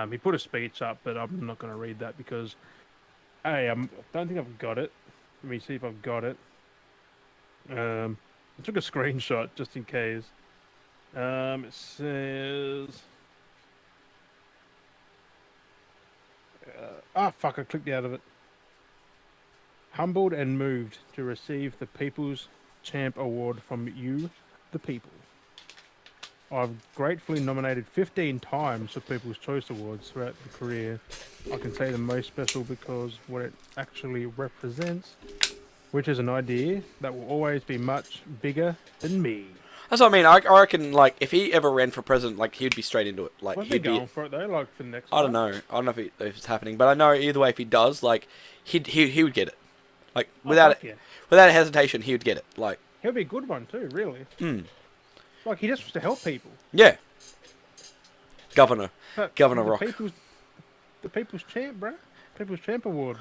He put a speech up, but I'm not going to read that because, hey, I don't think I've got it. Let me see if I've got it. I took a screenshot just in case. It says... fuck, I clicked out of it. Humbled and moved to receive the People's Champ Award from you, the people. I've gratefully nominated 15 times for People's Choice Awards throughout the career. I can say the most special because what it actually represents, which is an idea that will always be much bigger than me. That's what I mean. I reckon, like, if he ever ran for president, like, he'd be straight into it. Like, What are they he'd be. going for it though? Like for the next? I don't know. I don't know if it's happening, but I know either way, if he does, like, he would get it. Like, without Yeah. without hesitation, he would get it. Like, He'll be a good one too, really. Like he just wants to help people. yeah. Governor The Rock. The People's Champ, bro. People's Champ Award.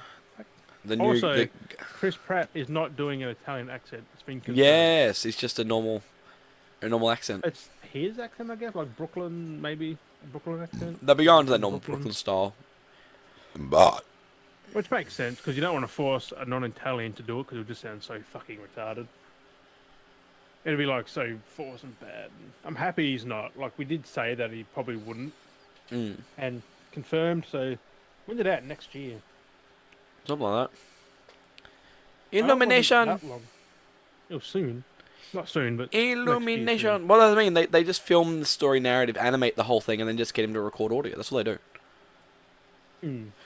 The new. Also, Chris Pratt is not doing an Italian accent. It's been confirmed. Yes, it's just a normal accent. It's his accent, I guess, like Brooklyn, maybe Brooklyn accent. They'll be going to that normal Brooklyn style. But Which makes sense because you don't want to force a non-Italian to do it because it would just sound so fucking retarded. It'd be like so forced and bad. I'm happy he's not. Like we did say that he probably wouldn't, and confirmed. So when's it out? Next year. something like that. I don't want it Illumination. that long. Oh, soon. Not soon, but Illumination. Well, that's what I mean. They just film the story narrative, animate the whole thing, and then just get him to record audio. That's all they do.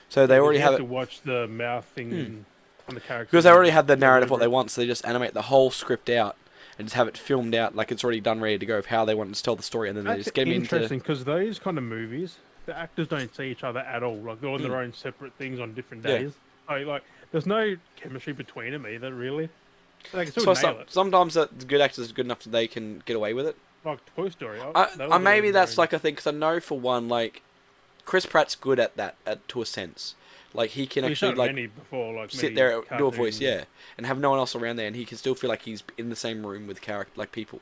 So they already have to watch the mouth thing on the character because they already have the narrative what they want. So they just animate the whole script out and just have it filmed out like it's already done, ready to go of how they want to tell the story, and then they just get him into. Interesting because those kind of movies, the actors don't see each other at all. Like they're on their own separate things on different days. Like there's no chemistry between them either, really. They can still nail it. Sometimes the good actors are good enough that they can get away with it. Like Toy Story. Maybe that's like a thing because I know for one, like Chris Pratt's good at that to a sense. Like he can actually like sit there, do a voice, and have no one else around there, and he can still feel like he's in the same room with character, like people.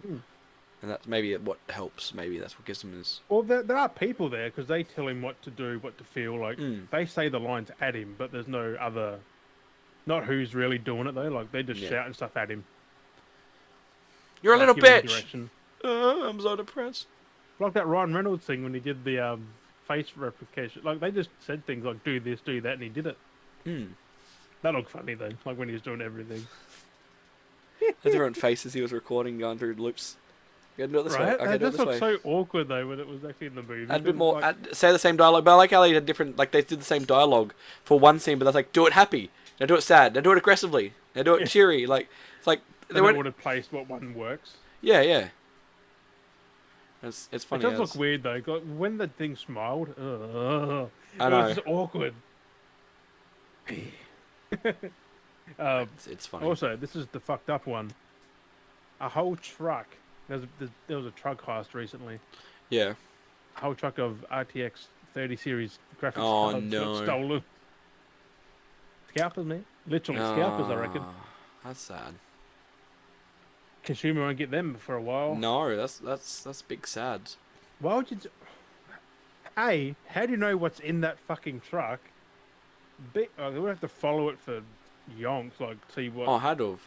And that's maybe what helps. Maybe that's what gives him his. Well, there are people there because they tell him what to do, what to feel. Like they say the lines at him, but there's no other. Not who's really doing it though. Like they just shouting stuff at him. You're a little bitch. I'm so depressed. Like that Ryan Reynolds thing when he did the face replication. Like they just said things like "do this, do that," and he did it. That looked funny though. Like when he was doing everything. Has different faces he was recording, going through loops. You gotta do it this way. That just looked so awkward though when it was actually in the movie. Add a bit more. Say the same dialogue, but I like how they had different. Like they did the same dialogue for one scene, but that's like do it happy. Now do it sad. Now do it aggressively. Now do it cheery. Like it's like they would have placed what one works. Yeah. It's funny. It does look weird though. When the thing smiled, I know. It was just awkward. It's funny. Also, this is the fucked up one. A whole truck. There was a truck heist recently. Yeah. A whole truck of RTX 30 series graphics cards got stolen. Scalpers, man. Literally scalpers, I reckon. That's sad. Consumer won't get them for a while. No, that's big sad. Why would you? A, how do you know what's in that fucking truck? B, they would have to follow it for yonks, like see what. Oh, had to have.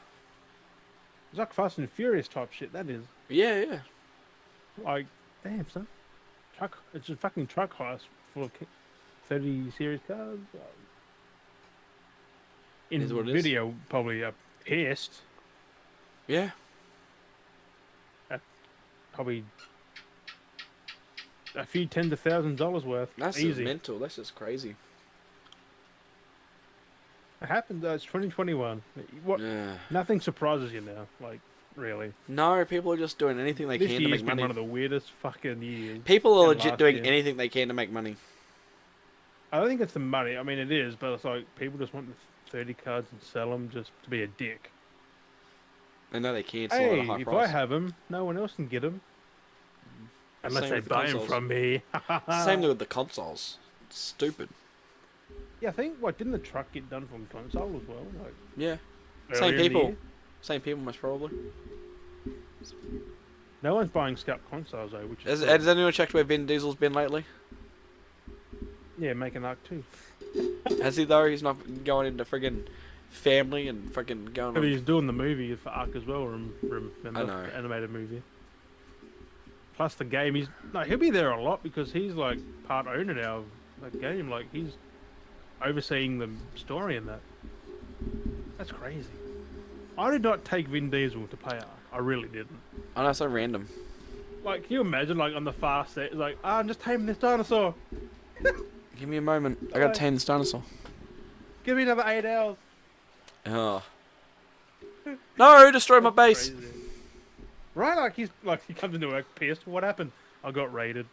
It's like Fast and Furious type shit. That is. Yeah. Like, damn son. It's a fucking truck heist for 30 series cars. In video, probably pissed. Yeah. Probably a few tens of thousands of dollars worth. That's easy. Mental. That's just crazy. It happened. It's 2021. What? Yeah. Nothing surprises you now. Like, really. No, people are just doing anything they can to make money. This year's been one of the weirdest fucking years. People are legit doing anything they can to make money. I don't think it's the money. I mean, it is, but it's like people just want the 30 cards and sell them just to be a dick. I know they can sell at a Hey, high if I price. have them, no one else can get them. Unless Same they with the buy them consoles. from me. Same with the consoles. Stupid. Yeah, I think, what, didn't the truck get done from console as well? Like, Yeah. Same earlier in the people. year? Same people, most probably. No one's buying scalp consoles, though, which is cool. Has anyone checked where Vin Diesel's been lately? Yeah, make an Arc 2. Has he though? He's not going into friggin' family and friggin' going But on. he's doing the movie for Arc as well, I remember? know. The animated movie. Plus the game, he'll be there a lot because he's like part owner now of that game. Like he's overseeing the story in that. That's crazy. I did not take Vin Diesel to play Ark. I really didn't. I know, so random. Like, can you imagine, like, on the fast set, it's like, I'm just taming this dinosaur. Give me a moment. I gotta tame this dinosaur. Give me another 8 hours. Oh. No! Destroy my That's base! crazy. Right, he comes into work pissed. What happened? I got raided.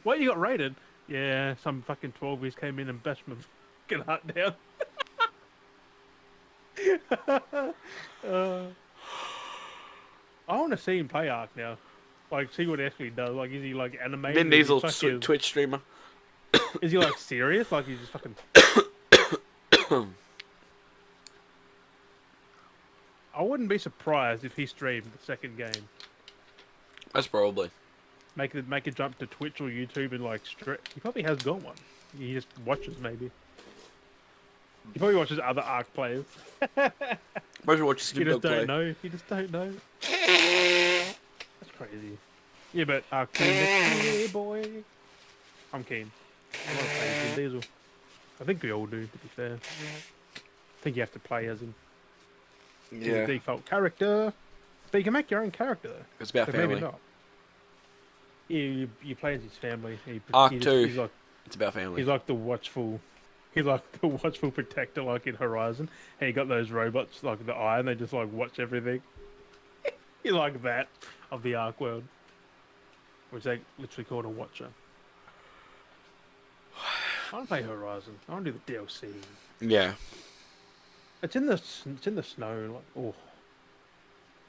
What, you got raided? Yeah, some fucking 12-years came in and bashed my fucking hut down. uh, I want to see him play Ark now. Like, see what he actually does. Like, is he like animated? Vin Diesel, Fucking, Twitch streamer. is he like serious? Like, he's just fucking. I wouldn't be surprised if he streamed the second game. That's probably. Make a jump to Twitch or YouTube and like he probably has got one. He just watches maybe. He probably watches other Ark players. Most watch Snoop You just Dogg don't play. know. You just don't know. That's crazy. Yeah, but Ark hey boy. I'm keen. I want to play Vin Diesel. I think we all do, to be fair. I think you have to play as him. He's a default character. But you can make your own character though. It's about But family. maybe not. Yeah, you play as his family. Ark 2. He's like It's about family. He's like the watchful protector, like in Horizon. And he got those robots like the Eye, and they just like watch everything. He's like that of the Ark world, which they literally called a watcher. I want to play Horizon. I want to do the DLC. Yeah. It's in the snow. Like, oh,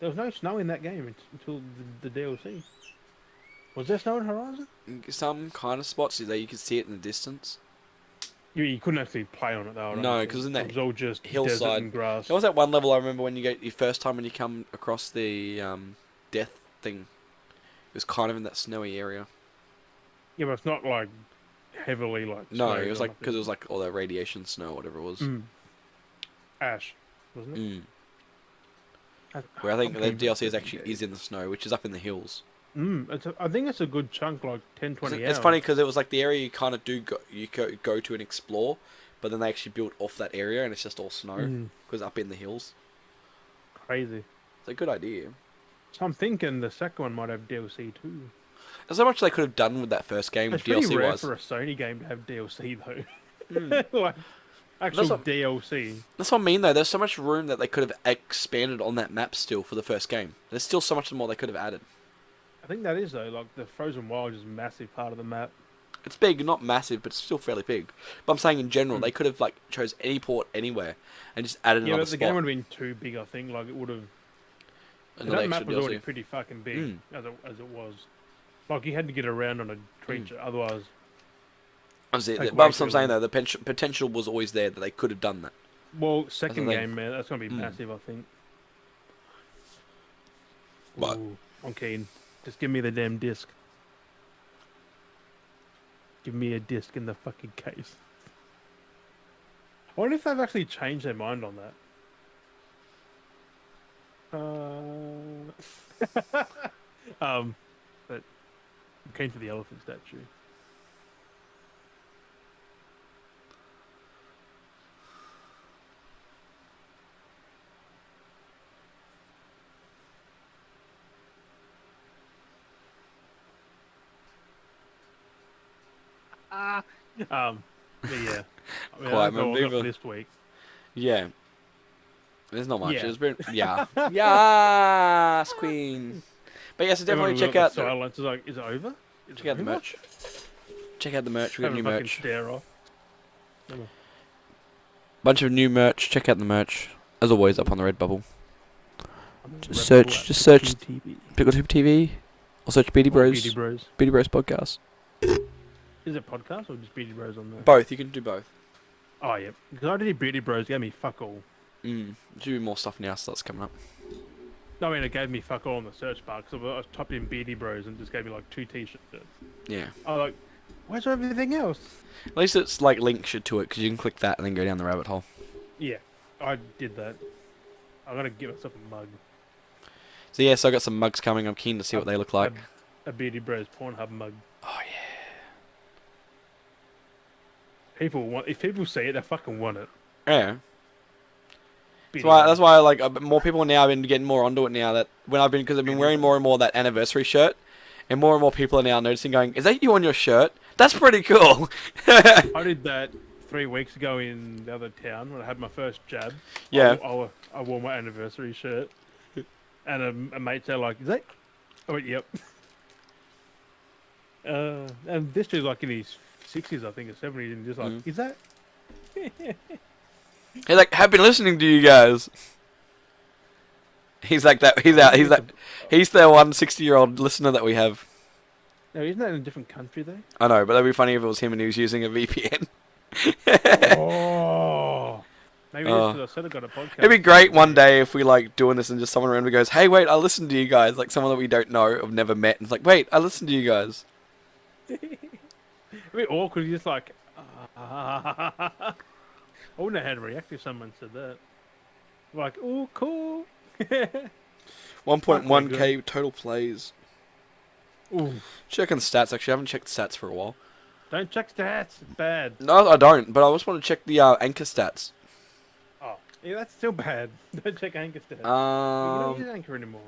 there was no snow in that game until the DLC. Was there snow in Horizon? Some kind of spots that you can see it in the distance. You couldn't actually play on it though. I don't No, think. 'cause in that it was all just hillside. desert and grass. There was that one level I remember when you get your first time when you come across the death thing. It was kind of in that snowy area. Yeah, but it's not like heavily like. No, snowed it was or like because it was like all that radiation snow, or whatever it was. nothing. Ash, wasn't it? Where I think I'm the keen for DLC is it. actually is in the snow, which is up in the hills. I think it's a good chunk, like 10, 20 hours. It's funny because it was like the area you kind of go to and explore, but then they actually built off that area and it's just all snow because up in the hills. Crazy. It's a good idea. So I'm thinking the second one might have DLC too. There's so much they could have done with that first game. It's DLC pretty rare wise. for a Sony game to have DLC though. Like actual what- DLC. That's what I mean though. There's so much room that they could have expanded on that map still for the first game. There's still so much more they could have added. I think that is though. Like the Frozen Wilds is a massive part of the map. It's big, not massive, but it's still fairly big. But I'm saying in general, they could have like chose any port anywhere and just added Yeah, another but the spot. game would have been too big. I think like it would have. Another That map extra was already DLC. pretty fucking big as it was. Like you had to get around on a creature, otherwise. That's it. Like, But way I'm too saying long. though, the potential was always there that they could have done that. Well, second thing. game, man, that's gonna be massive. I think. But- Ooh, I'm keen. Just give me the damn disc. Give me a disc in the fucking case. I wonder if they've actually changed their mind on that. But I'm keen for the elephant statue. But yeah. I mean, Quite that's all I got memorable. for this week. Yeah. There's not much. Yeah. There's been yes, Queen. But yeah, so definitely Everyone check got out the silence. Is like, is it over? Is check it out the over? merch. Check out the merch. We got Have a new fucking merch. stare off. Bunch of new merch. Check out the merch. as always, up on the Redbubble. On the Just Red Bull search, app, just search Pickle TV. PickleTube TV, or search Beardy Or Beardy Bros, Bros. Beardy Bros podcast. Is it podcast or just Beardy Bros on there? Both. You can do both. Oh, yeah. Because I did Beardy Bros, gave me fuck all. There should be more stuff now, so that's coming up. No, I mean, it gave me fuck all on the search bar because I typed in Beardy Bros and it just gave me like 2 t-shirts. Yeah. I was like, where's everything else? At least it's like links you to it, because you can click that and then go down the rabbit hole. Yeah, I did that. I'm going to give myself a mug. So yeah, so I got some mugs coming. I'm keen to see what they look like. A Beardy Bros Pornhub mug. Oh yeah. People want. If people see it, they fucking want it. Yeah. Beardy That's why like more people now have been getting more onto it now. That when because I've been wearing more and more that anniversary shirt, and more people are now noticing, going, "Is that you on your shirt? That's pretty cool." I did that 3 weeks ago in the other town when I had my first jab. Yeah. I wore my anniversary shirt, and a mate said like, "Is that?" I went, "Yep." And this dude's like in his 60s, I think, or 70s, and just like, "Is that?" He's like, "Have been listening to you guys." He's like that. He's the 160-year-old listener that we have. No, isn't that in a different country though? I know, but that'd be funny if it was him and he was using a VPN. Oh, maybe it's because I said I got a podcast. It'd be great one day if we like doing this and just someone randomly goes, "Hey, wait, I listened to you guys." Like someone that we don't know, have never met, and it's like, "Wait, I listened to you guys." It'd be awkward. You're just like, I wouldn't know how to react if someone said that. Like, oh, cool. 1.1k total plays. Ooh. Checking stats. Actually, I haven't checked stats for a while. Don't check stats. It's bad. No, I don't. But I just want to check the anchor stats. Oh, yeah, that's still bad. Don't check Anchor stats. You don't use Anchor anymore.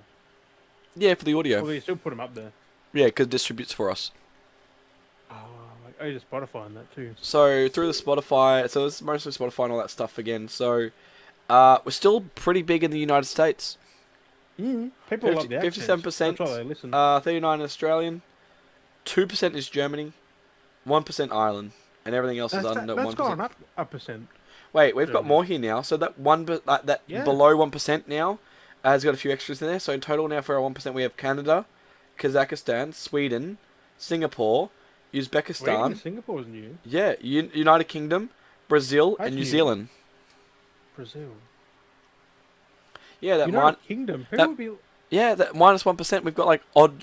Yeah, for the audio. Although you still put them up there. Yeah, because it distributes for us. Oh, like, I use Spotify and that too. So through the Spotify, so it's mostly Spotify and all that stuff again. So we're still pretty big in the United States. People love the accents. 57%. That's why they listen. 39 Australian. 2% is Germany. 1% Ireland, and everything else is under 1%. That's gone up a percent. Wait, we've got more here now. So that below 1% now has got a few extras in there. So in total now for our 1%, we have Canada, Kazakhstan, Sweden, Singapore, Uzbekistan. Singapore's new. Yeah, United Kingdom, Brazil, and New Zealand. Brazil. Yeah, that United Kingdom. Who would be? Yeah, that -1%. We've got like odd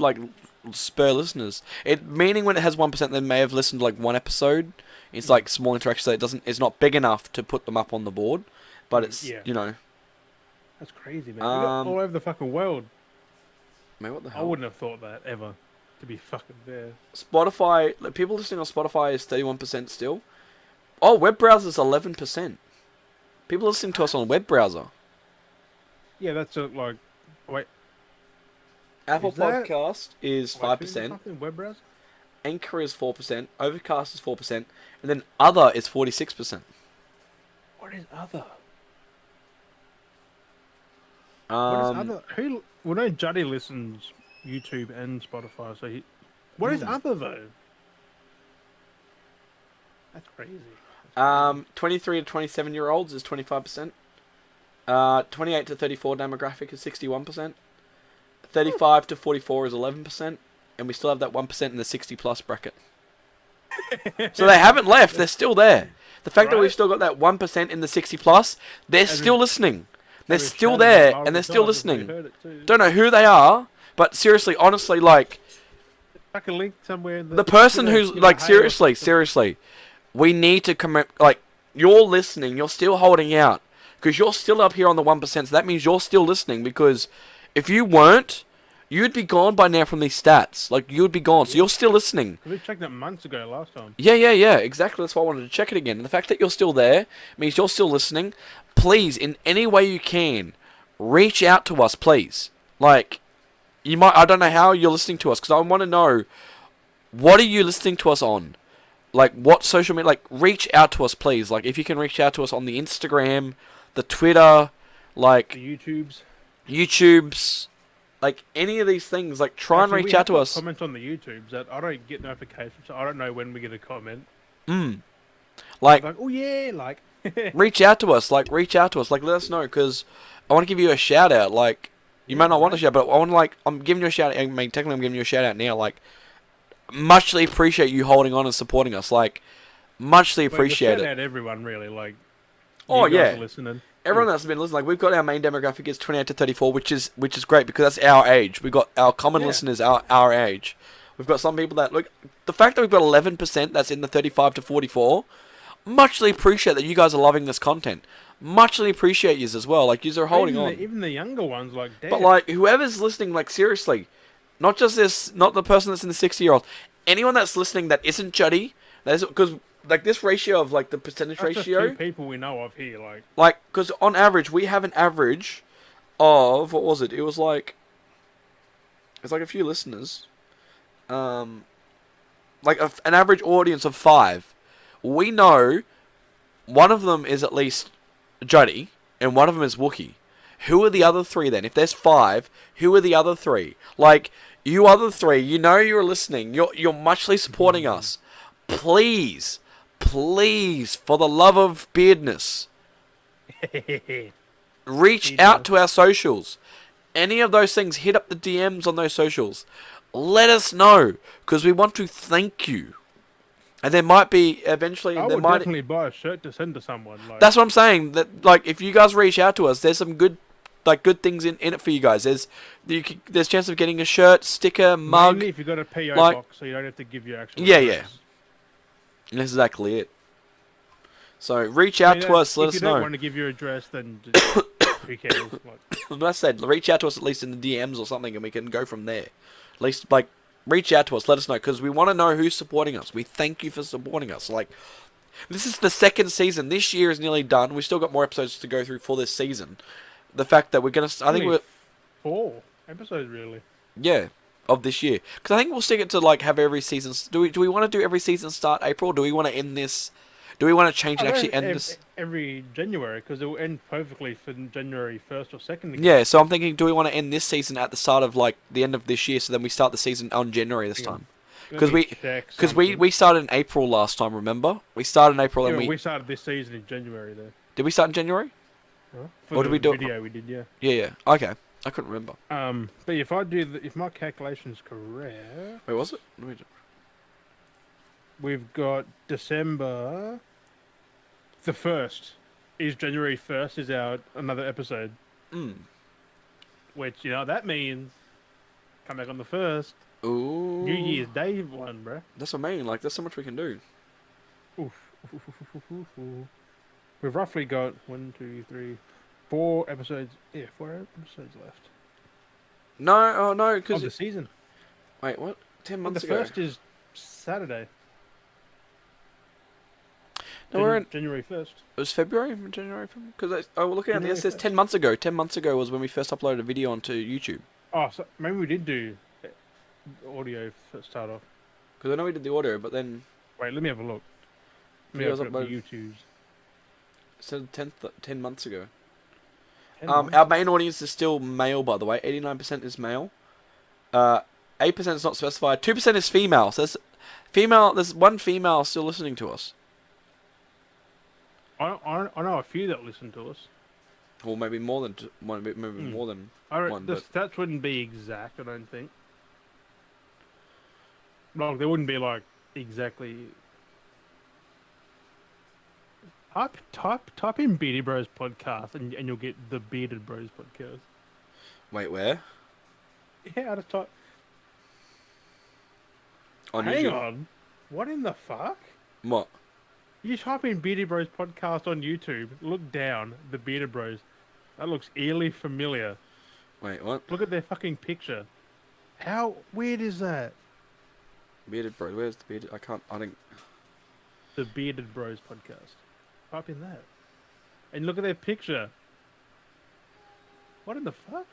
spur listeners. It meaning when it has 1%, they may have listened to like one episode. It's like small interaction, so it's not big enough to put them up on the board, but it's That's crazy, man. We got all over the fucking world. Man, what the hell? I wouldn't have thought that ever. To be fucking there. Spotify, people listening on Spotify is 31% still. Oh, web browser is 11%. People listening to us on web browser. Yeah, that's like. Wait. Apple Podcast is 5%. Web browser. Anchor is 4%. Overcast is 4%, and then other is 46%. What is other? What is other? Who? Well, no, Juddy listens YouTube and Spotify. So what is other though? That's crazy. 23 to 27-year-olds is 25%. 28 to 34 demographic is 61%. 35 to 44 is 11%. And we still have that 1% in the 60-plus bracket. So they haven't left. They're still there. The fact that we've still got that 1% in the 60-plus, they're still listening. They're still there, and they're still listening. Don't know who they are, but seriously, honestly, like... Like a link somewhere in the person who's, like, seriously, we need to commit... Like, you're listening. You're still holding out. Because you're still up here on the 1%, so that means you're still listening. Because if you weren't, you'd be gone by now from these stats. Like, you'd be gone. So you're still listening. We checked that months ago last time. Yeah. Exactly. That's why I wanted to check it again. And the fact that you're still there means you're still listening. Please, in any way you can, reach out to us, please. Like, you might... I don't know how you're listening to us, because I want to know, what are you listening to us on? Like, what social media... Like, reach out to us, please. Like, if you can reach out to us on the Instagram... The Twitter, like... The YouTubes, like, any of these things, like, try and reach out to us. Comment on the YouTubes that I don't get notifications, so I don't know when we get a comment. Like, oh yeah, like, reach out to us. Like, reach out to us. Like, let us know, because I want to give you a shout out. Like, you Yeah, might not want a right. shout, but I want to, like, I'm giving you a shout out. I mean, technically, I'm giving you a shout out now. Like, muchly appreciate you holding on and supporting us. Like, muchly Wait, we'll appreciate shout it. out everyone really. Like Oh you guys are yeah, listening. everyone Oof. that's been listening. Like, we've got our main demographic is 28 to 34, which is great because that's our age. We've got our common Yeah. listeners our age. We've got some people that look. The fact that we've got 11% that's in the 35 to 44. Muchly appreciate that you guys are loving this content. Muchly appreciate yous as well. Like, yous are holding Even the on. even the younger ones, like But damn. like, whoever's listening, like, seriously, not just this, not the person that's in the 60-year-old, anyone that's listening that isn't Juddy, that's because like this ratio of like the percentage That's just two ratio, people we know of here. Like like, because on average we have an average of what was it? It was like it's like a few listeners, um, like an average audience of 5. We know one of them is at least Juddy, and one of them is Wookie. Who are the other 3 then? If there's 5, who are the other 3? Like, you other 3, you know you're listening. You're muchly supporting us. Please, please, for the love of beardness, reach out Idiot. to our socials. Any of those things, hit up the DMs on those socials. Let us know, because we want to thank you. And there might be eventually I there would might definitely buy a shirt to send to someone. Like That's what I'm saying. That, like, if you guys reach out to us, there's some good, like, good things in it for you guys. There's chance of getting a shirt, sticker, mug. mainly if you got a PO Like, box, so you don't have to give your actual yeah, yeah. address. That's exactly it. So reach I out mean, to us. Let if you us don't know. want to give your address, then just, who cares? Like, As I said, reach out to us at least in the DMs or something, and we can go from there. At least, like, reach out to us. Let us know, because we want to know who's supporting us. We thank you for supporting us. Like, this is the second season. This year is nearly done. We've still got more episodes to go through for this season. The fact that we're gonna, I think only we're 4 episodes really. Yeah, of this year. Because I think we'll stick it to like have every season. Do we want to do every season start April? Do we want to end this? Do we want to change I and go actually end this? every January because it will end perfectly for January 1st or 2nd again. Yeah, so I'm thinking, do we want to end this season at the start of like the end of this year, so then we start the season on January this Yeah. time? Let Because me we, check because we something. we started in April last time. Remember, we started in April Yeah, and well, we we started this season in January though. did we start in January? Huh? For Or did the we do it? video we did, yeah. Yeah, yeah. Okay, I couldn't remember. But if my calculation's correct, Wait, was it? Let me we've got December the 1st. Is January 1st is our another episode, Mm. which that means come back on the 1st. Ooh. New Year's Day one, bro. That's amazing. Like, there's so much we can do. Oof. We've roughly got 1, 2, 3, 4 episodes. Yeah, 4 episodes left No, oh no, of because the season. wait, what? 10 And months the ago. first is Saturday, No, we're in. January 1st. It was February, January, Because we're looking at January this. It says 1st. 10 months ago. 10 months ago was when we first uploaded a video onto YouTube. Oh, so maybe we did do audio for start off. Because I know we did the audio, but then Wait, let me have a look. Let me videos open up the uploaded. YouTubes. It said 10 months ago. 10 Our months. main audience is still male, by the way. 89% is male. 8% is not specified. 2% is female. So there's female. There's one female still listening to us. I know a few that listen to us. Or maybe more than one. Maybe Hmm. more than The one. But stats wouldn't be exact, I don't think. Like, they wouldn't be like exactly. Type in Beardy Bros podcast and you'll get the Bearded Bros podcast. wait, where? Yeah, I just type. On Hang YouTube? on, what in the fuck? What? You type in Beardy Bros podcast on YouTube. Look down, the Bearded Bros. That looks eerily familiar. Wait, what? Look at their fucking picture. How weird is that? Bearded bro. Where's the bearded? I can't. I think. The Bearded Bros podcast. Type in that. And look at their picture. What in the fuck?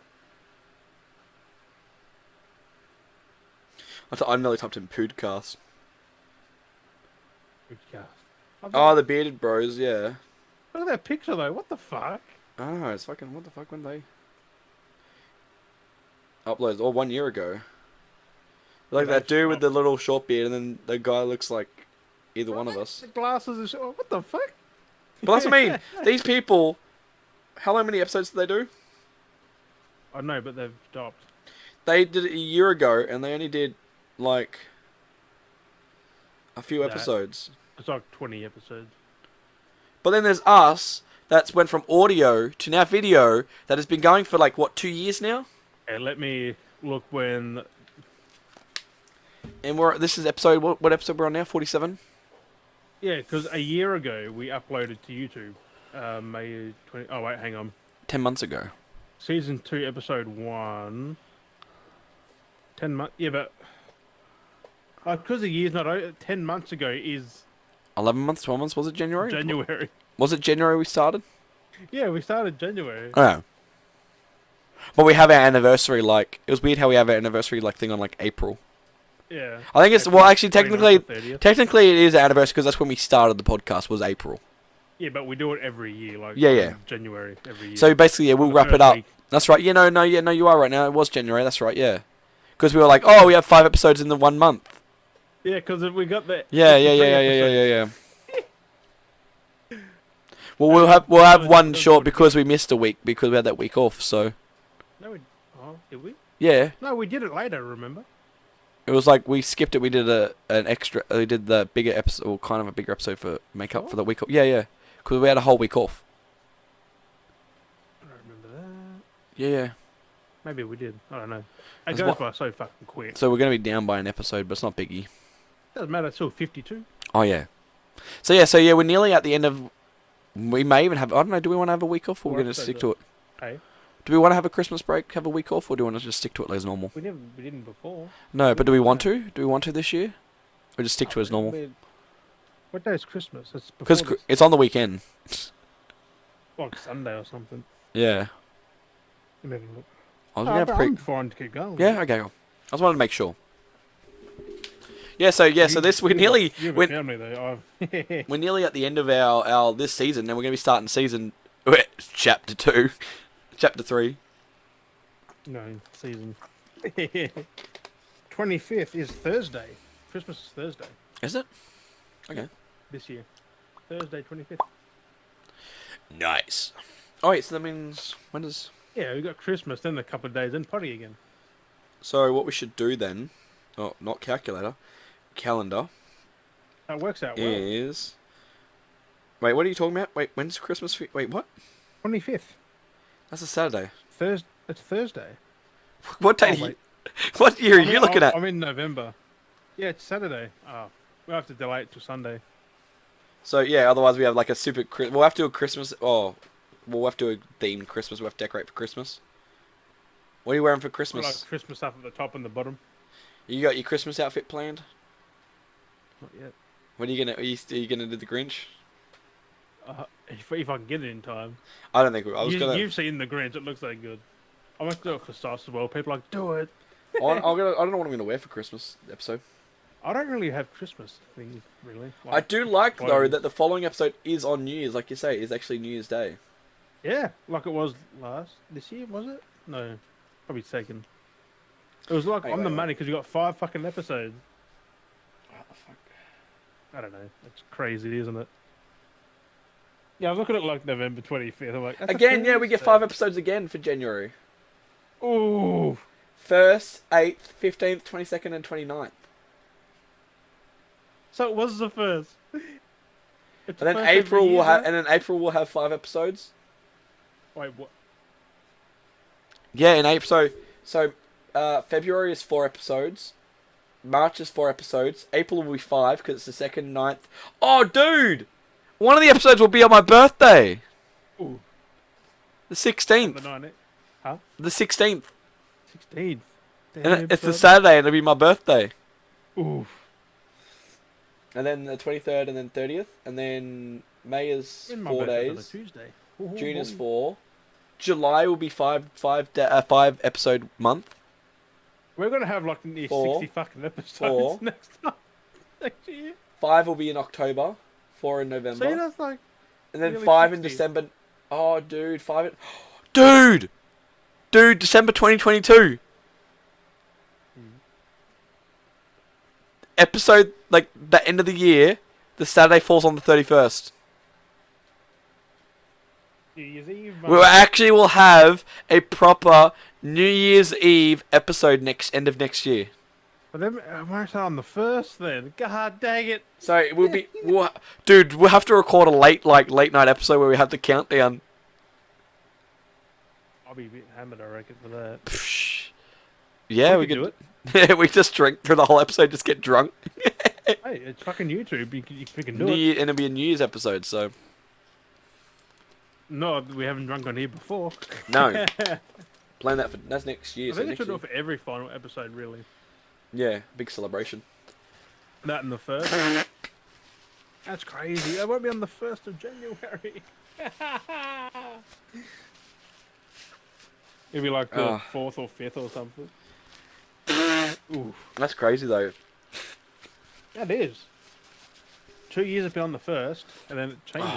I nearly typed in podcast. Podcast. Oh, the bearded bros. Yeah. Look at that picture though. What the fuck? I don't know. It's fucking. What the fuck? When they uploaded? Oh, 1 year ago. Like Yeah, that dude with up- the little short beard, and then the guy looks like either one of us. The glasses and shit. What the fuck? But that's what I mean. These people, how many episodes did they do? I know, but they've stopped. They did it a year ago, and they only did like a few That episodes. it's like 20 episodes. But then there's us. That's went from audio to now video. That has been going for like what 2 years now. Hey, let me look when. And this is episode. What episode we're on now? 47. Yeah, because a year ago we uploaded to YouTube. May 20. Oh wait, hang on. 10 months ago. Season 2, episode 1. 10 months. Yeah, but because the year's not over, 10 months ago is 11 months, 12 months. Was it January? January. Was it January we started? Yeah, we started January. Oh. But we have our anniversary. Like it was weird how we have our anniversary like thing on like April. Yeah. I think it's well actually 29th or 30th. technically it is our anniversary because that's when we started the podcast was April. Yeah, but we do it every year, like Yeah. January every year. So basically, yeah, we'll The wrap it first up. week. That's right. You you are right now. It was January. That's right. Yeah, because we were like, oh, we have 5 episodes in the 1 month. Yeah, because we got the Yeah. 53 episodes. Well, we'll have one short because we missed a week because we had that week off. So No, did we? yeah, No, we did it later. Remember? it was like we skipped it. We did an extra. We did the bigger episode, or kind of a bigger episode for make up for the week off. Yeah, because we had a whole week off. I don't remember that. Yeah. Maybe we did. I don't know. It That's goes what- by so fucking quick. So we're gonna be down by an episode, but it's not biggie. Doesn't matter. It's still 52. Oh yeah. So yeah, we're nearly at the end of. We may even have. I don't know. Do we want to have a week off, or we're Four gonna stick episodes to it? Hey, Do we want to have a Christmas break, have a week off, or do we want to just stick to it as normal? we didn't before. No, but do we want to? Do we want to this year? Or just stick to it as normal? What day is Christmas? It's Because before it's on the weekend. like Sunday or something. Yeah. Let me have a look. I was Oh, gonna but pre- I'm fine to keep going. Yeah, okay. Cool. I just wanted to make sure. So this we're nearly You we're, haven't found me though. we're nearly at the end of our this season, and we're gonna be starting season chapter 2, chapter 3. No, season. 25th is Thursday. Christmas is Thursday Is it? Okay. this year. Thursday, 25th. Nice. Oh wait, so that means when does? Yeah, we got Christmas, then a couple of days, then potty again. So what we should do then? Oh, not calculator, calendar That works out well. is. Wait, what are you talking about? Wait, when's Christmas? Wait, what? 25th. That's a Saturday. It's Thursday. What date? Oh, wait. What year are you looking at? I'm in November. Yeah, it's Saturday. Oh, we'll have to delay it till Sunday. So yeah, otherwise we have like a super. We'll have to do a Christmas. Oh, we'll have to do a themed Christmas. We'll have to decorate for Christmas. What are you wearing for Got, Christmas? like Christmas up at the top and the bottom. You got your Christmas outfit planned? Not yet. When are you gonna? Are you gonna do the Grinch? If I can get it in time. I don't think I was gonna. You've seen the Grinch. It looks like good. I might do it for Sauce as well. People are like, do it. I don't know what I'm gonna wear for Christmas episode. I don't really have Christmas things, really. I do like though clothes. that the following episode is on New Year's, like you say, is actually New Year's Day. Yeah, like it was this year, was it? No, probably second. It was like on the money because you got 5 fucking episodes. What the fuck? I don't know. It's crazy, isn't it? Yeah, I was looking at like November 25th. I'm like, that's a Again, yeah, we get Thursday. 5 episodes again for January. Ooh. 1st, 8th, 15th, 22nd, and 29th. So it was the first. It's And then the first every April year, will have, though? and then April will have 5 episodes. Wait, what? Yeah, in April. So February is 4 episodes. March is 4 episodes. April will be 5 because it's the 2nd, 9th. Oh, dude! One of the episodes will be on my birthday. Ooh. The The 16th. 9th. The 16th. 16th. And it's the Saturday and it'll be my birthday. Ooh. And then the 23rd and then 30th. And then May is When my 4 birthday's on a days. Tuesday. June is 4. July will be 5 episode month. We're gonna have like near 4, 60 fucking episodes 4. next time. Next year. 5 will be in October. 4 in November. See, that's like And then nearly 5 in 60. December. Oh, dude, 5 in... Dude! Dude, December 2022. Episode, like, the end of the year, the Saturday falls on the 31st. New Year's Eve. We actually will have a proper New Year's Eve episode end of next year. But then why is that on the first then? God dang it! So it will be, dude. We'll have to record a late night episode where we have the countdown. I'll be a bit hammered, I reckon, for that. Psh. Yeah, we could could do it. we just drink through the whole episode, just get drunk. Hey, it's fucking YouTube. You can do New it. Year, and it'll be a New Year's episode. So No, we haven't drunk on here before. no, plan that for that's next year. I So think they next should do year. it for every final episode, really. Yeah, big celebration. That and the first. That's crazy. That won't be on the 1st of January. It'll be like the 4th or 5th or something. Ooh, That's crazy though. that is. 2 years have been on the 1st, and then it changes.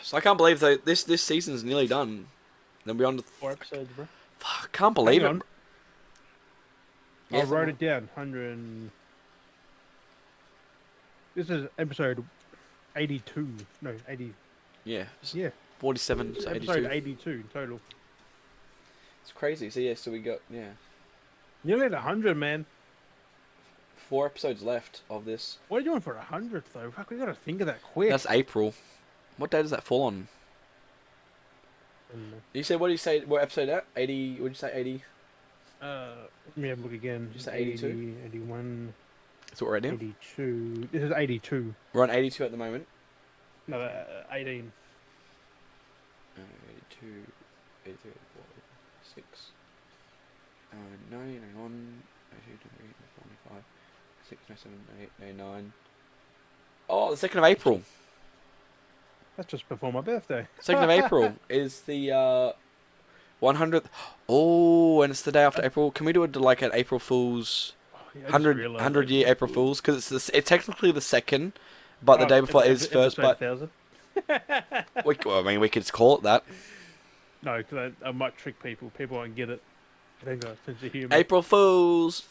So I can't believe though this season's nearly done. Then we're on to 4 episodes, bro. fuck, can't believe Hang it. on. Yeah, I wrote it down. 100. This is episode 82. No, 80. Yeah, Yeah, 47 this is to episode 82. 82 in total. It's crazy. So yeah, so we got Nearly at 100, man. 4 episodes left of this. What are you doing for 100th though? Fuck, we gotta think of that quick. That's April. What day does that fall on? You said, what did you say? What episode at? 80. What did you say? 80. Let me have a look again. Just 82? 81, That's what we're at now. 82. This is 82. We're on 82 at the moment. No, 18. 82, 83, 84, 6, 90, 91, 92, 93, 95, 6, 97, 98, 99. Oh, the 2nd of April. That's just before my birthday. 2nd of April is the 100th. Oh, and it's the day after April. Can we do it like an April Fool's Yeah, I just 100 realised year April Fool's? Because it's technically the 2nd, but the day before is first. But I mean, we could call it that. No, because I might trick people. People won't get it. They got a sense of humour. April Fools.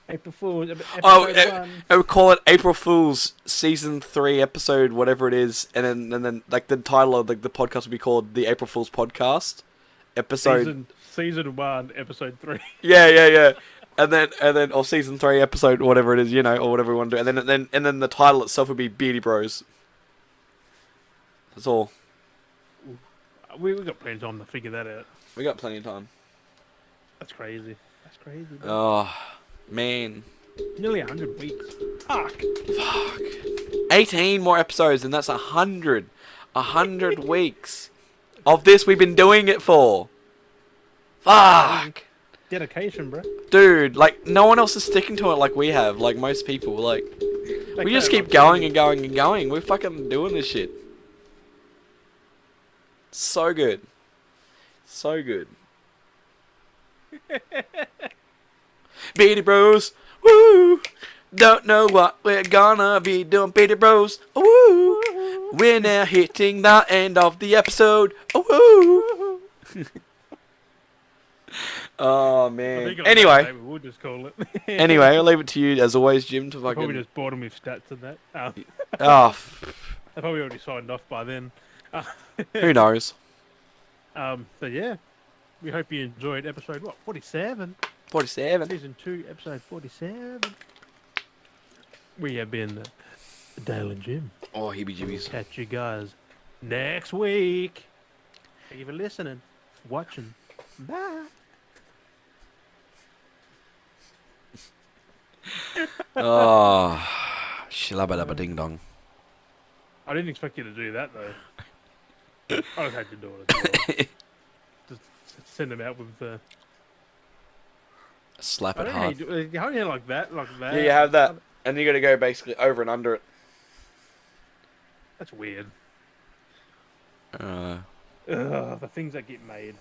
April Fool's. Oh, Episode 1. I would call it April Fool's season 3 episode, whatever it is, and then like the title of the podcast would be called the April Fool's podcast episode. Season 1, episode 3. Yeah. And then or season 3 episode, whatever it is, or whatever we want to do, and then the title itself would be Beardy Bros. That's all. We got plenty of time to figure that out. We got plenty of time. That's crazy. That's crazy. Bro. Oh man, Nearly 100 weeks. Fuck. 18 more episodes, and that's 100. 100 weeks of this we've been doing it for. Fuck. Dedication, bro. Dude, like, no one else is sticking to it like we have, like most people. Like, we just keep going and going and going. We're fucking doing this shit. So good. So good. Beardy Bros. Woo! Don't know what we're gonna be doing, Beardy Bros. Woo! We're now hitting the end of the episode. Woo! Oh man. Anyway, we'll just call it. anyway, I'll leave it to you as always, Jim, to Probably fucking. just bored them with stats and that. Oh, They probably already signed off by then. who knows? But yeah, we hope you enjoyed episode 47. 47. Season 2, episode 47. We have been Dale and Jim. Oh, heebie-jeebies. Catch you guys next week. Thank you for listening, watching. Bye. Oh, shlabba ding dong. I didn't expect you to do that though. I just had to do it as well. Just send them out with Slap I it don't know how you hard. do how you like that, like that. Yeah, you have that, and you got to go basically over and under it. That's weird. Uh, Ugh, the things that get made.